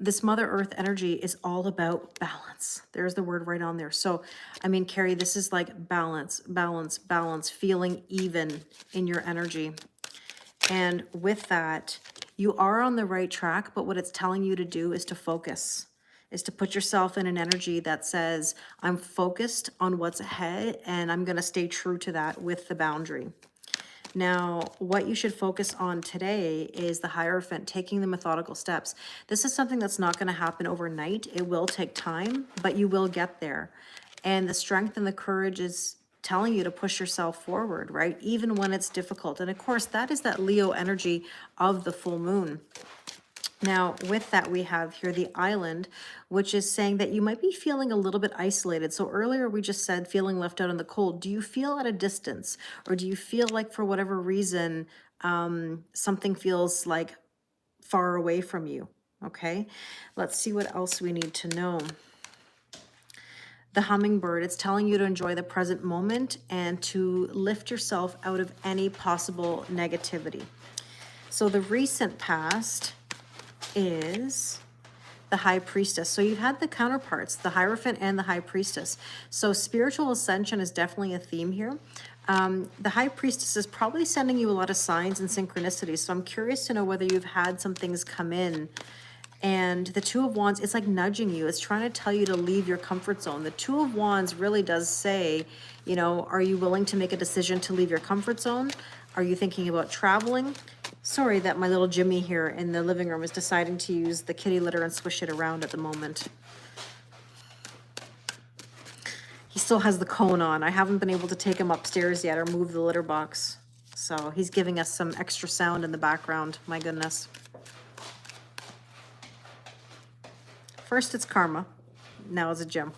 This Mother Earth energy is all about balance. There's the word right on there. So, I mean, Carrie, this is like balance, balance, balance, feeling even in your energy. And with that, you are on the right track, but what it's telling you to do is to focus, is to put yourself in an energy that says, I'm focused on what's ahead and I'm going to stay true to that with the boundary. Now, what you should focus on today is the Hierophant, taking the methodical steps. This is something that's not going to happen overnight. It will take time, but you will get there. And the strength and the courage is telling you to push yourself forward, right? Even when it's difficult. And of course, that is that Leo energy of the full moon. Now, with that, we have here the Island, which is saying that you might be feeling a little bit isolated. So earlier we just said feeling left out in the cold. Do you feel at a distance, or do you feel like for whatever reason, something feels like far away from you? Okay, let's see what else we need to know. The Hummingbird, it's telling you to enjoy the present moment and to lift yourself out of any possible negativity. So the recent past is the High Priestess. So you've had the counterparts, the Hierophant and the High Priestess. So spiritual ascension is definitely a theme here. The High Priestess is probably sending you a lot of signs and synchronicities. So I'm curious to know whether you've had some things come in. And the Two of Wands, it's like nudging you. It's trying to tell you to leave your comfort zone. The Two of Wands really does say, you know, are you willing to make a decision to leave your comfort zone? Are you thinking about traveling? Sorry that my little Jimmy here in the living room is deciding to use the kitty litter and swish it around at the moment. He still has the cone on. I haven't been able to take him upstairs yet or move the litter box. So he's giving us some extra sound in the background. My goodness. First it's karma. Now it's a Jim.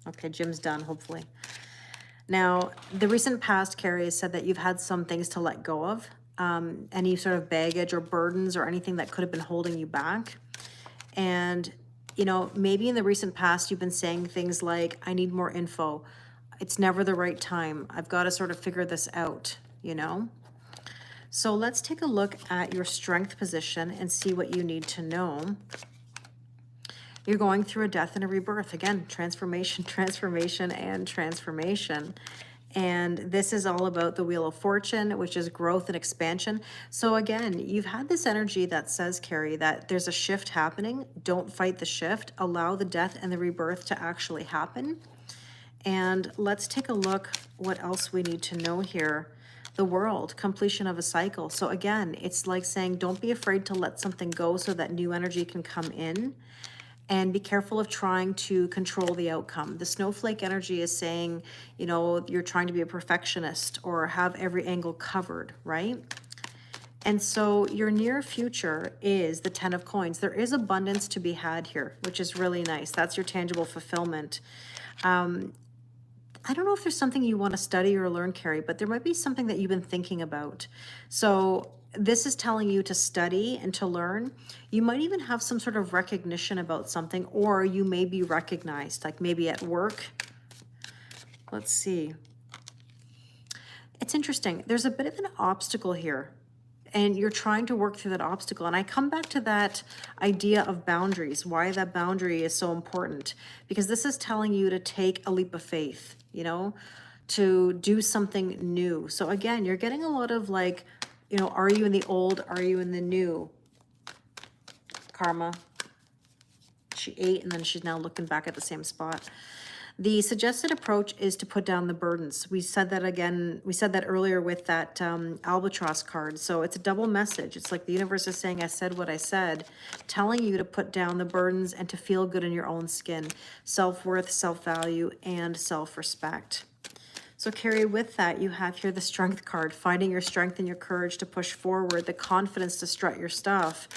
Okay, Jim's done, hopefully. Now, the recent past, Carrie, has said that you've had some things to let go of. Any sort of baggage or burdens or anything that could have been holding you back. And, you know, maybe in the recent past, you've been saying things like, I need more info. It's never the right time. I've got to sort of figure this out, you know? So let's take a look at your strength position and see what you need to know. You're going through a death and a rebirth. Again, transformation, transformation, and transformation. And this is all about the Wheel of Fortune, which is growth and expansion. So again, you've had this energy that says, Carrie, that there's a shift happening. Don't fight the shift. Allow the death and the rebirth to actually happen. And let's take a look what else we need to know here. The world, completion of a cycle. So again, it's like saying, don't be afraid to let something go so that new energy can come in. And be careful of trying to control the outcome. The snowflake energy is saying, you know, you're trying to be a perfectionist or have every angle covered, right? And so your near future is the 10 of coins. There is abundance to be had here, which is really nice. That's your tangible fulfillment. I don't know if there's something you want to study or learn, Carrie, but there might be something that you've been thinking about. So this is telling you to study and to learn. You might even have some sort of recognition about something, or you may be recognized, like maybe at work. Let's see. It's interesting. There's a bit of an obstacle here, and you're trying to work through that obstacle. And I come back to that idea of boundaries, why that boundary is so important, because this is telling you to take a leap of faith, you know, to do something new. So again, you're getting a lot of like, you know, are you in the old? Are you in the new? Karma. She ate and then she's now looking back at the same spot. The suggested approach is to put down the burdens. We said that again, we said that earlier with that albatross card. So it's a double message. It's like the universe is saying, I said what I said, telling you to put down the burdens and to feel good in your own skin. Self-worth, self-value, and self-respect. So Carrie, with that, you have here the strength card, finding your strength and your courage to push forward, the confidence to strut your stuff.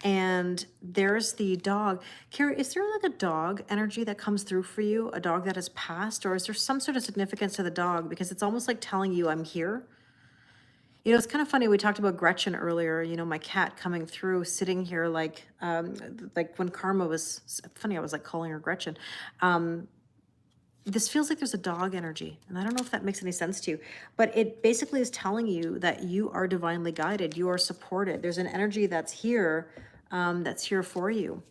And there's the dog. Carrie, is there like a dog energy that comes through for you, a dog that has passed, or is there some sort of significance to the dog? Because it's almost like telling you I'm here. You know, it's kind of funny. We talked about Gretchen earlier, you know, my cat coming through, sitting here like when Karma was, funny, I was like calling her Gretchen. This feels like there's a dog energy, and I don't know if that makes any sense to you, but it basically is telling you that you are divinely guided, you are supported. There's an energy that's here for you.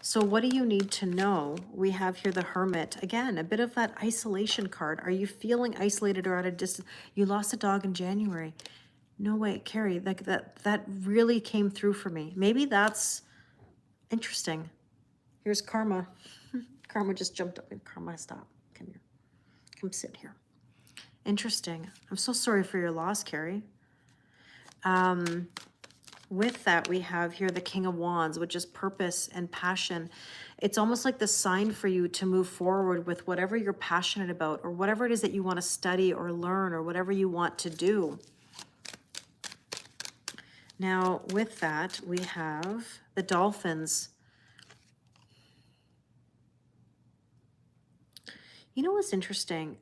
So what do you need to know? We have here the Hermit. Again, a bit of that isolation card. Are you feeling isolated or at a distance? You lost a dog in January. No way, Carrie, like that really came through for me. Maybe that's interesting. Here's Karma. Karma just jumped up. Karma, stop. Come here. Come sit here. Interesting. I'm so sorry for your loss, Carrie. With that, we have here the King of Wands, which is purpose and passion. It's almost like the sign for you to move forward with whatever you're passionate about, or whatever it is that you want to study or learn, or whatever you want to do. Now, with that, we have the Dolphins. You know what's interesting?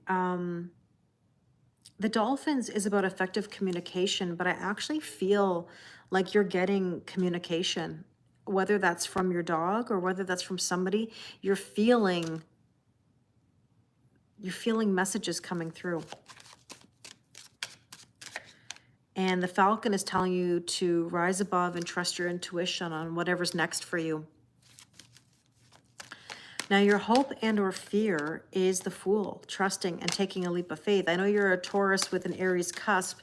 The Dolphins is about effective communication, but I actually feel like you're getting communication, whether that's from your dog or whether that's from somebody. You're feeling messages coming through. And the Falcon is telling you to rise above and trust your intuition on whatever's next for you. Now, your hope and or fear is the Fool, trusting and taking a leap of faith. I know you're a Taurus with an Aries cusp,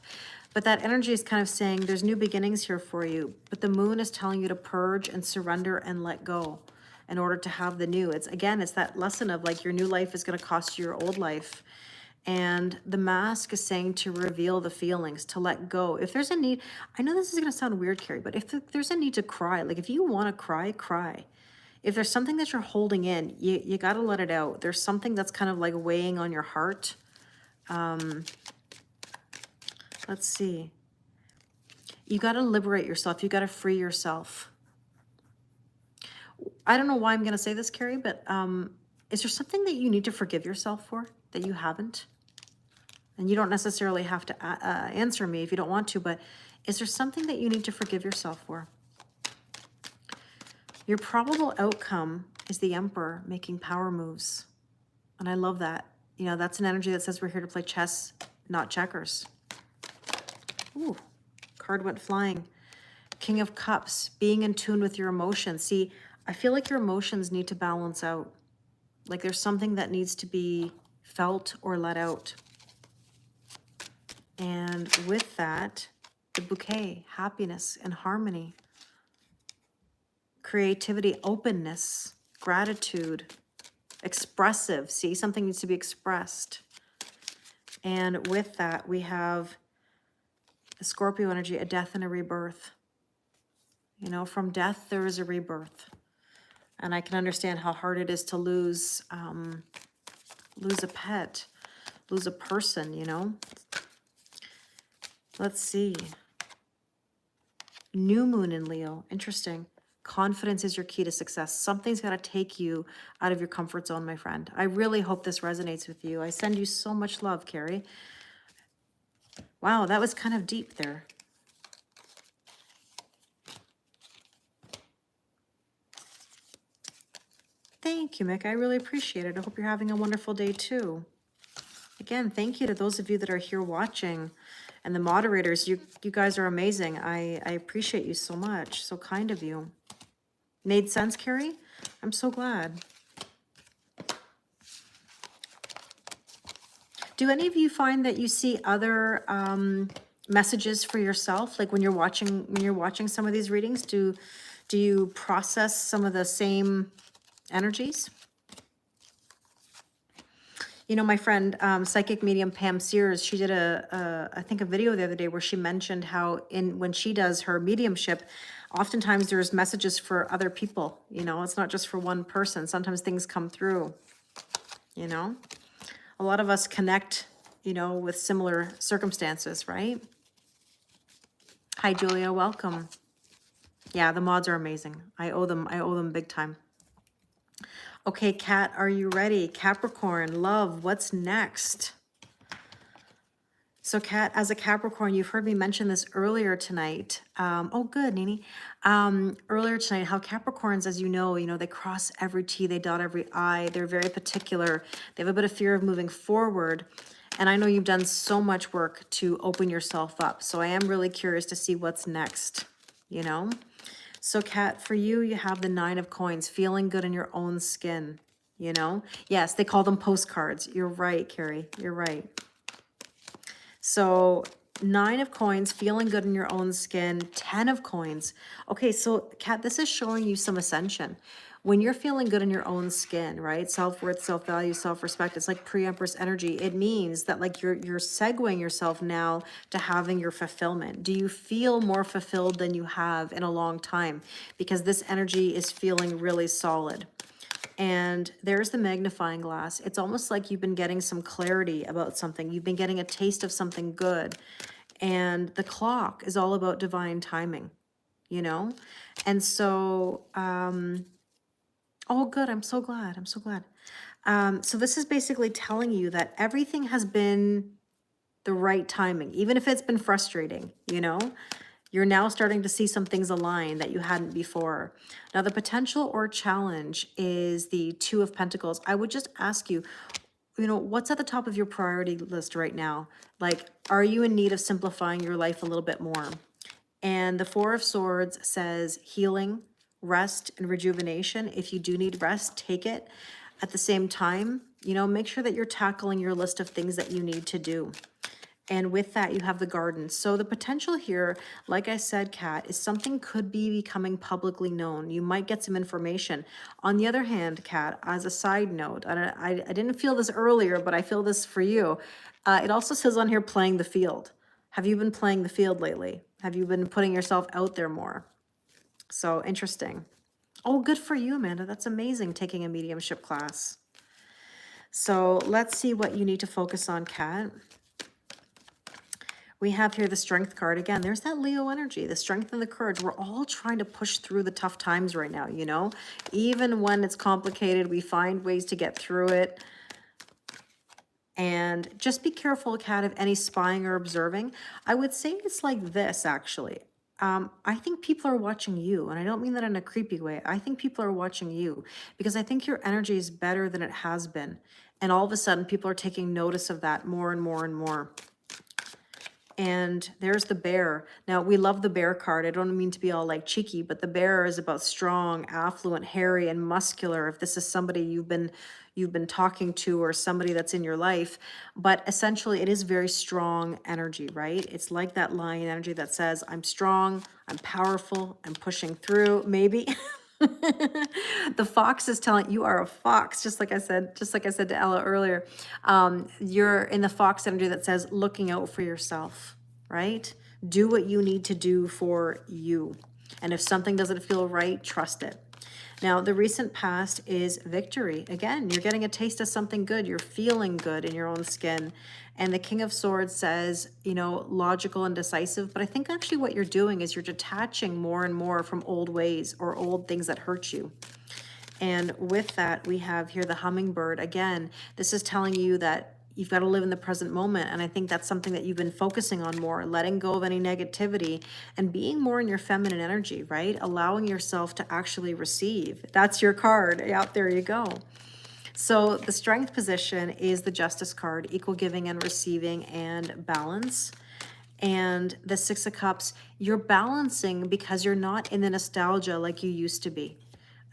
but that energy is kind of saying there's new beginnings here for you. But the Moon is telling you to purge and surrender and let go in order to have the new. It's that lesson of like your new life is going to cost you your old life. And the Mask is saying to reveal the feelings, to let go. If there's a need, I know this is going to sound weird, Carrie, but if there's a need to cry, like if you want to cry, cry. If there's something that you're holding in, you got to let it out. There's something that's kind of like weighing on your heart. Let's see. You got to liberate yourself. You got to free yourself. I don't know why I'm going to say this, Carrie, but is there something that you need to forgive yourself for that you haven't? And you don't necessarily have to answer me if you don't want to, but is there something that you need to forgive yourself for? Your probable outcome is the Emperor making power moves. And I love that. You know, that's an energy that says we're here to play chess, not checkers. Ooh, card went flying. King of Cups, being in tune with your emotions. See, I feel like your emotions need to balance out. Like there's something that needs to be felt or let out. And with that, the bouquet, happiness and harmony, creativity, openness, gratitude, expressive. See, something needs to be expressed. And with that, we have the Scorpio energy, a death and a rebirth. You know, from death, there is a rebirth. And I can understand how hard it is to lose a pet, lose a person, you know. Let's see. New moon in Leo. Interesting. Confidence is your key to success. Something's got to take you out of your comfort zone, my friend. I really hope this resonates with you. I send you so much love, Carrie. Wow, that was kind of deep there. Thank you, Mick. I really appreciate it. I hope you're having a wonderful day too. Again, thank you to those of you that are here watching and the moderators. You guys are amazing. I appreciate you so much. So kind of you. Made sense, Carrie? I'm so glad. Do any of you find that you see other messages for yourself? Like when you're watching some of these readings, do you process some of the same energies? You know, my friend, psychic medium Pam Sears, she did I think a video the other day where she mentioned how when she does her mediumship, oftentimes there's messages for other people. You know, it's not just for one person. Sometimes things come through, you know. A lot of us connect, you know, with similar circumstances, right? Hi, Julia, welcome. Yeah, the mods are amazing. I owe them big time. Okay, Kat, are you ready? Capricorn, love, what's next? So Kat, as a Capricorn, you've heard me mention this earlier tonight. Oh, good, Nene. Earlier tonight, how Capricorns, as you know, they cross every T, they dot every I. They're very particular. They have a bit of fear of moving forward. And I know you've done so much work to open yourself up. So I am really curious to see what's next, you know? So Kat, for you, you have the 9 of Coins, feeling good in your own skin, you know? Yes, they call them postcards. You're right, Carrie, you're right. So 9 of Coins, feeling good in your own skin, 10 of Coins. Okay, so Kat, this is showing you some ascension. When you're feeling good in your own skin, right? Self-worth, self-value, self-respect, it's like pre-empress energy. It means that like you're segueing yourself now to having your fulfillment. Do you feel more fulfilled than you have in a long time? Because this energy is feeling really solid. And there's the magnifying glass. It's almost like you've been getting some clarity about something. You've been getting a taste of something good. And the clock is all about divine timing, you know? And so, oh, good. I'm so glad. I'm so glad. So this is basically telling you that everything has been the right timing, even if it's been frustrating, you know? You're now starting to see some things align that you hadn't before. Now, the potential or challenge is the 2 of Pentacles. I would just ask you, you know, what's at the top of your priority list right now? Like, are you in need of simplifying your life a little bit more? And the 4 of Swords says healing, rest, and rejuvenation. If you do need rest, take it. At the same time, you know, make sure that you're tackling your list of things that you need to do. And with that, you have the Garden. So the potential here, like I said, Kat, is something could be becoming publicly known. You might get some information. On the other hand, Kat, as a side note, I didn't feel this earlier, but I feel this for you. It also says on here, playing the field. Have you been playing the field lately? Have you been putting yourself out there more? So interesting. Oh, good for you, Amanda. That's amazing, taking a mediumship class. So let's see what you need to focus on, Kat. We have here the Strength card. Again, there's that Leo energy, the strength and the courage. We're all trying to push through the tough times right now, you know? Even when it's complicated, we find ways to get through it. And just be careful, Kat, of any spying or observing. I would say it's like this, actually. I think people are watching you, and I don't mean that in a creepy way. I think people are watching you because I think your energy is better than it has been. And all of a sudden, people are taking notice of that more and more and more. And there's the bear. Now, we love the bear card. I don't mean to be all like cheeky, but the bear is about strong, affluent, hairy, and muscular. If this is somebody you've been talking to or somebody that's in your life, but essentially it is very strong energy, right? It's like that lion energy that says, I'm strong, I'm powerful, I'm pushing through, maybe. The fox is telling you are a fox, just like I said to Ella earlier. You're in the fox energy that says looking out for yourself, right? Do what you need to do for you. And if something doesn't feel right, trust it. Now, the recent past is victory. Again, you're getting a taste of something good. You're feeling good in your own skin. And the King of Swords says, you know, logical and decisive. But I think actually what you're doing is you're detaching more and more from old ways or old things that hurt you. And with that, we have here the hummingbird. Again, this is telling you that you've got to live in the present moment. And I think that's something that you've been focusing on more, letting go of any negativity and being more in your feminine energy, right? Allowing yourself to actually receive. That's your card. Yeah, there you go. So the strength position is the Justice card, equal giving and receiving and balance. And the Six of Cups, you're balancing because you're not in the nostalgia like you used to be.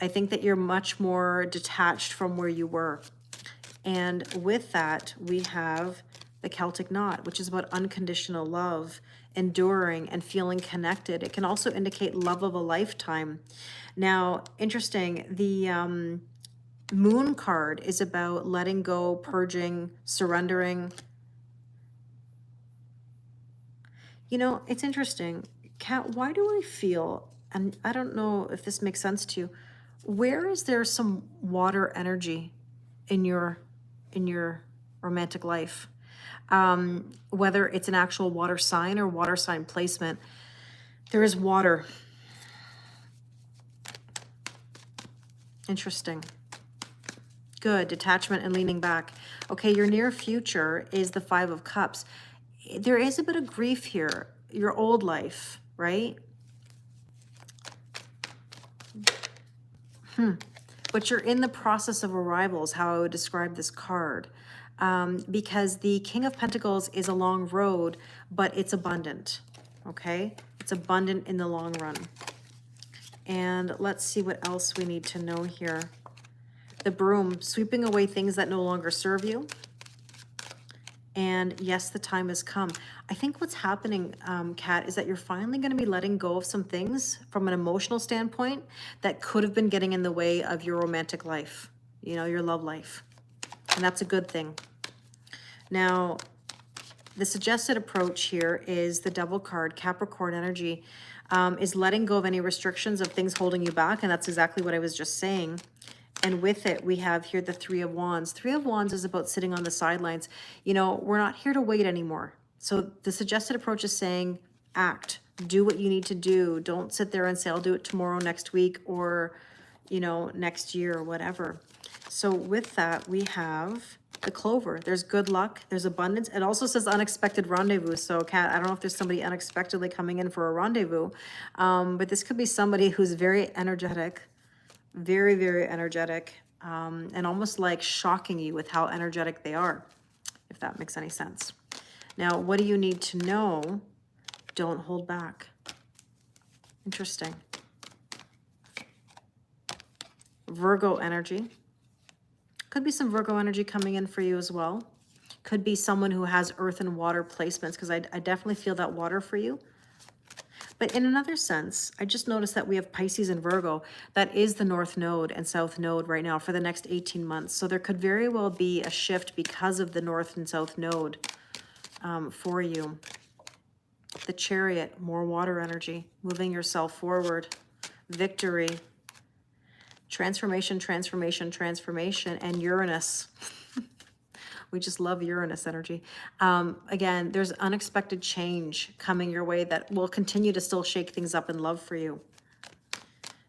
I think that you're much more detached from where you were. And with that, we have the Celtic knot, which is about unconditional love, enduring and feeling connected. It can also indicate love of a lifetime. Now, interesting, the Moon card is about letting go, purging, surrendering. You know, it's interesting. Kat, why do I feel, and I don't know if this makes sense to you, where is there some water energy in your romantic life? Whether it's an actual water sign or water sign placement, there is water. Interesting. Good. Detachment and leaning back. Okay, your near future is the Five of Cups. There is a bit of grief here. Your old life, right? But you're in the process of arrival is how I would describe this card. Because the King of Pentacles is a long road, but it's abundant, okay? It's abundant in the long run. And let's see what else we need to know here. The broom, sweeping away things that no longer serve you. And yes, the time has come. I think what's happening, Kat, is that you're finally going to be letting go of some things from an emotional standpoint that could have been getting in the way of your romantic life, you know, your love life. And that's a good thing. Now, the suggested approach here is the Devil card, Capricorn energy, is letting go of any restrictions of things holding you back. And that's exactly what I was just saying. And with it, we have here the Three of Wands. Three of Wands is about sitting on the sidelines. You know, we're not here to wait anymore. So the suggested approach is saying, act, do what you need to do. Don't sit there and say, I'll do it tomorrow, next week, or, you know, next year or whatever. So with that, we have the Clover. There's good luck. There's abundance. It also says unexpected rendezvous. So Kat, I don't know if there's somebody unexpectedly coming in for a rendezvous, but this could be somebody who's very energetic, very, very energetic, and almost like shocking you with how energetic they are, if that makes any sense. Now, what do you need to know? Don't hold back. Interesting. Virgo energy. Could be some Virgo energy coming in for you as well. Could be someone who has earth and water placements, because I definitely feel that water for you. But in another sense, I just noticed that we have Pisces and Virgo. That is the North Node and South Node right now for the next 18 months. So there could very well be a shift because of the North and South Node for you. The Chariot, more water energy, moving yourself forward. Victory. Transformation, transformation, transformation, and Uranus. We just love Uranus energy. Again, there's unexpected change coming your way that will continue to still shake things up in love for you.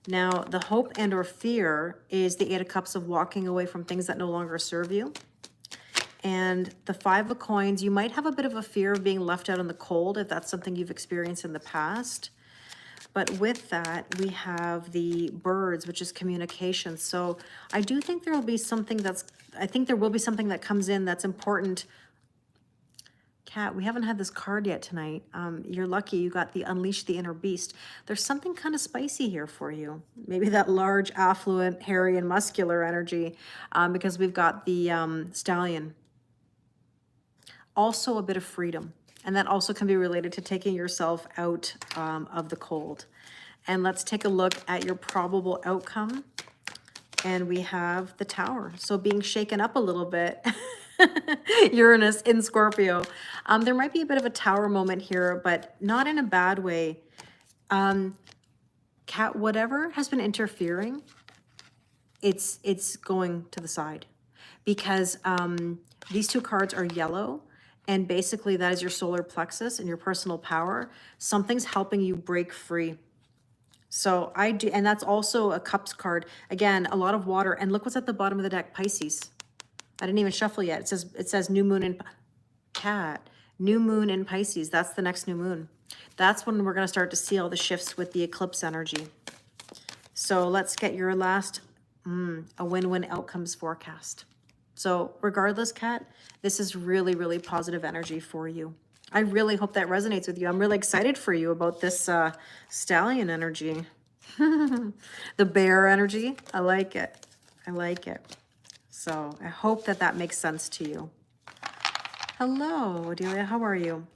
Now, the hope and or fear is the Eight of Cups of walking away from things that no longer serve you. And the Five of Coins, you might have a bit of a fear of being left out in the cold if that's something you've experienced in the past. But with that, we have the birds, which is communication. So I do think there will be something that comes in that's important. Cat, we haven't had this card yet tonight. You're lucky you got the Unleash the Inner Beast. There's something kind of spicy here for you. Maybe that large, affluent, hairy, and muscular energy, because we've got the Stallion. Also a bit of freedom. And that also can be related to taking yourself out of the cold. And let's take a look at your probable outcome. And we have the Tower. So being shaken up a little bit. Uranus in Scorpio. There might be a bit of a Tower moment here, but not in a bad way. Cat, whatever has been interfering, it's going to the side. Because these two cards are yellow. And basically that is your solar plexus and your personal power. Something's helping you break free. So I do, and that's also a Cups card. Again, a lot of water. And look what's at the bottom of the deck, Pisces. I didn't even shuffle yet. It says new moon in Cat. New moon in Pisces. That's the next new moon. That's when we're going to start to see all the shifts with the eclipse energy. So let's get your last a win-win outcomes forecast. So regardless, Cat, this is really, really positive energy for you. I really hope that resonates with you. I'm really excited for you about this Stallion energy. The bear energy. I like it. I like it. So I hope that that makes sense to you. Hello, Adelia. How are you?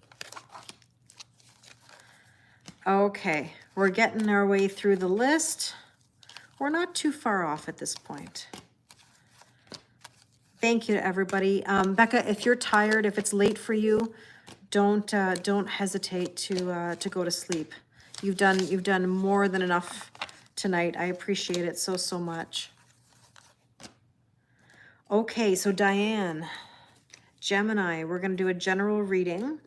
Okay. We're getting our way through the list. We're not too far off at this point. Thank you to everybody. Becca, if you're tired, if it's late for you, don't hesitate to go to sleep. You've done more than enough tonight. I appreciate it so much. Okay, so Diane, Gemini, we're going to do a general reading.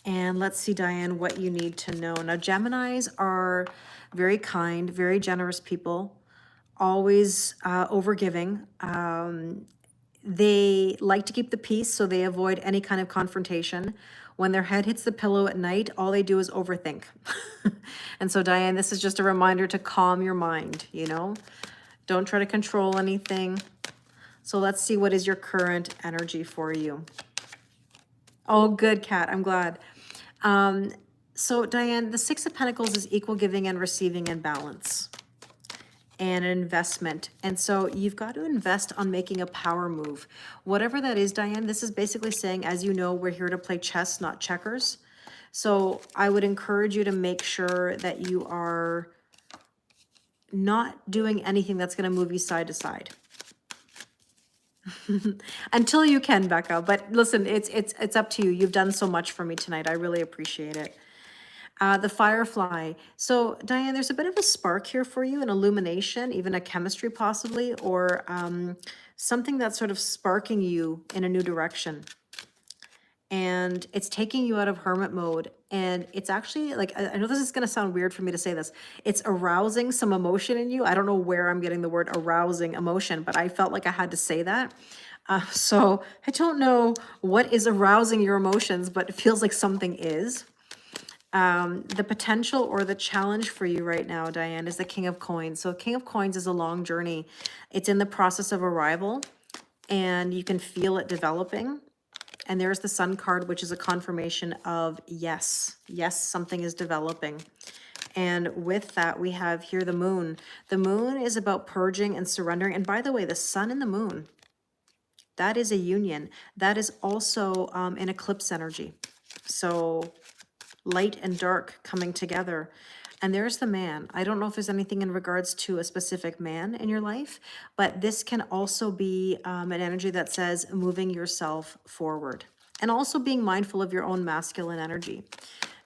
And let's see, Diane, what you need to know. Now, Geminis are very kind, very generous people, always overgiving. They like to keep the peace, so they avoid any kind of confrontation. When their head hits the pillow at night, all they do is overthink. And so, Diane, this is just a reminder to calm your mind, you know? Don't try to control anything. So let's see what is your current energy for you. Oh, good, Kat. I'm glad. So, Diane, the Six of Pentacles is equal giving and receiving and balance. And an investment. And so you've got to invest on making a power move. Whatever that is, Diane, this is basically saying, as you know, we're here to play chess, not checkers. So I would encourage you to make sure that you are not doing anything that's going to move you side to side. Until you can, Becca. But listen, it's up to you. You've done so much for me tonight. I really appreciate it. The Firefly. So, Diane, there's a bit of a spark here for you, an illumination, even a chemistry possibly, or something that's sort of sparking you in a new direction. And it's taking you out of hermit mode. And it's actually, like, I know this is going to sound weird for me to say this. It's arousing some emotion in you. I don't know where I'm getting the word arousing emotion, but I felt like I had to say that. So I don't know what is arousing your emotions, but it feels like something is. The potential or the challenge for you right now, Diane, is the King of Coins. So King of Coins is a long journey. It's in the process of arrival, and you can feel it developing. And there's the Sun card, which is a confirmation of yes. Yes, something is developing. And with that, we have here the Moon. The Moon is about purging and surrendering. And by the way, the Sun and the Moon, that is a union. That is also an eclipse energy. So light and dark coming together. And there's the Man. I don't know if there's anything in regards to a specific man in your life, but this can also be an energy that says moving yourself forward and also being mindful of your own masculine energy.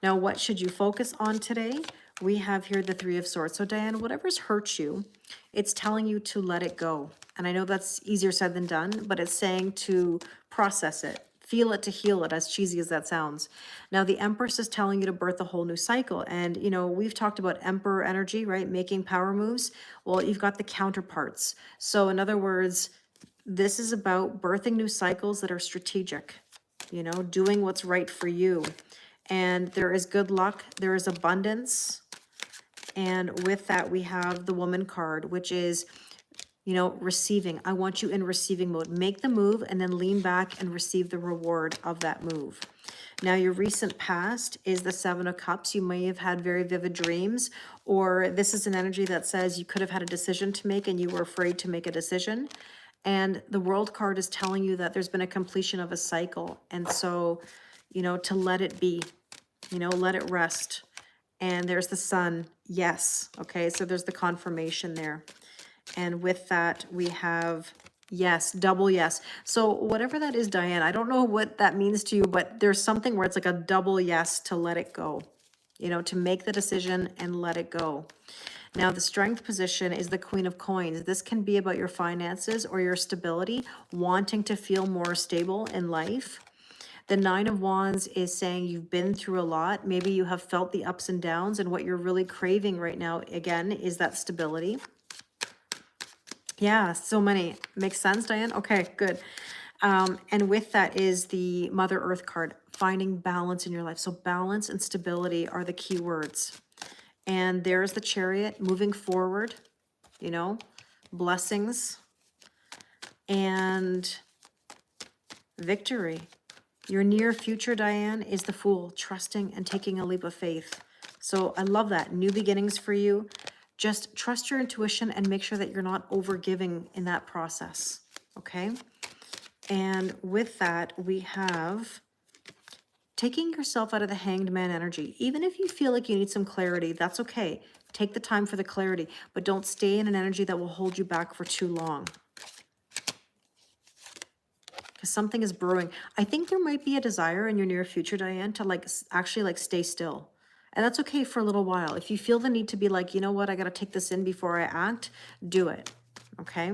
Now, what should you focus on today? We have here the Three of Swords. So Diane, whatever's hurt you, it's telling you to let it go. And I know that's easier said than done, but it's saying to process it. Feel it to heal it, as cheesy as that sounds. Now, the Empress is telling you to birth a whole new cycle. And, you know, we've talked about Emperor energy, right? Making power moves. Well, you've got the counterparts. So in other words, this is about birthing new cycles that are strategic, you know, doing what's right for you. And there is good luck. There is abundance. And with that, we have the Woman card, which is, you know, receiving. I want you in receiving mode. Make the move and then lean back and receive the reward of that move. Now, your recent past is the Seven of Cups. You may have had very vivid dreams, or this is an energy that says you could have had a decision to make and you were afraid to make a decision. And the World card is telling you that there's been a completion of a cycle. And so, you know, to let it be, you know, let it rest. And there's the Sun. Yes. Okay. So there's the confirmation there. And with that, we have yes, double yes. So whatever that is, Diane, I don't know what that means to you, but there's something where it's like a double yes to let it go, you know, to make the decision and let it go. Now, the strength position is the Queen of Coins. This can be about your finances or your stability, wanting to feel more stable in life. The Nine of Wands is saying you've been through a lot. Maybe you have felt the ups and downs, and what you're really craving right now, again, is that stability. Yeah, so many. Makes sense, Diane? Okay, good. And with that is the Mother Earth card, finding balance in your life. So balance and stability are the key words. And there's the Chariot, moving forward, you know, blessings and victory. Your near future, Diane, is the Fool, trusting and taking a leap of faith. So I love that. New beginnings for you. Just trust your intuition and make sure that you're not overgiving in that process, okay? And with that, we have taking yourself out of the Hanged Man energy. Even if you feel like you need some clarity, that's okay. Take the time for the clarity, but don't stay in an energy that will hold you back for too long. Because something is brewing. I think there might be a desire in your near future, Diane, to actually stay still. And that's okay for a little while. If you feel the need to be like, you know what, I got to take this in before I act, do it, okay?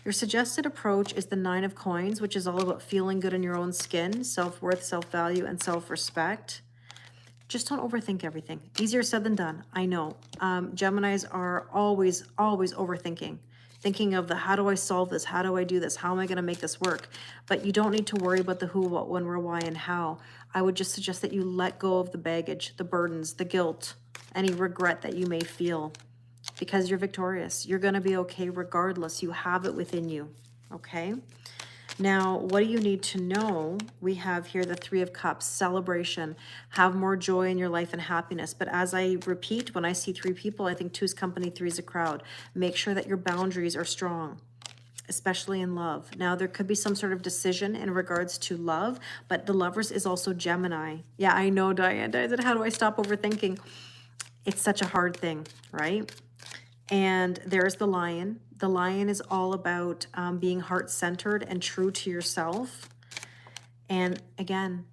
Your suggested approach is the Nine of Coins, which is all about feeling good in your own skin, self-worth, self-value, and self-respect. Just don't overthink everything. Easier said than done, I know. Geminis are always overthinking. Thinking of the, how do I solve this? How do I do this? How am I going to make this work? But you don't need to worry about the who, what, when, where, why, and how. I would just suggest that you let go of the baggage, the burdens, the guilt, any regret that you may feel, because you're victorious. You're going to be okay regardless. You have it within you, okay? Now, what do you need to know? We have here the Three of Cups, celebration, have more joy in your life and happiness. But as I repeat, when I see three people, I think two's company, three's a crowd. Make sure that your boundaries are strong, especially in love. Now, there could be some sort of decision in regards to love, but the Lovers is also Gemini. Yeah, I know, Diane. How do I stop overthinking? It's such a hard thing, right? And there's the Lion. The Lion is all about being heart-centered and true to yourself. And again,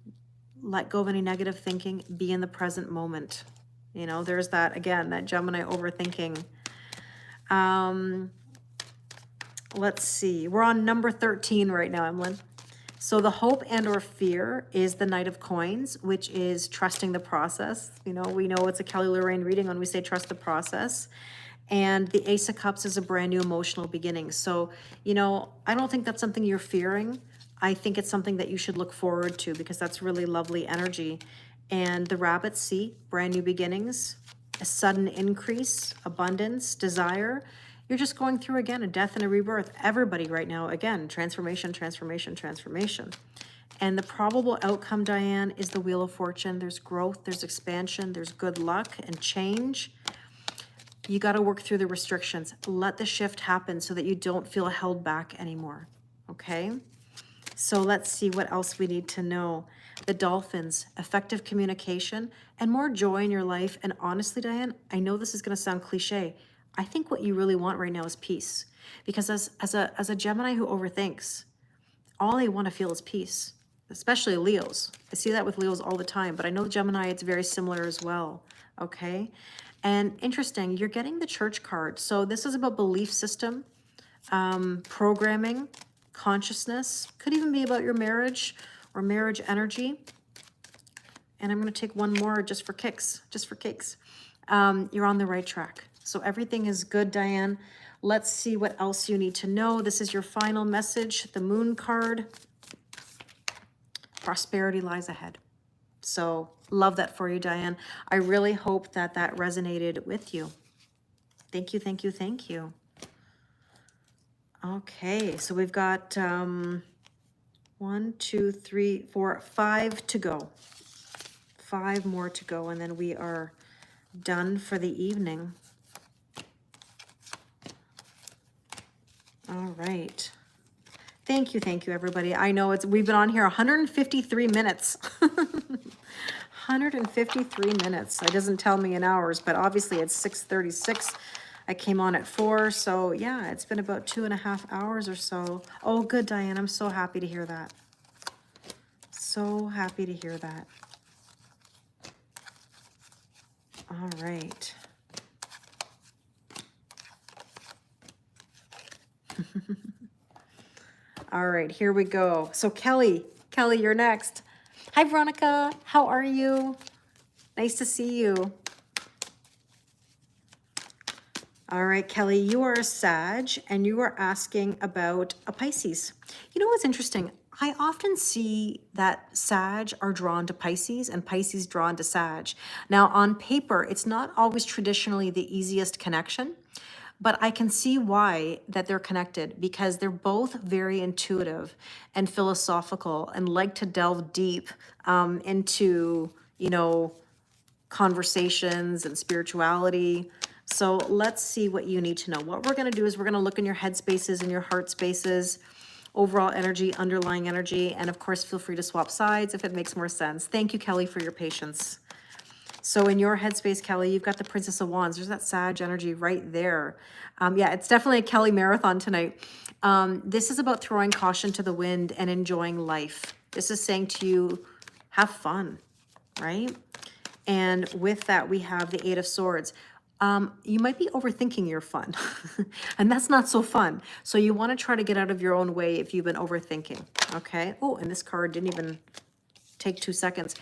let go of any negative thinking. Be in the present moment. You know, there's that, again, that Gemini overthinking. Let's see. We're on number 13 right now, Emlyn. So the hope and or fear is the Knight of Coins, which is trusting the process. You know, we know it's a Kelly Lorraine reading when we say trust the process. And the Ace of Cups is a brand new emotional beginning. So, you know, I don't think that's something you're fearing. I think it's something that you should look forward to because that's really lovely energy. And the Rabbits, see, brand new beginnings, a sudden increase, abundance, desire. You're just going through, again, a death and a rebirth. Everybody right now, again, transformation, transformation, transformation. And the probable outcome, Diane, is the Wheel of Fortune. There's growth, there's expansion, there's good luck and change. You got to work through the restrictions. Let the shift happen so that you don't feel held back anymore, okay? So let's see what else we need to know. The Dolphins, effective communication and more joy in your life. And honestly, Diane, I know this is going to sound cliche. I think what you really want right now is peace. Because as a Gemini who overthinks, all they want to feel is peace, especially Leos. I see that with Leos all the time, but I know Gemini, it's very similar as well, okay? And interesting, you're getting the Church card. So this is about belief system, programming, consciousness. Could even be about your marriage or marriage energy. And I'm going to take one more just for kicks, You're on the right track. So everything is good, Diane. Let's see what else you need to know. This is your final message, the Moon card. Prosperity lies ahead. So love that for you, Diane. I really hope that that resonated with you. Thank you, thank you, thank you. Okay, so we've got 1, 2, 3, 4, 5 to go. 5 more to go, and then we are done for the evening. All right. Thank you, everybody. I know we've been on here 153 minutes. 153 minutes. It doesn't tell me in hours, but obviously it's 6:36. I came on at 4, so yeah, it's been about 2.5 hours or so. Oh, good, Diane. I'm so happy to hear that. So happy to hear that. All right. All right, here we go. So Kelly, you're next. Hi, Veronica. How are you? Nice to see you. All right, Kelly, you are a Sag, and you are asking about a Pisces. You know what's interesting? I often see that Sag are drawn to Pisces and Pisces drawn to Sag. Now, on paper, it's not always traditionally the easiest connection, but I can see why that they're connected, because they're both very intuitive and philosophical and like to delve deep into, conversations and spirituality. So let's see what you need to know. What we're going to do is we're going to look in your head spaces and your heart spaces, overall energy, underlying energy, and of course, feel free to swap sides if it makes more sense. Thank you, Kelly, for your patience. So in your headspace, Kelly, you've got the Princess of Wands. There's that Sag energy right there. Yeah, it's definitely a Kelly marathon tonight. This is about throwing caution to the wind and enjoying life. This is saying to you, have fun, right? And with that, we have the Eight of Swords. You might be overthinking your fun, and that's not so fun. So you want to try to get out of your own way if you've been overthinking, okay? Oh, and this card didn't even take 2 seconds.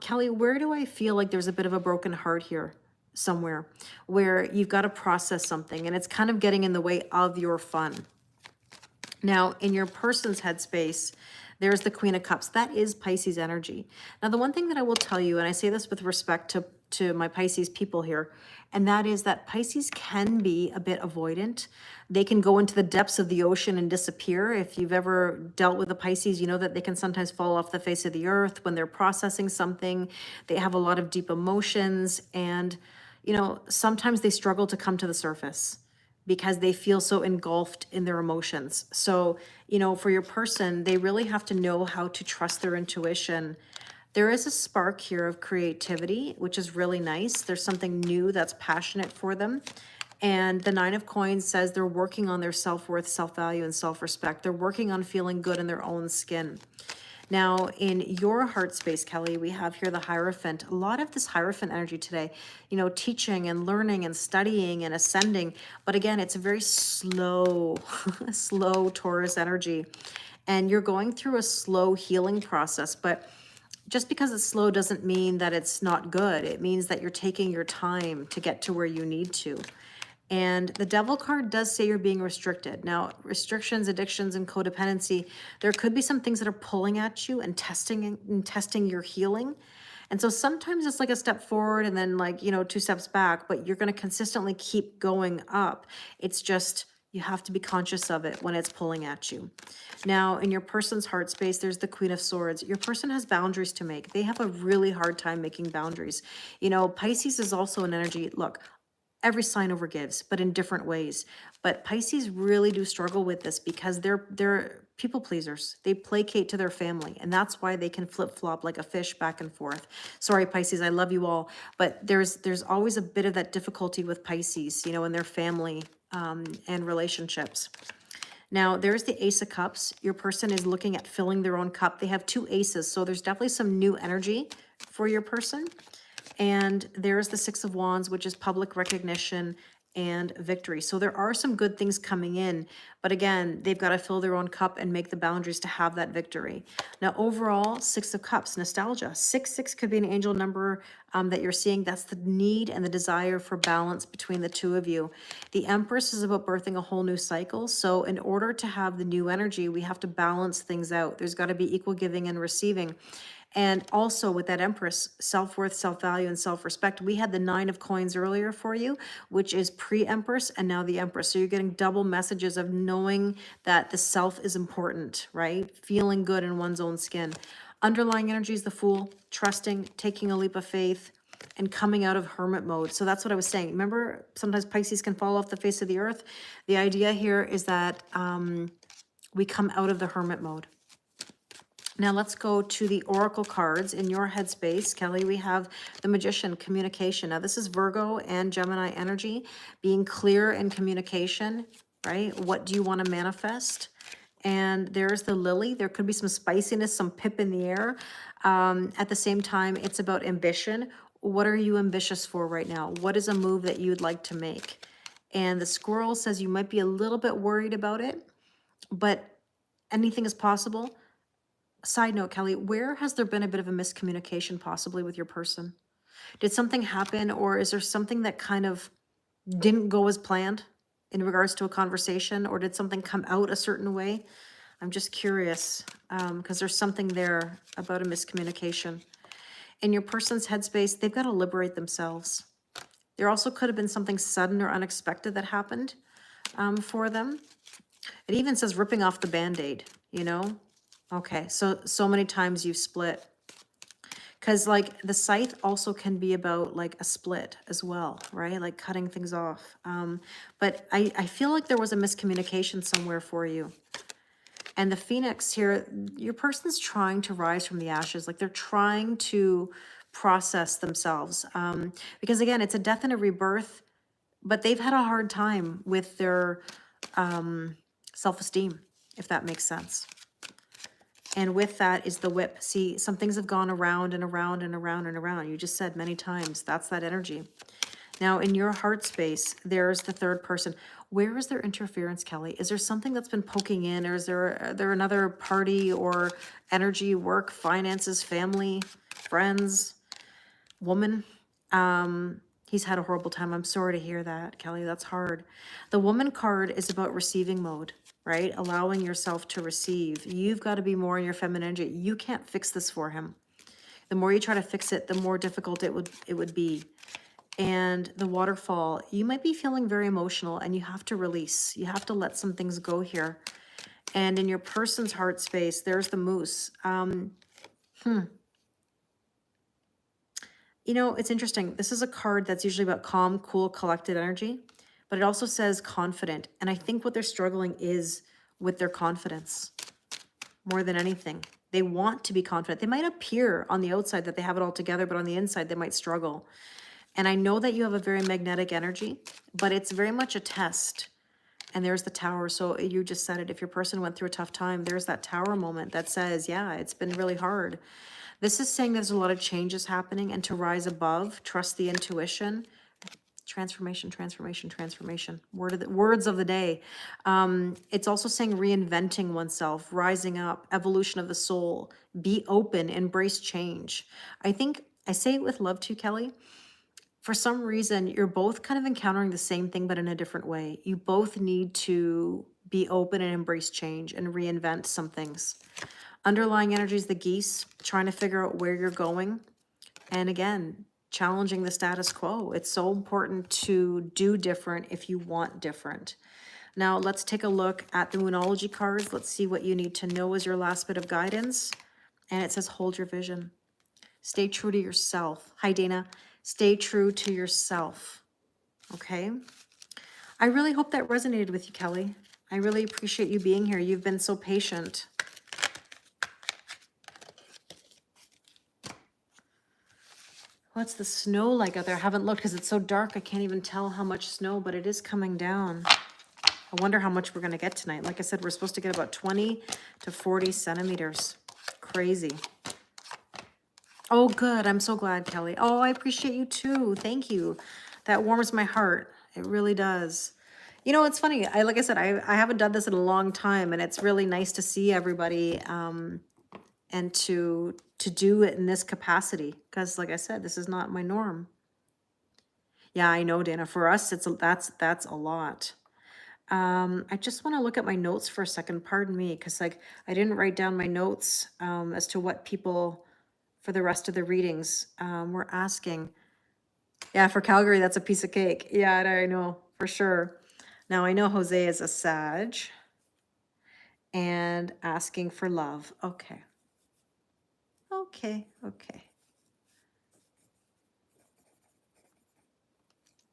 Kelly, where do I feel like there's a bit of a broken heart here somewhere where you've got to process something and it's kind of getting in the way of your fun? Now, in your person's headspace, there's the Queen of Cups. That is Pisces energy. Now, the one thing that I will tell you, and I say this with respect to my Pisces people here, and that is that Pisces can be a bit avoidant. They can go into the depths of the ocean and disappear. If you've ever dealt with a Pisces, you know that they can sometimes fall off the face of the earth when they're processing something. They have a lot of deep emotions, and, sometimes they struggle to come to the surface because they feel so engulfed in their emotions. So, for your person, they really have to know how to trust their intuition. There is a spark here of creativity, which is really nice. There's something new that's passionate for them. And the Nine of Coins says they're working on their self-worth, self-value, and self-respect. They're working on feeling good in their own skin. Now, in your heart space, Kelly, we have here the Hierophant. A lot of this Hierophant energy today, teaching and learning and studying and ascending. But again, it's a very slow, slow Taurus energy. And you're going through a slow healing process. But just because it's slow doesn't mean that it's not good. It means that you're taking your time to get to where you need to. And the Devil card does say you're being restricted. Now, restrictions, addictions, and codependency, there could be some things that are pulling at you and testing your healing. And so sometimes it's like a step forward and then 2 steps back, but you're going to consistently keep going up. It's just, you have to be conscious of it when it's pulling at you. Now, in your person's heart space, there's the Queen of Swords. Your person has boundaries to make. They have a really hard time making boundaries. Pisces is also an energy. Look, every sign overgives, but in different ways. But Pisces really do struggle with this because they're people pleasers. They placate to their family, and that's why they can flip-flop like a fish back and forth. Sorry, Pisces, I love you all, but there's always a bit of that difficulty with Pisces, in their family and relationships. Now, there's the Ace of Cups. Your person is looking at filling their own cup. They have 2 aces, so there's definitely some new energy for your person. And there's the Six of Wands, which is public recognition and victory. So there are some good things coming in, but again, they've got to fill their own cup and make the boundaries to have that victory. Now, overall, 6 of Cups, nostalgia. 6 could be an angel number that you're seeing. That's the need and the desire for balance between the two of you. The Empress is about birthing a whole new cycle. So in order to have the new energy, we have to balance things out. There's got to be equal giving and receiving. And also with that Empress, self-worth, self-value, and self-respect, we had the 9 of coins earlier for you, which is pre-Empress and now the Empress. So you're getting double messages of knowing that the self is important, right? Feeling good in one's own skin. Underlying energy is the Fool, trusting, taking a leap of faith, and coming out of hermit mode. So that's what I was saying. Remember, sometimes Pisces can fall off the face of the earth. The idea here is that we come out of the hermit mode. Now let's go to the oracle cards in your headspace. Kelly, we have the Magician, communication. Now this is Virgo and Gemini energy, being clear in communication, right? What do you want to manifest? And there's the Lily. There could be some spiciness, some pip in the air. At the same time, it's about ambition. What are you ambitious for right now? What is a move that you'd like to make? And the Squirrel says you might be a little bit worried about it, but anything is possible. Side note, Kelly, where has there been a bit of a miscommunication possibly with your person? Did something happen, or is there something that kind of didn't go as planned in regards to a conversation, or did something come out a certain way? I'm just curious because there's something there about a miscommunication. In your person's headspace, they've got to liberate themselves. There also could have been something sudden or unexpected that happened for them. It even says ripping off the Band-Aid, you know? Okay, so many times you've split. Because like the scythe also can be about like a split as well, right? Like cutting things off. But I feel like there was a miscommunication somewhere for you. And the Phoenix here, your person's trying to rise from the ashes. Like they're trying to process themselves. Because again, it's a death and a rebirth, but they've had a hard time with their self-esteem, if that makes sense. And with that is the Whip. See, some things have gone around and around and around and around. You just said many times, that's that energy. Now, in your heart space, there's the third person. Where is there interference, Kelly? Is there something that's been poking in, or is there another party or energy, work, finances, family, friends, woman? He's had a horrible time. I'm sorry to hear that, Kelly. That's hard. The Woman card is about receiving mode, right? Allowing yourself to receive. You've got to be more in your feminine energy. You can't fix this for him. The more you try to fix it, the more difficult it would be. And the Waterfall, you might be feeling very emotional and you have to release. You have to let some things go here. And in your person's heart space, there's the Moose. You know, it's interesting. This is a card that's usually about calm, cool, collected energy, but it also says confident. And I think what they're struggling is with their confidence more than anything. They want to be confident. They might appear on the outside that they have it all together, but on the inside, they might struggle. And I know that you have a very magnetic energy, but it's very much a test. And there's the Tower. So you just said it. If your person went through a tough time, there's that Tower moment that says, yeah, it's been really hard. This is saying there's a lot of changes happening, and to rise above, trust the intuition. Transformation, transformation, transformation. Words of the day. It's also saying reinventing oneself, rising up, evolution of the soul, be open, embrace change. I think I say it with love to you, Kelly. For some reason, you're both kind of encountering the same thing, but in a different way. You both need to be open and embrace change and reinvent some things. Underlying energy is the Geese, trying to figure out where you're going. And again, challenging the status quo. It's so important to do different if you want different. Now, let's take a look at the Moonology cards. Let's see what you need to know as your last bit of guidance. And it says, hold your vision. Stay true to yourself. Hi, Dana. Stay true to yourself. Okay? I really hope that resonated with you, Kelly. I really appreciate you being here. You've been so patient. What's the snow like out there? I haven't looked because it's so dark. I can't even tell how much snow, but it is coming down. I wonder how much we're going to get tonight. Like I said, we're supposed to get about 20 to 40 centimeters. Crazy. Oh, good. I'm so glad, Kelly. Oh, I appreciate you too. Thank you. That warms my heart. It really does. You know, it's funny. Like I said, I haven't done this in a long time, and it's really nice to see everybody and to do it in this capacity, because like I said, this is not my norm. Yeah, I know, Dana. For us, that's a lot. I just want to look at my notes for a second. Pardon me, because like I didn't write down my notes as to what people for the rest of the readings. We're asking, yeah, for Calgary, that's a piece of cake. Yeah, I know, for sure. Now I know Jose is a Sag and asking for love. Okay. Okay, okay.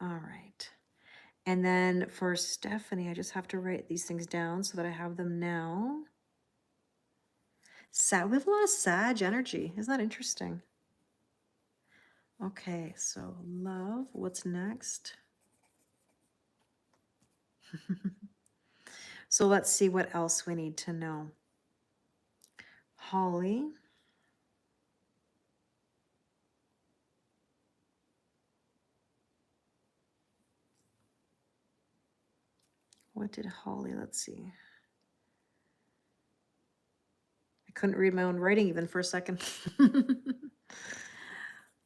All right. And then for Stephanie, I just have to write these things down so that I have them now. We have a lot of Sag energy. Isn't that interesting? Okay, so love, what's next? So let's see what else we need to know. Holly. What did Holly, let's see. I couldn't read my own writing even for a second.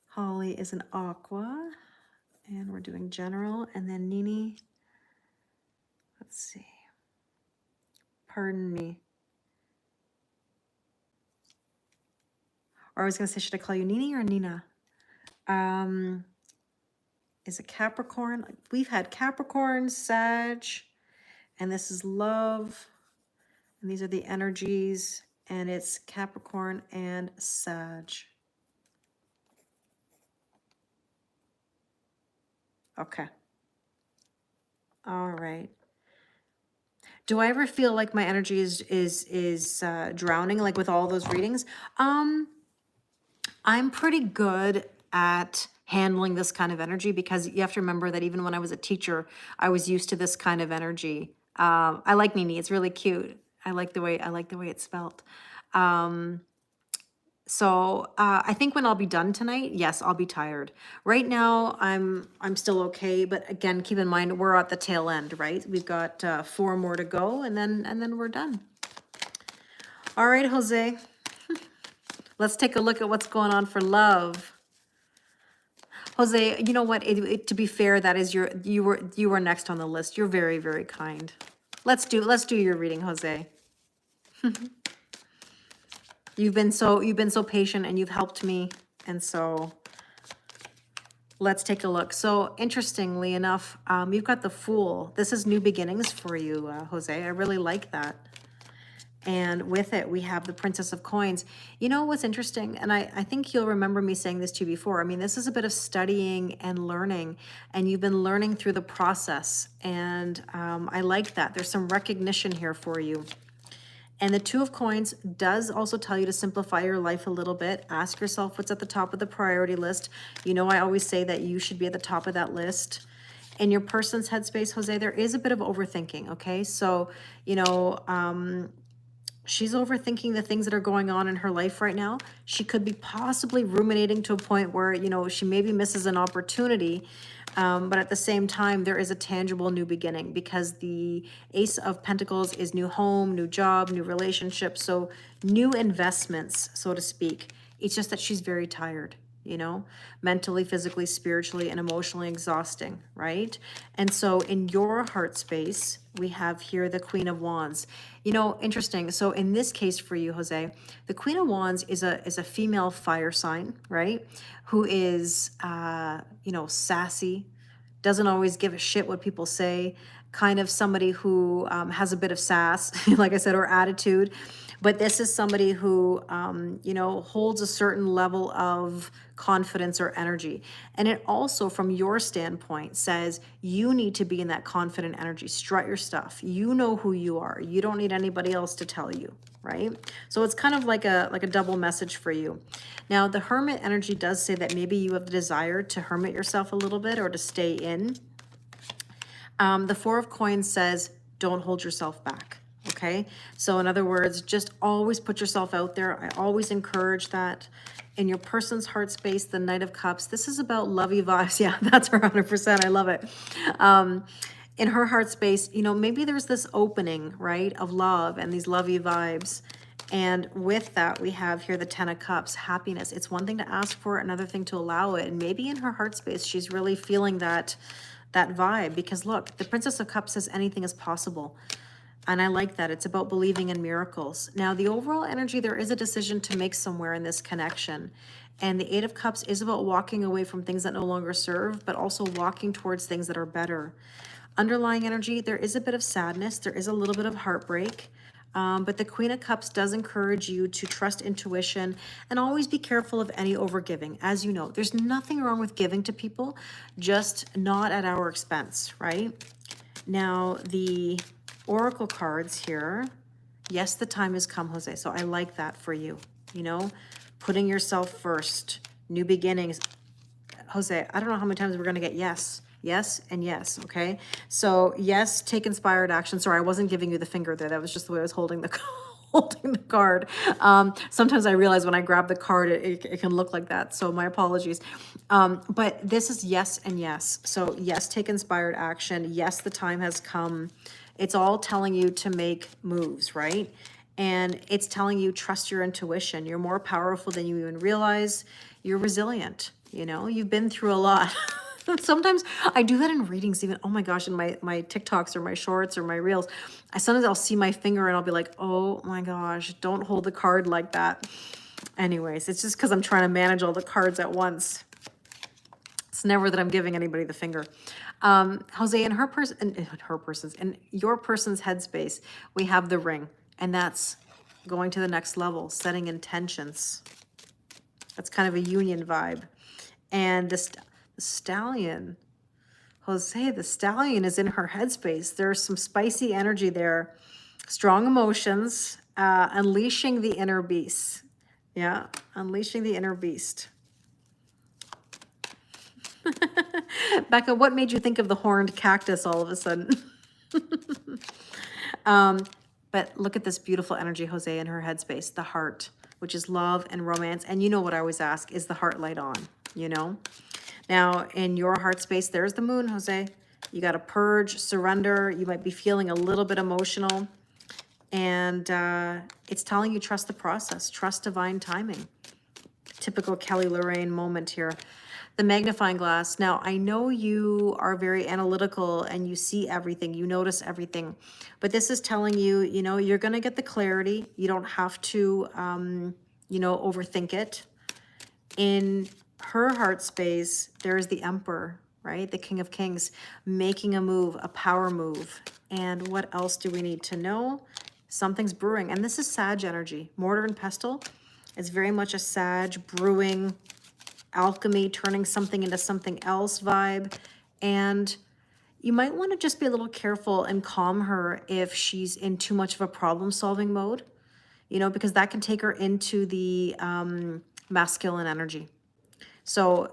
Holly is an aqua, and we're doing general, and then Nene, let's see. Pardon me. Or I was gonna say, should I call you Nene or Nina? Is a Capricorn. We've had Capricorn, Sag, and this is love. And these are the energies, and it's Capricorn and Sag. Okay. All right. Do I ever feel like my energy is drowning, like with all those readings? I'm pretty good at handling this kind of energy because you have to remember that even when I was a teacher, I was used to this kind of energy. I like Nene; it's really cute. I like the way it's spelled. So I think when I'll be done tonight, yes, I'll be tired. Right now, I'm still okay, but again, keep in mind we're at the tail end, right? We've got 4 more to go, and then we're done. All right, Jose, let's take a look at what's going on for love. Jose, you know what? To be fair, that is you were next on the list. You're very, very kind. Let's do your reading, Jose. You've been so patient and you've helped me, and so let's take a look. So interestingly enough, you've got the Fool. This is new beginnings for you, Jose. I really like that. And with it, we have the Princess of Coins. You know what's interesting, and I think you'll remember me saying this to you before. I mean, this is a bit of studying and learning, and you've been learning through the process, and I like that. There's some recognition here for you. And the Two of Coins does also tell you to simplify your life a little bit. Ask yourself what's at the top of the priority list. You know, I always say that you should be at the top of that list. In your person's headspace, Jose, there is a bit of overthinking, okay? So, you know, she's overthinking the things that are going on in her life right now. She could be possibly ruminating to a point where, you know, she maybe misses an opportunity. But at the same time, there is a tangible new beginning because the Ace of Pentacles is new home, new job, new relationship. So new investments, so to speak. It's just that she's very tired, you know, mentally, physically, spiritually, and emotionally exhausting, right? And so in your heart space, we have here the Queen of Wands. You know, interesting. So in this case for you, Jose, the Queen of Wands is a female fire sign, right? Who is, you know, sassy, doesn't always give a shit what people say, kind of somebody who has a bit of sass, like I said, or attitude. But this is somebody who, you know, holds a certain level of confidence or energy. And it also, from your standpoint, says you need to be in that confident energy. Strut your stuff. You know who you are. You don't need anybody else to tell you, right? So it's kind of like a double message for you. Now, the Hermit energy does say that maybe you have the desire to hermit yourself a little bit or to stay in. The Four of Coins says, don't hold yourself back. Okay, so in other words, just always put yourself out there. I always encourage that. In your person's heart space, the Knight of Cups, this is about lovey vibes. Yeah, that's her 100%. I love it. In her heart space, you know, maybe there's this opening, right, of love and these lovey vibes. And with that, we have here the Ten of Cups, happiness. It's one thing to ask for it, another thing to allow it. And maybe in her heart space, she's really feeling that vibe. Because look, the Princess of Cups says anything is possible. And I like that. It's about believing in miracles. Now, the overall energy, there is a decision to make somewhere in this connection. And the Eight of Cups is about walking away from things that no longer serve, but also walking towards things that are better. Underlying energy, there is a bit of sadness. There is a little bit of heartbreak. But the Queen of Cups does encourage you to trust intuition and always be careful of any overgiving. As you know, there's nothing wrong with giving to people, just not at our expense, right? Now, the Oracle cards here. Yes, the time has come, Jose. So I like that for you. You know, putting yourself first, new beginnings. Jose, I don't know how many times we're going to get yes, yes, and yes. Okay. So yes, take inspired action. Sorry, I wasn't giving you the finger there. That was just the way I was holding the holding the card. Sometimes I realize when I grab the card, it can look like that. So my apologies. But this is yes and yes. So yes, take inspired action. Yes, the time has come. It's all telling you to make moves, right? And it's telling you trust your intuition. You're more powerful than you even realize. You're resilient. You know, you've been through a lot. Sometimes I do that in readings even. Oh my gosh, in my TikToks or my shorts or my reels. Sometimes I'll see my finger and I'll be like, oh my gosh, don't hold the card like that. Anyways, it's just because I'm trying to manage all the cards at once. It's never that I'm giving anybody the finger. Jose, in in your person's headspace, we have the ring, and that's going to the next level, setting intentions. That's kind of a union vibe. And the stallion, Jose, the stallion is in her headspace. There's some spicy energy there, strong emotions, unleashing the inner beast. Yeah, unleashing the inner beast. Becca, what made you think of the horned cactus all of a sudden? But look at this beautiful energy, Jose, in her headspace, the heart, which is love and romance. And you know what I always ask, is the heart light on, you know? Now, in your heart space, there's the moon, Jose. You got to purge, surrender. You might be feeling a little bit emotional. And it's telling you trust the process, trust divine timing. Typical Kelly Lorraine moment here. The magnifying glass. Now, I know you are very analytical and you see everything, you notice everything, but this is telling you, you know, you're going to get the clarity. You don't have to, you know, overthink it. In her heart space, there's the Emperor, right? The King of Kings, making a move, a power move. And what else do we need to know? Something's brewing. And this is Sag energy. Mortar and pestle. It's very much a Sag brewing, alchemy, turning something into something else vibe. And you might want to just be a little careful and calm her if she's in too much of a problem solving mode, you know, because that can take her into the masculine energy. So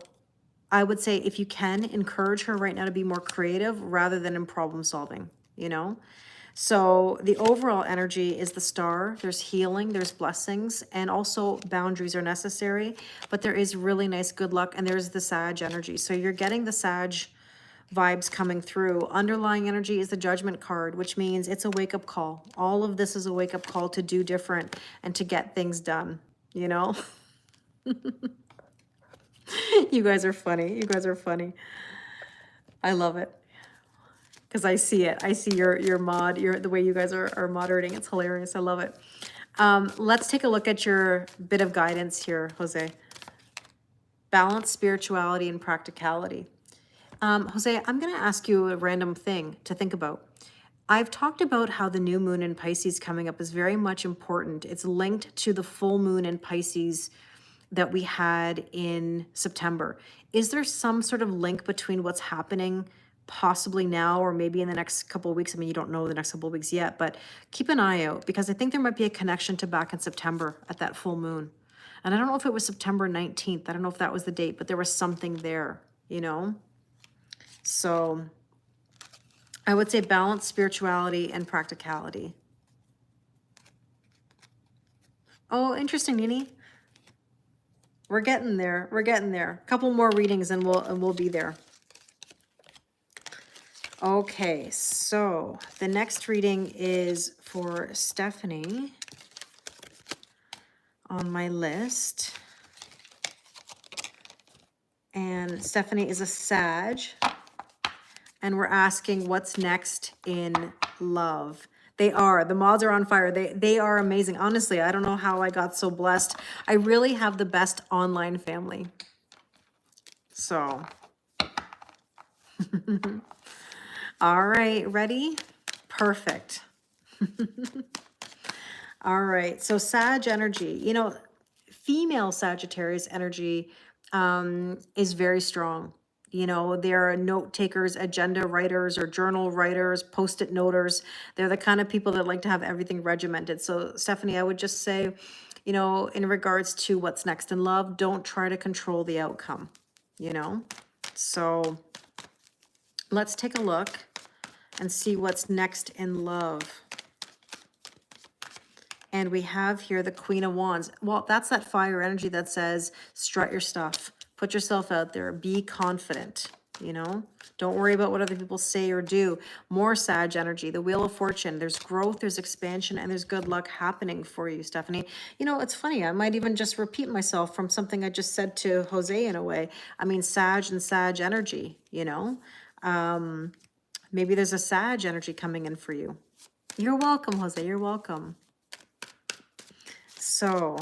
I would say if you can, encourage her right now to be more creative rather than in problem solving, you know. So the overall energy is the star. There's healing, there's blessings, and also boundaries are necessary. But there is really nice good luck, and there's the Sag energy. So you're getting the Sag vibes coming through. Underlying energy is the Judgment card, which means it's a wake-up call. All of this is a wake-up call to do different and to get things done, you know? You guys are funny. You guys are funny. I love it. Because I see it. I see your the way you guys are moderating. It's hilarious. I love it. Let's take a look at your bit of guidance here, Jose. Balance, spirituality, and practicality. Jose, I'm going to ask you a random thing to think about. I've talked about how the new moon in Pisces coming up is very much important. It's linked to the full moon in Pisces that we had in September. Is there some sort of link between what's happening possibly now or maybe in the next couple of weeks? I mean, you don't know the next couple of weeks yet, but keep an eye out because I think there might be a connection to back in September at that full moon. And I don't know if it was September 19th. I don't know if that was the date, but there was something there, you know? So I would say balance, spirituality, and practicality. Oh, interesting, Nene. We're getting there. We're getting there. A couple more readings and we'll be there. Okay, so the next reading is for Stephanie on my list. And Stephanie is a Sag. And we're asking what's next in love. They are. The mods are on fire. They are amazing. Honestly, I don't know how I got so blessed. I really have the best online family. So, all right, ready? Perfect. All right, so Sag energy, you know, female Sagittarius energy is very strong. You know, they're note takers, agenda writers, or journal writers, post-it noters. They're the kind of people that like to have everything regimented. So, Stephanie, I would just say, you know, in regards to what's next in love, don't try to control the outcome, you know? So, let's take a look and see what's next in love. And we have here the Queen of Wands. Well, that's that fire energy that says, strut your stuff, put yourself out there, be confident, you know? Don't worry about what other people say or do. More Sag energy, the Wheel of Fortune. There's growth, there's expansion, and there's good luck happening for you, Stephanie. You know, it's funny. I might even just repeat myself from something I just said to Jose in a way. I mean, Sag and Sag energy, you know? Maybe there's a Sag energy coming in for you. You're welcome, Jose. You're welcome. So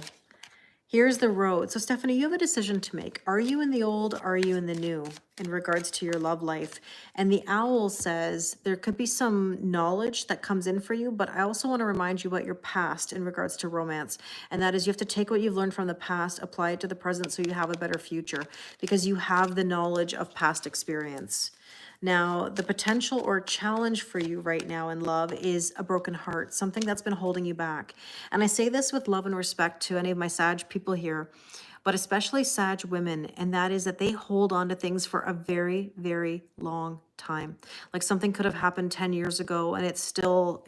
here's the road. So Stephanie, you have a decision to make. Are you in the old? Are you in the new in regards to your love life? And the owl says there could be some knowledge that comes in for you, but I also want to remind you about your past in regards to romance. And that is you have to take what you've learned from the past, apply it to the present so you have a better future because you have the knowledge of past experience. Now, the potential or challenge for you right now in love is a broken heart, something that's been holding you back. And I say this with love and respect to any of my Sag people here, but especially Sag women, and that is that they hold on to things for a very, very long time. Like something could have happened 10 years ago and it's still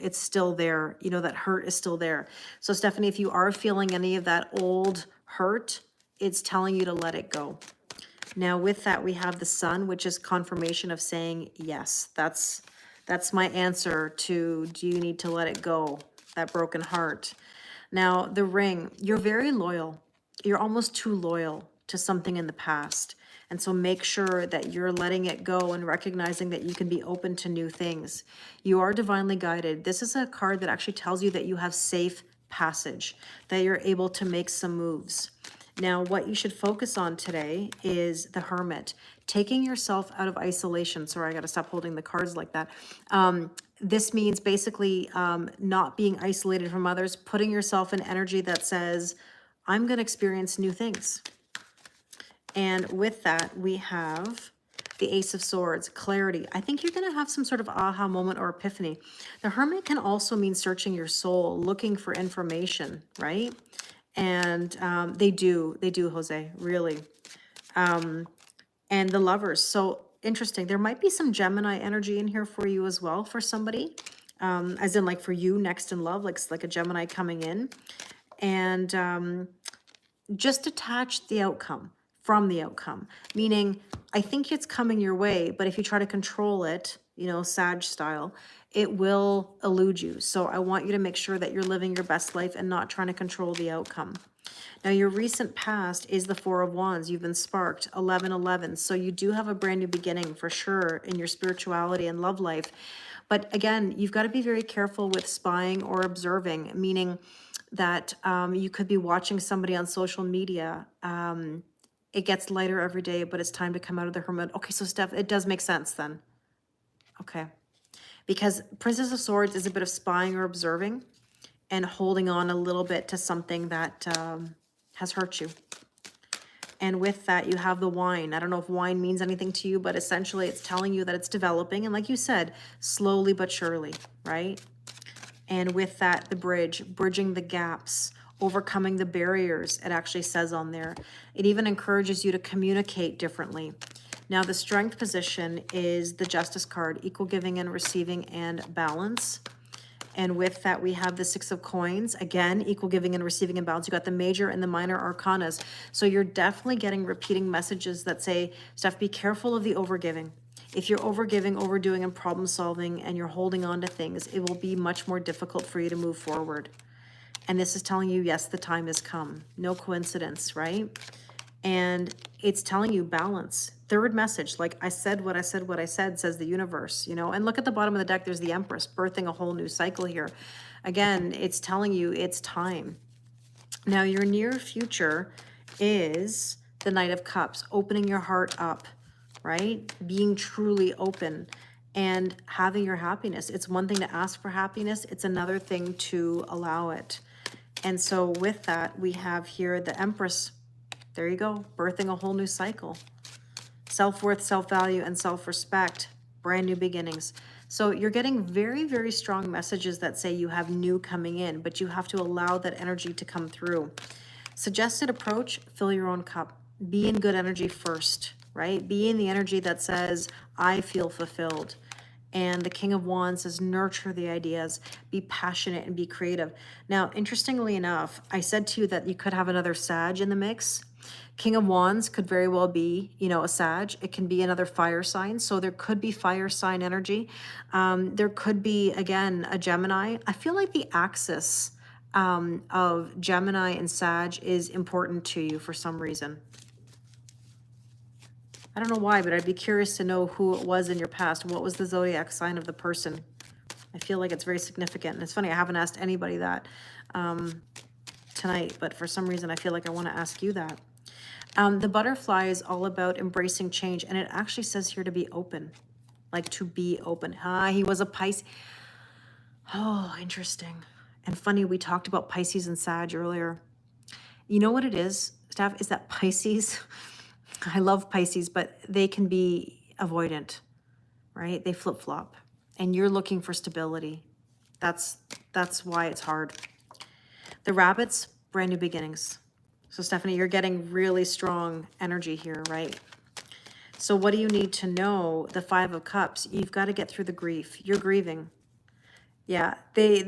there. You know, that hurt is still there. So Stephanie, if you are feeling any of that old hurt, it's telling you to let it go. Now with that, we have the Sun, which is confirmation of saying, yes, that's my answer to, do you need to let it go, that broken heart. Now the Ring, you're very loyal. You're almost too loyal to something in the past. And so make sure that you're letting it go and recognizing that you can be open to new things. You are divinely guided. This is a card that actually tells you that you have safe passage, that you're able to make some moves. Now, what you should focus on today is the Hermit, taking yourself out of isolation. Sorry, I got to stop holding the cards like that. This means basically not being isolated from others, putting yourself in energy that says, I'm going to experience new things. And with that, we have the Ace of Swords, clarity. I think you're going to have some sort of aha moment or epiphany. The Hermit can also mean searching your soul, looking for information, right? And they do, Jose, really. And the Lovers. So interesting. There might be some Gemini energy in here for you as well, for somebody, as in like for you next in love, like a Gemini coming in. And just detach the outcome from the outcome, meaning I think it's coming your way, but if you try to control it, you know, Sag style, it will elude you. So I want you to make sure that you're living your best life and not trying to control the outcome. Now, your recent past is the Four of Wands. You've been sparked, 1111. So you do have a brand new beginning for sure in your spirituality and love life. But again, you've got to be very careful with spying or observing, meaning that you could be watching somebody on social media. It gets lighter every day, but it's time to come out of the Hermit. Okay, so Steph, it does make sense then. Okay. Because Princess of Swords is a bit of spying or observing and holding on a little bit to something that has hurt you. And with that, you have the Wine. I don't know if wine means anything to you, but essentially it's telling you that it's developing. And like you said, slowly but surely, right? And with that, the Bridge, bridging the gaps, overcoming the barriers, it actually says on there. It even encourages you to communicate differently. Now, the Strength position is the Justice card, equal giving and receiving and balance. And with that, we have the Six of Coins. Again, equal giving and receiving and balance. You got the major and the minor arcanas. So you're definitely getting repeating messages that say, Steph, be careful of the overgiving. If you're overgiving, overdoing, and problem solving, and you're holding on to things, it will be much more difficult for you to move forward. And this is telling you, yes, the time has come. No coincidence, right? And it's telling you balance. Third message, like I said, what I said, what I said, says the universe, you know. And look at the bottom of the deck, there's the Empress birthing a whole new cycle here. Again, it's telling you it's time. Now, your near future is the Knight of Cups, opening your heart up, right? Being truly open and having your happiness. It's one thing to ask for happiness, it's another thing to allow it. And so with that, we have here the Empress. There you go, birthing a whole new cycle. Self-worth, self-value, and self-respect, brand new beginnings. So you're getting very, very strong messages that say you have new coming in, but you have to allow that energy to come through. Suggested approach, fill your own cup. Be in good energy first, right? Be in the energy that says, I feel fulfilled. And the King of Wands says, nurture the ideas, be passionate and be creative. Now, interestingly enough, I said to you that you could have another Sag in the mix. King of Wands could very well be, you know, a Sag. It can be another fire sign. So there could be fire sign energy. There could be, again, a Gemini. I feel like the axis of Gemini and Sag is important to you for some reason. I don't know why, but I'd be curious to know who it was in your past. What was the zodiac sign of the person? I feel like it's very significant. And it's funny, I haven't asked anybody that tonight, but for some reason I feel like I want to ask you that. The butterfly is all about embracing change, and it actually says here to be open, like to be open. He was a Pisces. Oh, interesting. And funny, we talked about Pisces and Sag earlier. You know what it is, Steph, is that Pisces, I love Pisces, but they can be avoidant, right? They flip-flop, and you're looking for stability. That's why it's hard. The rabbits, brand new beginnings. So Stephanie, you're getting really strong energy here, right? So what do you need to know? The Five of Cups, you've got to get through the grief. You're grieving. Yeah, they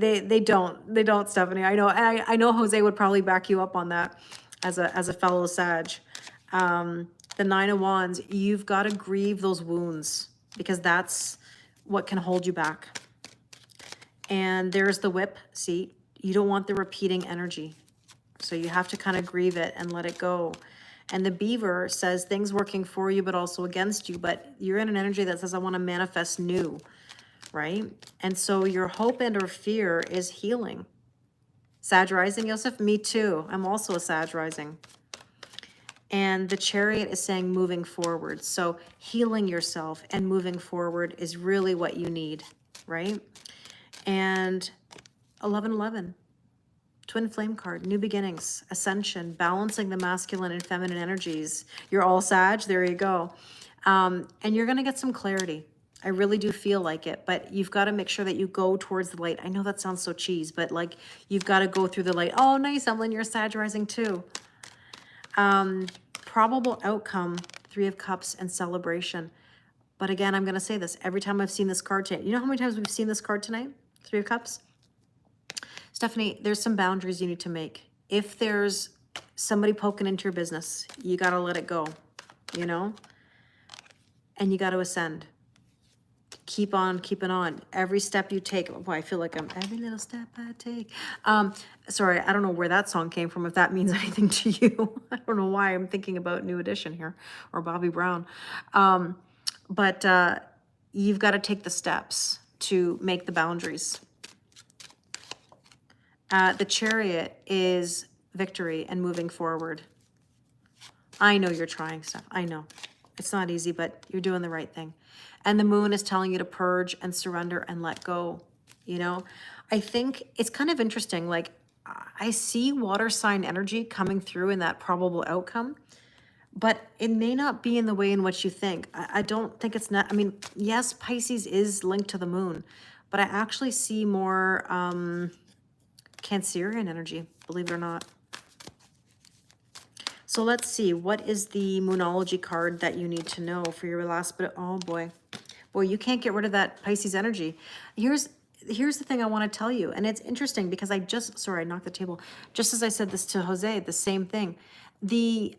don't, Stephanie. I know Jose would probably back you up on that as a fellow Sag. The Nine of Wands, you've got to grieve those wounds because that's what can hold you back. And there's the Whip. See, you don't want the repeating energy. So you have to kind of grieve it and let it go. And the Beaver says things working for you, but also against you. But you're in an energy that says, I want to manifest new, right? And so your hope and or fear is healing. Sag rising, Joseph? Me too. I'm also a Sag rising. And the Chariot is saying moving forward. So healing yourself and moving forward is really what you need, right? And 1111, twin flame card, new beginnings, ascension, balancing the masculine and feminine energies. You're all Sag, there you go. And you're going to get some clarity. I really do feel like it, but you've got to make sure that you go towards the light. I know that sounds so cheese, but like you've got to go through the light. Oh, nice, Evelyn, you're Sag rising too. Probable outcome, Three of Cups and celebration. But again, I'm going to say this every time I've seen this card tonight. You know how many times we've seen this card tonight? Three of Cups. Stephanie, there's some boundaries you need to make. If there's somebody poking into your business, you got to let it go, you know? And you got to ascend. Keep on keeping on. Every step you take. Oh, boy, I feel like I'm every little step I take. Sorry, I don't know where that song came from, if that means anything to you. I don't know why I'm thinking about New Edition here or Bobby Brown. But you've got to take the steps to make the boundaries. The Chariot is victory and moving forward. I know you're trying stuff. I know. It's not easy, but you're doing the right thing. And the Moon is telling you to purge and surrender and let go. You know, I think it's kind of interesting. Like, I see water sign energy coming through in that probable outcome, but it may not be in the way in which you think. I don't think it's not. I mean, yes, Pisces is linked to the Moon, but I actually see more Cancerian energy, believe it or not. So let's see, what is the Moonology card that you need to know for your last bit? Oh boy, you can't get rid of that Pisces energy. Here's the thing I want to tell you, and it's interesting because I knocked the table. Just as I said this to Jose, the same thing. The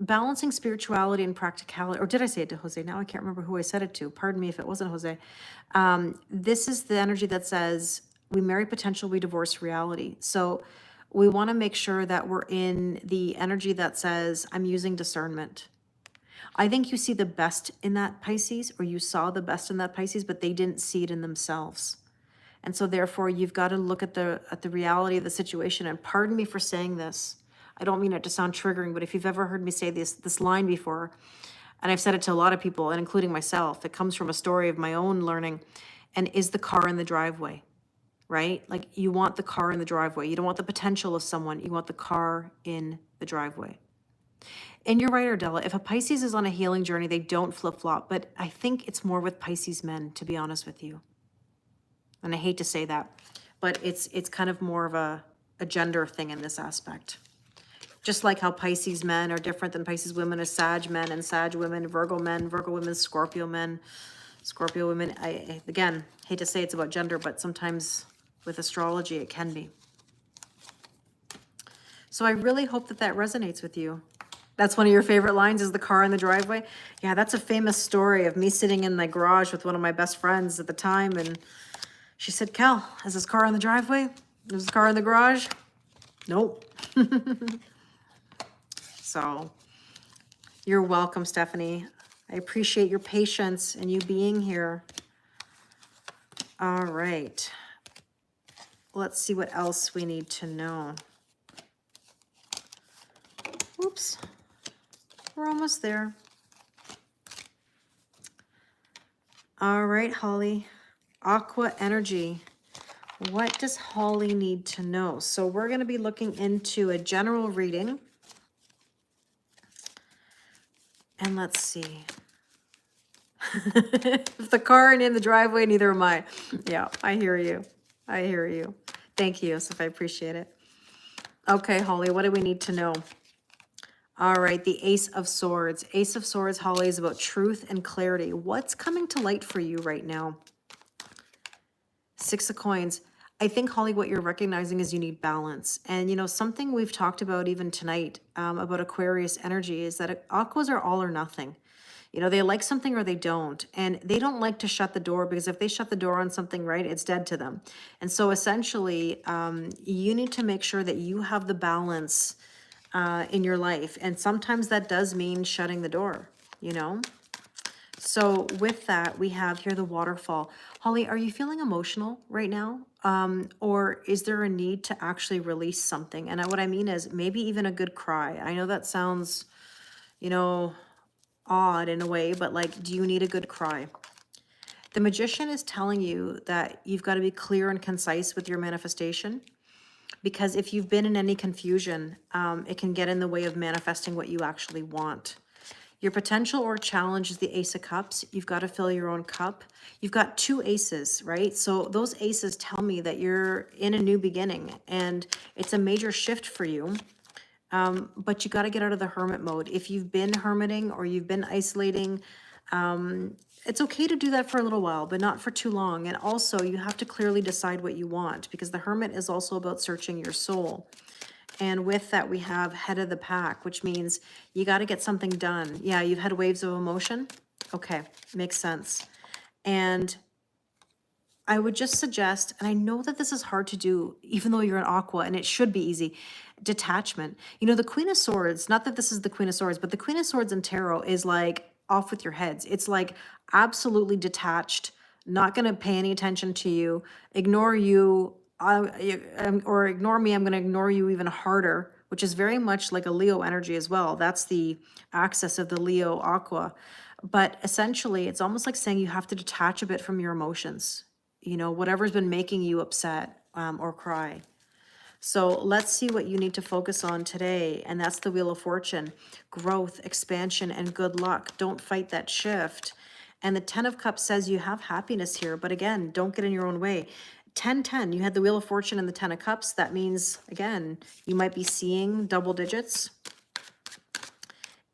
balancing spirituality and practicality, or did I say it to Jose? Now I can't remember who I said it to. Pardon me if it wasn't Jose. This is the energy that says we marry potential, we divorce reality. So We want to make sure that we're in the energy that says, I'm using discernment. I think you see the best in that Pisces, or you saw the best in that Pisces, but they didn't see it in themselves. And so therefore you've got to look at the reality of the situation. And pardon me for saying this. I don't mean it to sound triggering, but if you've ever heard me say this line before, and I've said it to a lot of people, and including myself, it comes from a story of my own learning, and is the car in the driveway, right? Like, you want the car in the driveway. You don't want the potential of someone. You want the car in the driveway. And you're right, Ardella, if a Pisces is on a healing journey, they don't flip-flop. But I think it's more with Pisces men, to be honest with you. And I hate to say that, but it's kind of more of a gender thing in this aspect. Just like how Pisces men are different than Pisces women, as Sag men and Sag women, Virgo women, Scorpio men, Scorpio women. I again, hate to say it's about gender, but sometimes with astrology it can be. So I really hope that that resonates with you. That's one of your favorite lines, is the car in the driveway. Yeah, that's a famous story of me sitting in my garage with one of my best friends at the time, and she said, Cal, is this car in the driveway? Is this car in the garage? Nope. So you're welcome, Stephanie. I appreciate your patience and you being here. All right. Let's see what else we need to know. Oops. We're almost there. All right, Holly. Aqua energy. What does Holly need to know? So we're going to be looking into a general reading. And let's see. If the car ain't in the driveway, neither am I. Yeah, I hear you. I hear you. Thank you, Yosef. I appreciate it. Okay, Holly, what do we need to know? All right, the Ace of Swords. Ace of Swords, Holly, is about truth and clarity. What's coming to light for you right now? Six of Coins. I think, Holly, what you're recognizing is you need balance. And, you know, something we've talked about even tonight about Aquarius energy is that Aquas are all or nothing. You know, they like something or they don't. And they don't like to shut the door, because if they shut the door on something, right, it's dead to them. And so essentially, you need to make sure that you have the balance in your life. And sometimes that does mean shutting the door, you know? So with that, we have here the waterfall. Holly, are you feeling emotional right now? Or is there a need to actually release something? And what I mean is maybe even a good cry. I know that sounds, you know, odd in a way, but like, do you need a good cry? The Magician is telling you that you've got to be clear and concise with your manifestation, because if you've been in any confusion, it can get in the way of manifesting what you actually want. Your potential or challenge is the Ace of Cups. You've got to fill your own cup. You've got two aces, right? So those aces tell me that you're in a new beginning and it's a major shift for you. But you got to get out of the hermit mode. If you've been hermiting or you've been isolating, it's okay to do that for a little while, but not for too long. And also you have to clearly decide what you want, because the hermit is also about searching your soul. And with that, we have head of the pack, which means you got to get something done. Yeah, you've had waves of emotion. Okay, makes sense. And I would just suggest, and I know that this is hard to do, even though you're an Aqua, and it should be easy, detachment. You know, the Queen of Swords, not that this is the Queen of Swords, but the Queen of Swords in tarot is like off with your heads. It's like absolutely detached, not going to pay any attention to you, ignore you, or ignore me, I'm going to ignore you even harder, which is very much like a Leo energy as well. That's the axis of the Leo Aqua. But essentially, it's almost like saying you have to detach a bit from your emotions, you know, whatever's been making you upset or cry. So let's see what you need to focus on today. And that's the Wheel of Fortune, growth, expansion, and good luck. Don't fight that shift. And the 10 of Cups says you have happiness here, but again, don't get in your own way. 10-10, you had the Wheel of Fortune and the 10 of Cups. That means, again, you might be seeing double digits.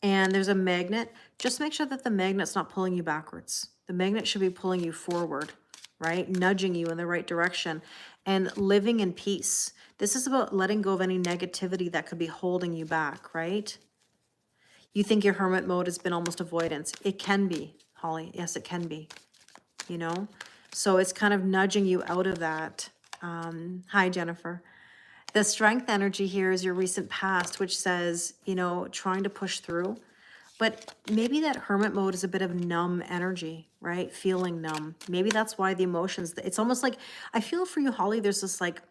And there's a magnet. Just make sure that the magnet's not pulling you backwards. The magnet should be pulling you forward, right? Nudging you in the right direction and living in peace. This is about letting go of any negativity that could be holding you back, right? You think your hermit mode has been almost avoidance. It can be, Holly. Yes, it can be, you know? So it's kind of nudging you out of that. Hi, Jennifer. The strength energy here is your recent past, which says, you know, trying to push through. But maybe that hermit mode is a bit of numb energy, right? Feeling numb. Maybe that's why the emotions, it's almost like, I feel for you, Holly, there's this like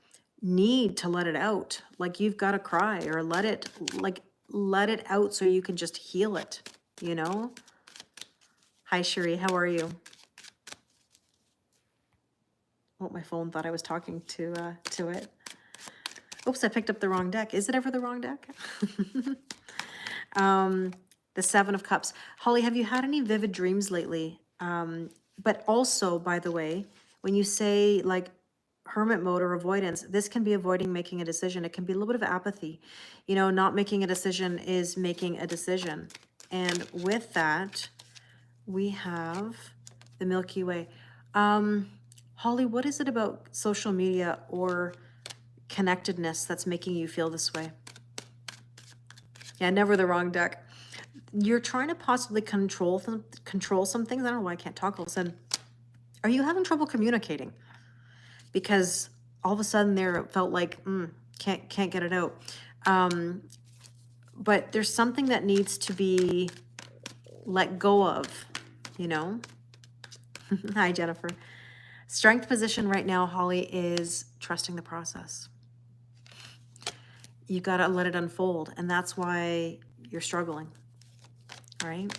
need to let it out. Like you've got to cry or let it, like, let it out so you can just heal it, you know? Hi, Cherie, how are you? Oh, my phone thought I was talking to it. Oops, I picked up the wrong deck. Is it ever the wrong deck? The Seven of Cups. Holly, have you had any vivid dreams lately? But also, by the way, when you say like hermit mode or avoidance, this can be avoiding making a decision. It can be a little bit of apathy. You know, not making a decision is making a decision. And with that, we have the Milky Way. Holly, what is it about social media or connectedness that's making you feel this way? Yeah, never the wrong deck. You're trying to possibly control some things. I don't know why I can't talk all of a sudden. Are you having trouble communicating? Because all of a sudden there it felt like can't get it out. But there's something that needs to be let go of, you know? Hi, Jennifer. Strength position right now, Holly, is trusting the process. You got to let it unfold, and that's why you're struggling, right?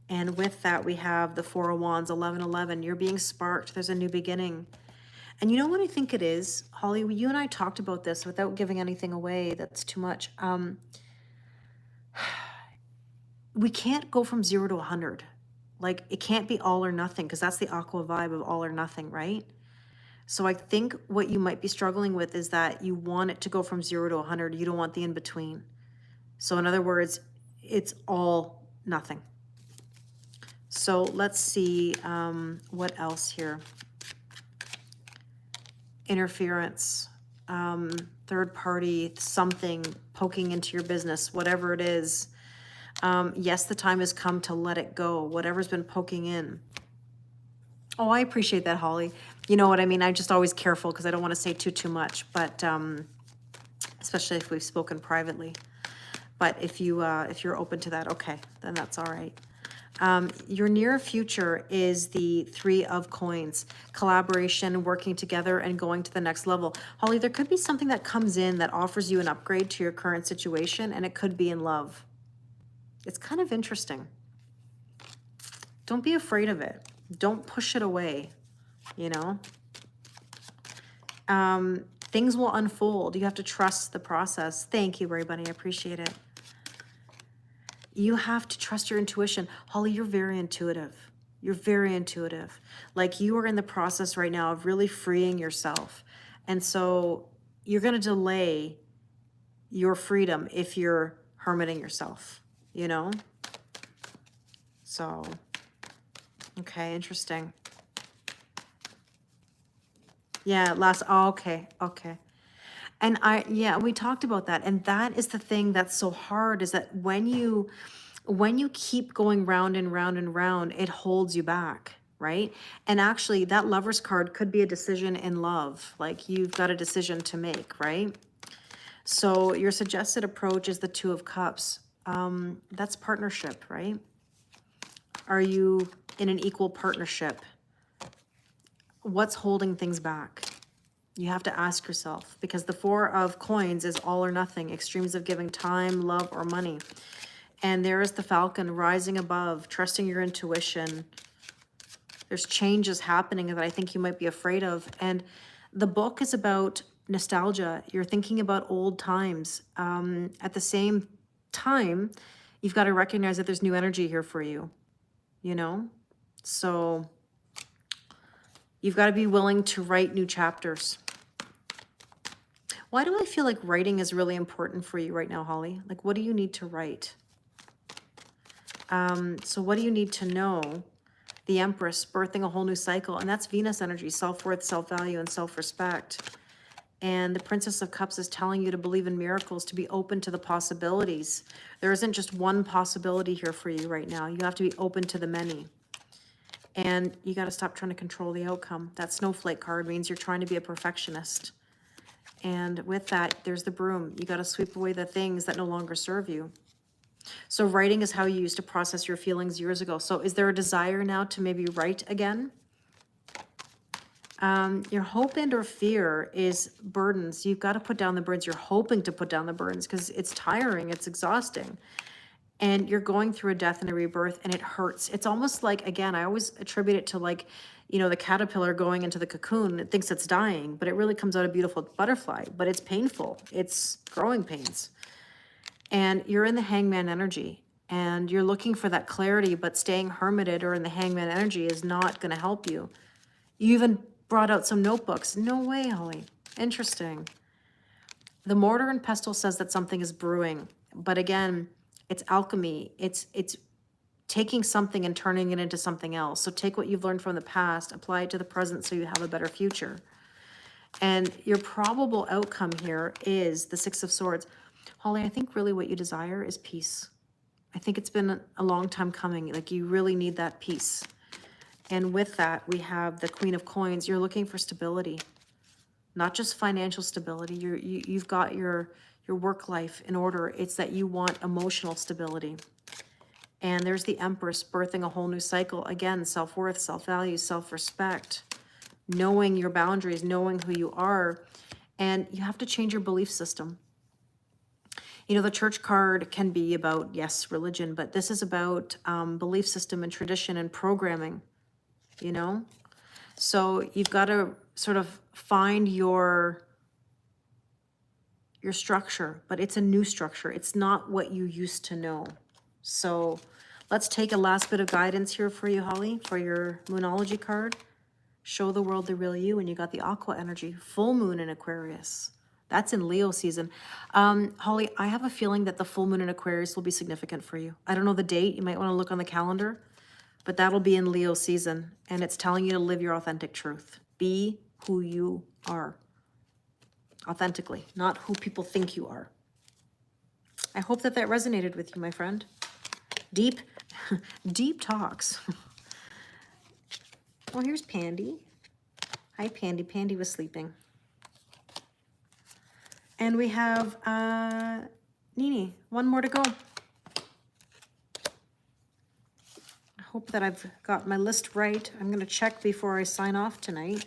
And with that, we have the Four of Wands, 11:11. You're being sparked. There's a new beginning. And you know what I think it is, Holly? You and I talked about this without giving anything away. That's too much. We can't go from 0 to 100. Like, it can't be all or nothing, because that's the aqua vibe of all or nothing, right? So I think what you might be struggling with is that you want it to go from 0 to 100. You don't want the in-between. So in other words, it's all nothing. So let's see what else here. Interference, third party, something poking into your business, whatever it is. Yes, the time has come to let it go, whatever's been poking in. Oh, I appreciate that, Holly. You know what I mean? I'm just always careful because I don't want to say too much, but especially if we've spoken privately. But if you're open to that, okay, then that's all right. Your near future is the Three of Coins, collaboration, working together, and going to the next level. Holly, there could be something that comes in that offers you an upgrade to your current situation, and it could be in love. It's kind of interesting. Don't be afraid of it. Don't push it away, you know? Things will unfold. You have to trust the process. Thank you, Ray Bunny. I appreciate it. You have to trust your intuition. Holly, you're very intuitive. You're very intuitive. Like, you are in the process right now of really freeing yourself. And so you're going to delay your freedom if you're hermiting yourself, you know? So, okay, interesting. Yeah, okay. And we talked about that. And that is the thing that's so hard, is that when you keep going round and round and round, it holds you back, right? And actually that Lover's card could be a decision in love. Like, you've got a decision to make, right? So your suggested approach is the Two of Cups. That's partnership, right? Are you in an equal partnership? What's holding things back? You have to ask yourself, because the Four of Coins is all or nothing, extremes of giving time, love, or money. And there is the Falcon rising above, trusting your intuition. There's changes happening that I think you might be afraid of. And the book is about nostalgia. You're thinking about old times. At the same time, you've got to recognize that there's new energy here for you, you know? So you've got to be willing to write new chapters. Why do I feel like writing is really important for you right now, Holly? Like, what do you need to write? So what do you need to know? The Empress, birthing a whole new cycle. And that's Venus energy, self-worth, self-value, and self-respect. And the Princess of Cups is telling you to believe in miracles, to be open to the possibilities. There isn't just one possibility here for you right now. You have to be open to the many. And you got to stop trying to control the outcome. That snowflake card means you're trying to be a perfectionist. And with that, there's the broom. You got to sweep away the things that no longer serve you. So writing is how you used to process your feelings years ago. So is there a desire now to maybe write again? Your hope and or fear is burdens. You've got to put down the burdens. You're hoping to put down the burdens because it's tiring, it's exhausting. And you're going through a death and a rebirth and it hurts. It's almost like, again, I always attribute it to like, you know, the caterpillar going into the cocoon. It thinks it's dying, but it really comes out a beautiful butterfly. But it's painful. It's growing pains. And you're in the hangman energy and you're looking for that clarity, but staying hermited or in the hangman energy is not going to help you. You even brought out some notebooks. No way, Holly. Interesting. The mortar and pestle says that something is brewing, but again, it's alchemy. It's taking something and turning it into something else. So take what you've learned from the past, apply it to the present so you have a better future. And your probable outcome here is the Six of Swords. Holly, I think really what you desire is peace. I think it's been a long time coming. Like you really need that peace. And with that, we have the Queen of Coins. You're looking for stability, not just financial stability. You've got your work life in order. It's that you want emotional stability. And there's the Empress birthing a whole new cycle. Again, self-worth, self-value, self-respect, knowing your boundaries, knowing who you are. And you have to change your belief system. You know, the church card can be about, yes, religion, but this is about belief system and tradition and programming, you know? So you've got to sort of find your structure, but it's a new structure. It's not what you used to know. So let's take a last bit of guidance here for you, Holly, for your Moonology card. Show the world the real you, and you got the aqua energy, full moon in Aquarius. That's in Leo season. Holly, I have a feeling that the full moon in Aquarius will be significant for you. I don't know the date. You might want to look on the calendar, but that'll be in Leo season. And it's telling you to live your authentic truth. Be who you are. Authentically, not who people think you are. I hope that that resonated with you, my friend. Deep, deep talks. Oh, here's Pandy. Hi, Pandy. Pandy was sleeping. And we have Nene. One more to go. I hope that I've got my list right. I'm going to check before I sign off tonight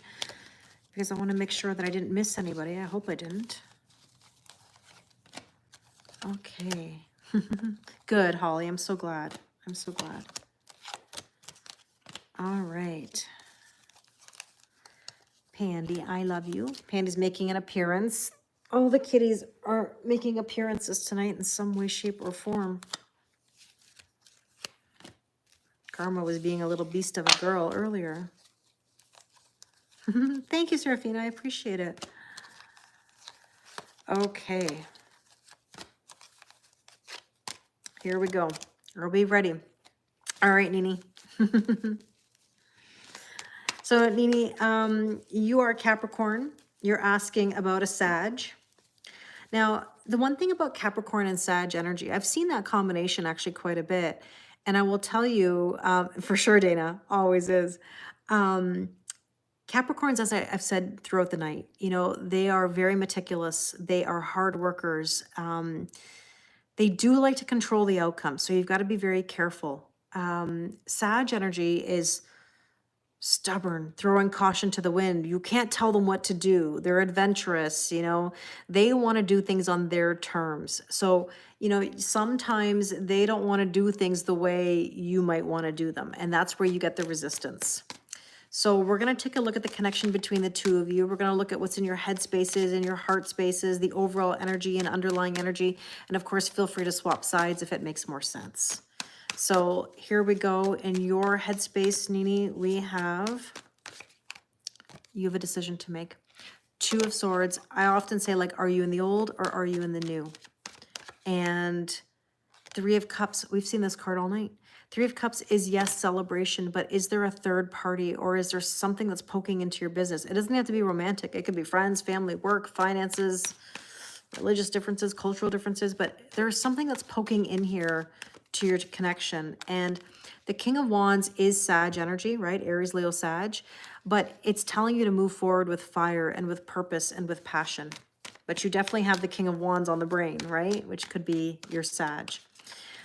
because I want to make sure that I didn't miss anybody. I hope I didn't. Okay. Good, Holly. I'm so glad. I'm so glad. All right. Pandy, I love you. Pandy's making an appearance. All the kitties are making appearances tonight in some way, shape, or form. Karma was being a little beast of a girl earlier. Thank you, Serafina. I appreciate it. Okay. Here we go. I'll be ready. All right, Nene. So, Nene, you are a Capricorn. You're asking about a Sag. Now, the one thing about Capricorn and Sag energy, I've seen that combination actually quite a bit. And I will tell you, for sure, Dana, always is. Capricorns, as I've said throughout the night, you know, they are very meticulous. They are hard workers. They do like to control the outcome. So you've got to be very careful. Sag energy is stubborn, throwing caution to the wind. You can't tell them what to do. They're adventurous, you know, they want to do things on their terms. So, you know, sometimes they don't want to do things the way you might want to do them. And that's where you get the resistance. So we're going to take a look at the connection between the two of you. We're going to look at what's in your head spaces and your heart spaces, the overall energy and underlying energy. And of course, feel free to swap sides if it makes more sense. So here we go. In your headspace, Nene, you have a decision to make. Two of Swords. I often say, like, are you in the old or are you in the new? And Three of Cups, we've seen this card all night. Three of Cups is, yes, celebration, but is there a third party or is there something that's poking into your business? It doesn't have to be romantic. It could be friends, family, work, finances, religious differences, cultural differences, but there's something that's poking in here to your connection. And the King of Wands is Sag energy, right? Aries, Leo, Sag, but it's telling you to move forward with fire and with purpose and with passion. but you definitely have the King of Wands on the brain, right? Which could be your Sag.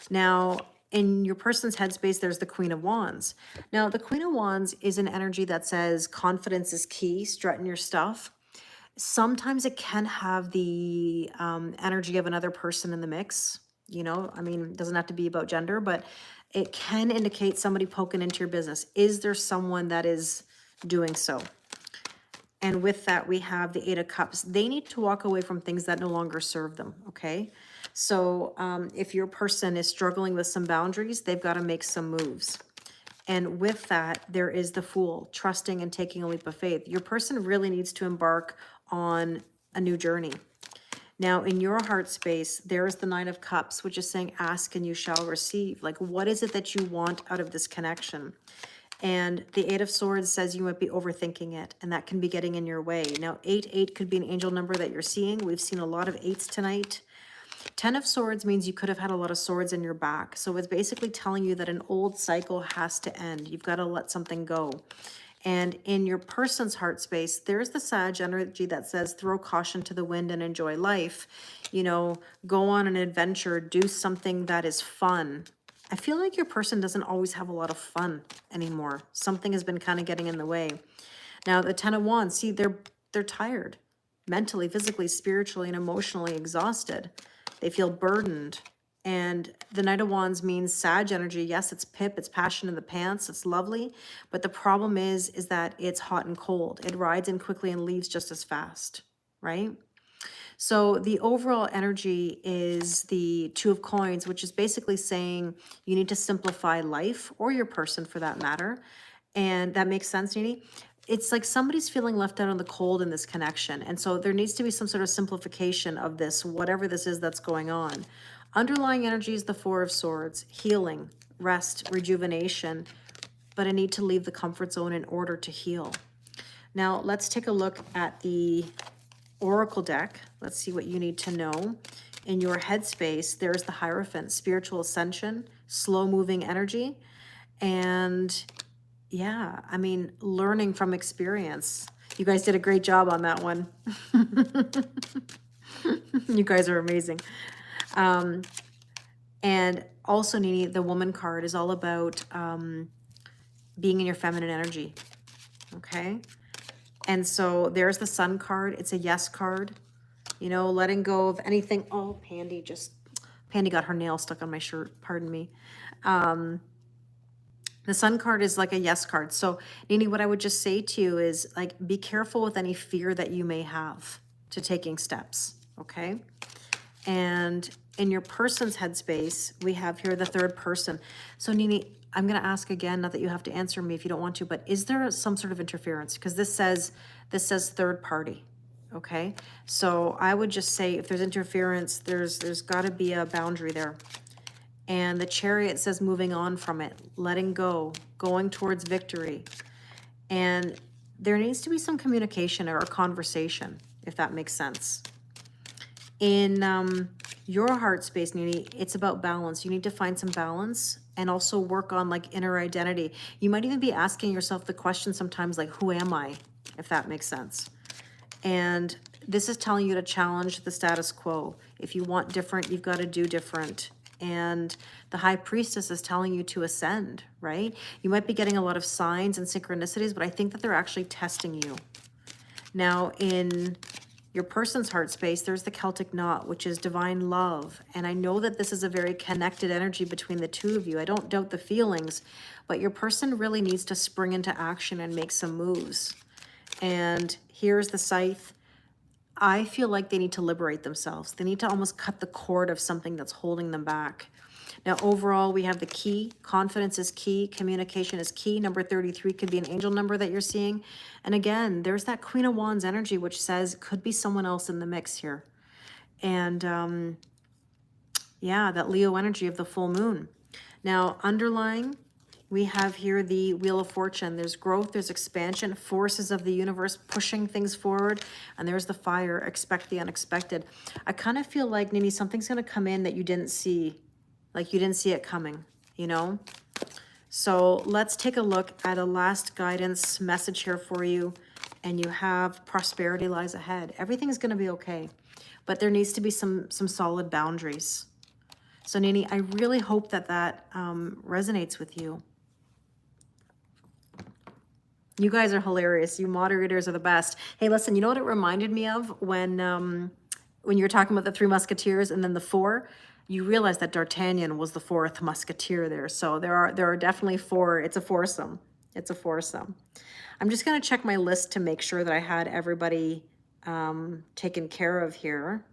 Now, in your person's headspace, there's the Queen of Wands. Now, the Queen of Wands is an energy that says confidence is key, strutting your stuff. Sometimes it can have the energy of another person in the mix. You know, I mean, it doesn't have to be about gender, but it can indicate somebody poking into your business. Is there someone that is doing so? And with that, we have the Eight of Cups. They need to walk away from things that no longer serve them, okay? So if your person is struggling with some boundaries, they've got to make some moves. And with that, there is the Fool, trusting and taking a leap of faith. Your person really needs to embark on a new journey. Now, in your heart space, there is the Nine of Cups, which is saying, ask and you shall receive. Like, what is it that you want out of this connection? And the Eight of Swords says you might be overthinking it, and that can be getting in your way. Now, 8 could be an angel number that you're seeing. We've seen a lot of 8s tonight. 10 of Swords means you could have had a lot of swords in your back. So it's basically telling you that an old cycle has to end. You've got to let something go. And in your person's heart space, there's the Sag energy that says throw caution to the wind and enjoy life. You know, go on an adventure, do something that is fun. I feel like your person doesn't always have a lot of fun anymore. Something has been kind of getting in the way. Now, the Ten of Wands, see, they're tired. Mentally, physically, spiritually, and emotionally exhausted. They feel burdened. And the Knight of Wands means Sag energy. Yes, it's pip, it's passion in the pants, it's lovely. But the problem is that it's hot and cold. It rides in quickly and leaves just as fast, right? So the overall energy is the Two of Coins, which is basically saying you need to simplify life, or your person for that matter. And that makes sense, Nene? It's like somebody's feeling left out in the cold in this connection. And so there needs to be some sort of simplification of this, whatever this is that's going on. Underlying energy is the Four of Swords, healing, rest, rejuvenation, but I need to leave the comfort zone in order to heal. Now, let's take a look at the Oracle deck. Let's see what you need to know. In your headspace, there's the Hierophant, spiritual ascension, slow-moving energy, and yeah, I mean, learning from experience. You guys did a great job on that one. You guys are amazing. And also, Nene, the Woman card is all about being in your feminine energy, okay? And so there's the Sun card. It's a yes card, you know, letting go of anything. Oh, Pandy got her nail stuck on my shirt, pardon me. The Sun card is like a yes card. So, Nene, what I would just say to you is, like, be careful with any fear that you may have to taking steps, okay? And in your person's headspace, we have here the third person. So, Nene, I'm going to ask again, not that you have to answer me if you don't want to, but is there some sort of interference? Because this says third party, okay? So I would just say if there's interference, there's got to be a boundary there. And the Chariot says moving on from it, letting go, going towards victory. And there needs to be some communication or a conversation, if that makes sense. In your heart space, Nene, it's about balance. You need to find some balance and also work on like inner identity. You might even be asking yourself the question sometimes like, who am I? If that makes sense. And this is telling you to challenge the status quo. If you want different, you've got to do different. And the High Priestess is telling you to ascend, right? You might be getting a lot of signs and synchronicities, but I think that they're actually testing you. Now, in your person's heart space, there's the Celtic knot, which is divine love. And I know that this is a very connected energy between the two of you. I don't doubt the feelings, but your person really needs to spring into action and make some moves. And here's the Scythe. I feel like they need to liberate themselves. They need to almost cut the cord of something that's holding them back. Now, overall, we have the key. Confidence is key. Communication is key. Number 33 could be an angel number that you're seeing. And again, there's that Queen of Wands energy, which says could be someone else in the mix here. And yeah, that Leo energy of the full moon. Now, underlying, we have here the Wheel of Fortune. There's growth, there's expansion, forces of the universe pushing things forward. And there's the Fire, expect the unexpected. I kind of feel like, Nene, something's going to come in that you didn't see. Like you didn't see it coming, you know? So let's take a look at a last guidance message here for you. And you have prosperity lies ahead. Everything's going to be okay. but there needs to be some solid boundaries. So Nene, I really hope that that resonates with you. You guys are hilarious. You moderators are the best. Hey, listen, you know what it reminded me of when you're talking about the 3 musketeers and then the 4, you realize that D'Artagnan was the 4th musketeer there. So there are definitely 4. It's a foursome. It's a foursome. I'm just going to check my list to make sure that I had everybody taken care of here.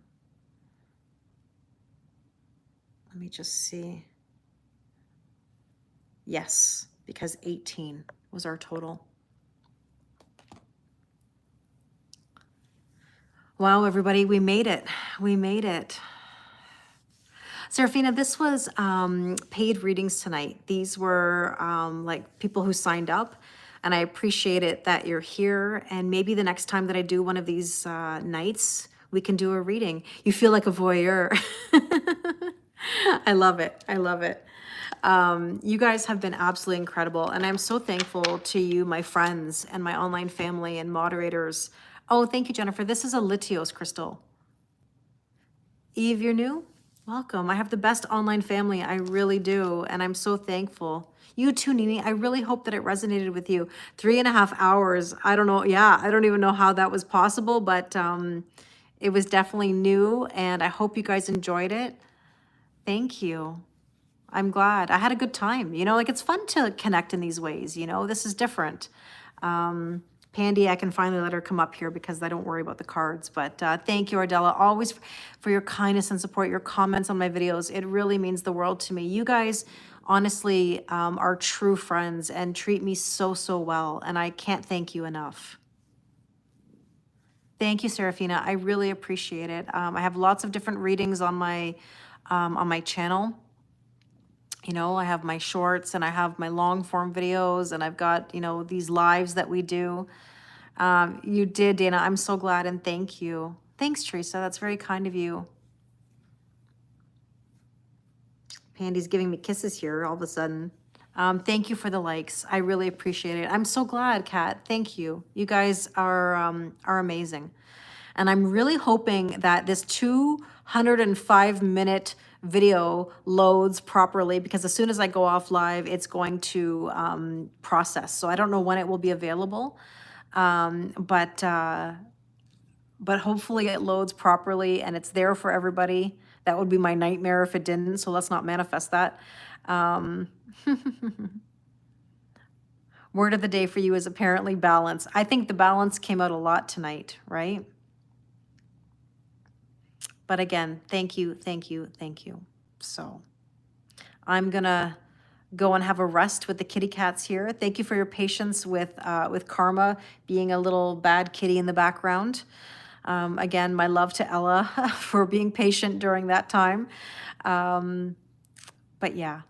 Let me just see. Yes, because 18 was our total. Wow, everybody, we made it. We made it. Serafina, this was paid readings tonight. These were like people who signed up, and I appreciate it that you're here. And maybe the next time that I do one of these nights, we can do a reading. You feel like a voyeur. I love it. I love it. You guys have been absolutely incredible, and I'm so thankful to you, my friends, and my online family and moderators. Oh, thank you, Jennifer. This is a Litios crystal. Eve, you're new? Welcome. I have the best online family. I really do, and I'm so thankful. You too, Nene. I really hope that it resonated with you. 3.5 hours. I don't know. Yeah, I don't even know how that was possible, but it was definitely new, and I hope you guys enjoyed it. Thank you. I'm glad. I had a good time. You know, like it's fun to connect in these ways. You know, this is different. Pandy, I can finally let her come up here because I don't worry about the cards. But thank you, Ardella, always for your kindness and support, your comments on my videos. It really means the world to me. You guys, honestly, are true friends and treat me so, so well. And I can't thank you enough. Thank you, Serafina. I really appreciate it. I have lots of different readings on my channel. You know, I have my shorts and I have my long form videos, and I've got, you know, these lives that we do. You did, Dana. I'm so glad, and thank you. Thanks, Teresa. That's very kind of you. Pandy's giving me kisses here all of a sudden. Thank you for the likes. I really appreciate it. I'm so glad, Kat. Thank you. You guys are amazing. And I'm really hoping that this 205-minute video loads properly, because as soon as I go off live, it's going to process. So I don't know when it will be available, but hopefully it loads properly and it's there for everybody. That would be my nightmare if it didn't, so let's not manifest that. Word of the day for you is apparently balance. I think the balance came out a lot tonight, right? But again, thank you, thank you, thank you. So I'm gonna go and have a rest with the kitty cats here. Thank you for your patience with Karma being a little bad kitty in the background. Again, my love to Ella for being patient during that time. But yeah,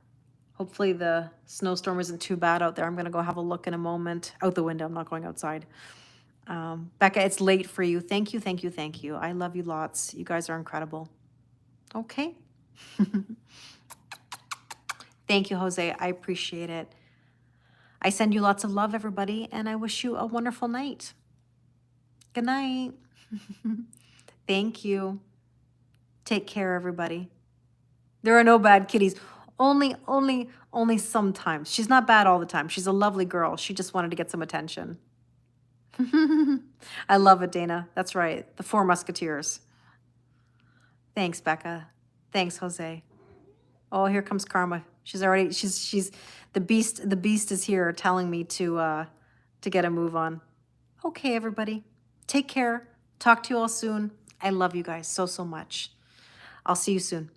hopefully the snowstorm isn't too bad out there. I'm gonna go have a look in a moment. Out the window, I'm not going outside. Becca, it's late for you. Thank you, thank you, thank you. I love you lots. You guys are incredible. Okay. Thank you, Jose. I appreciate it. I send you lots of love, everybody, and I wish you a wonderful night. Good night. Thank you. Take care, everybody. There are no bad kitties. Only sometimes. She's not bad all the time. She's a lovely girl. She just wanted to get some attention. I love it, Dana. That's right. The 4 musketeers. Thanks, Becca. Thanks, Jose. Oh, here comes Karma. She's the beast. The beast is here telling me to get a move on. Okay, everybody. Take care. Talk to you all soon. I love you guys so, so much. I'll see you soon.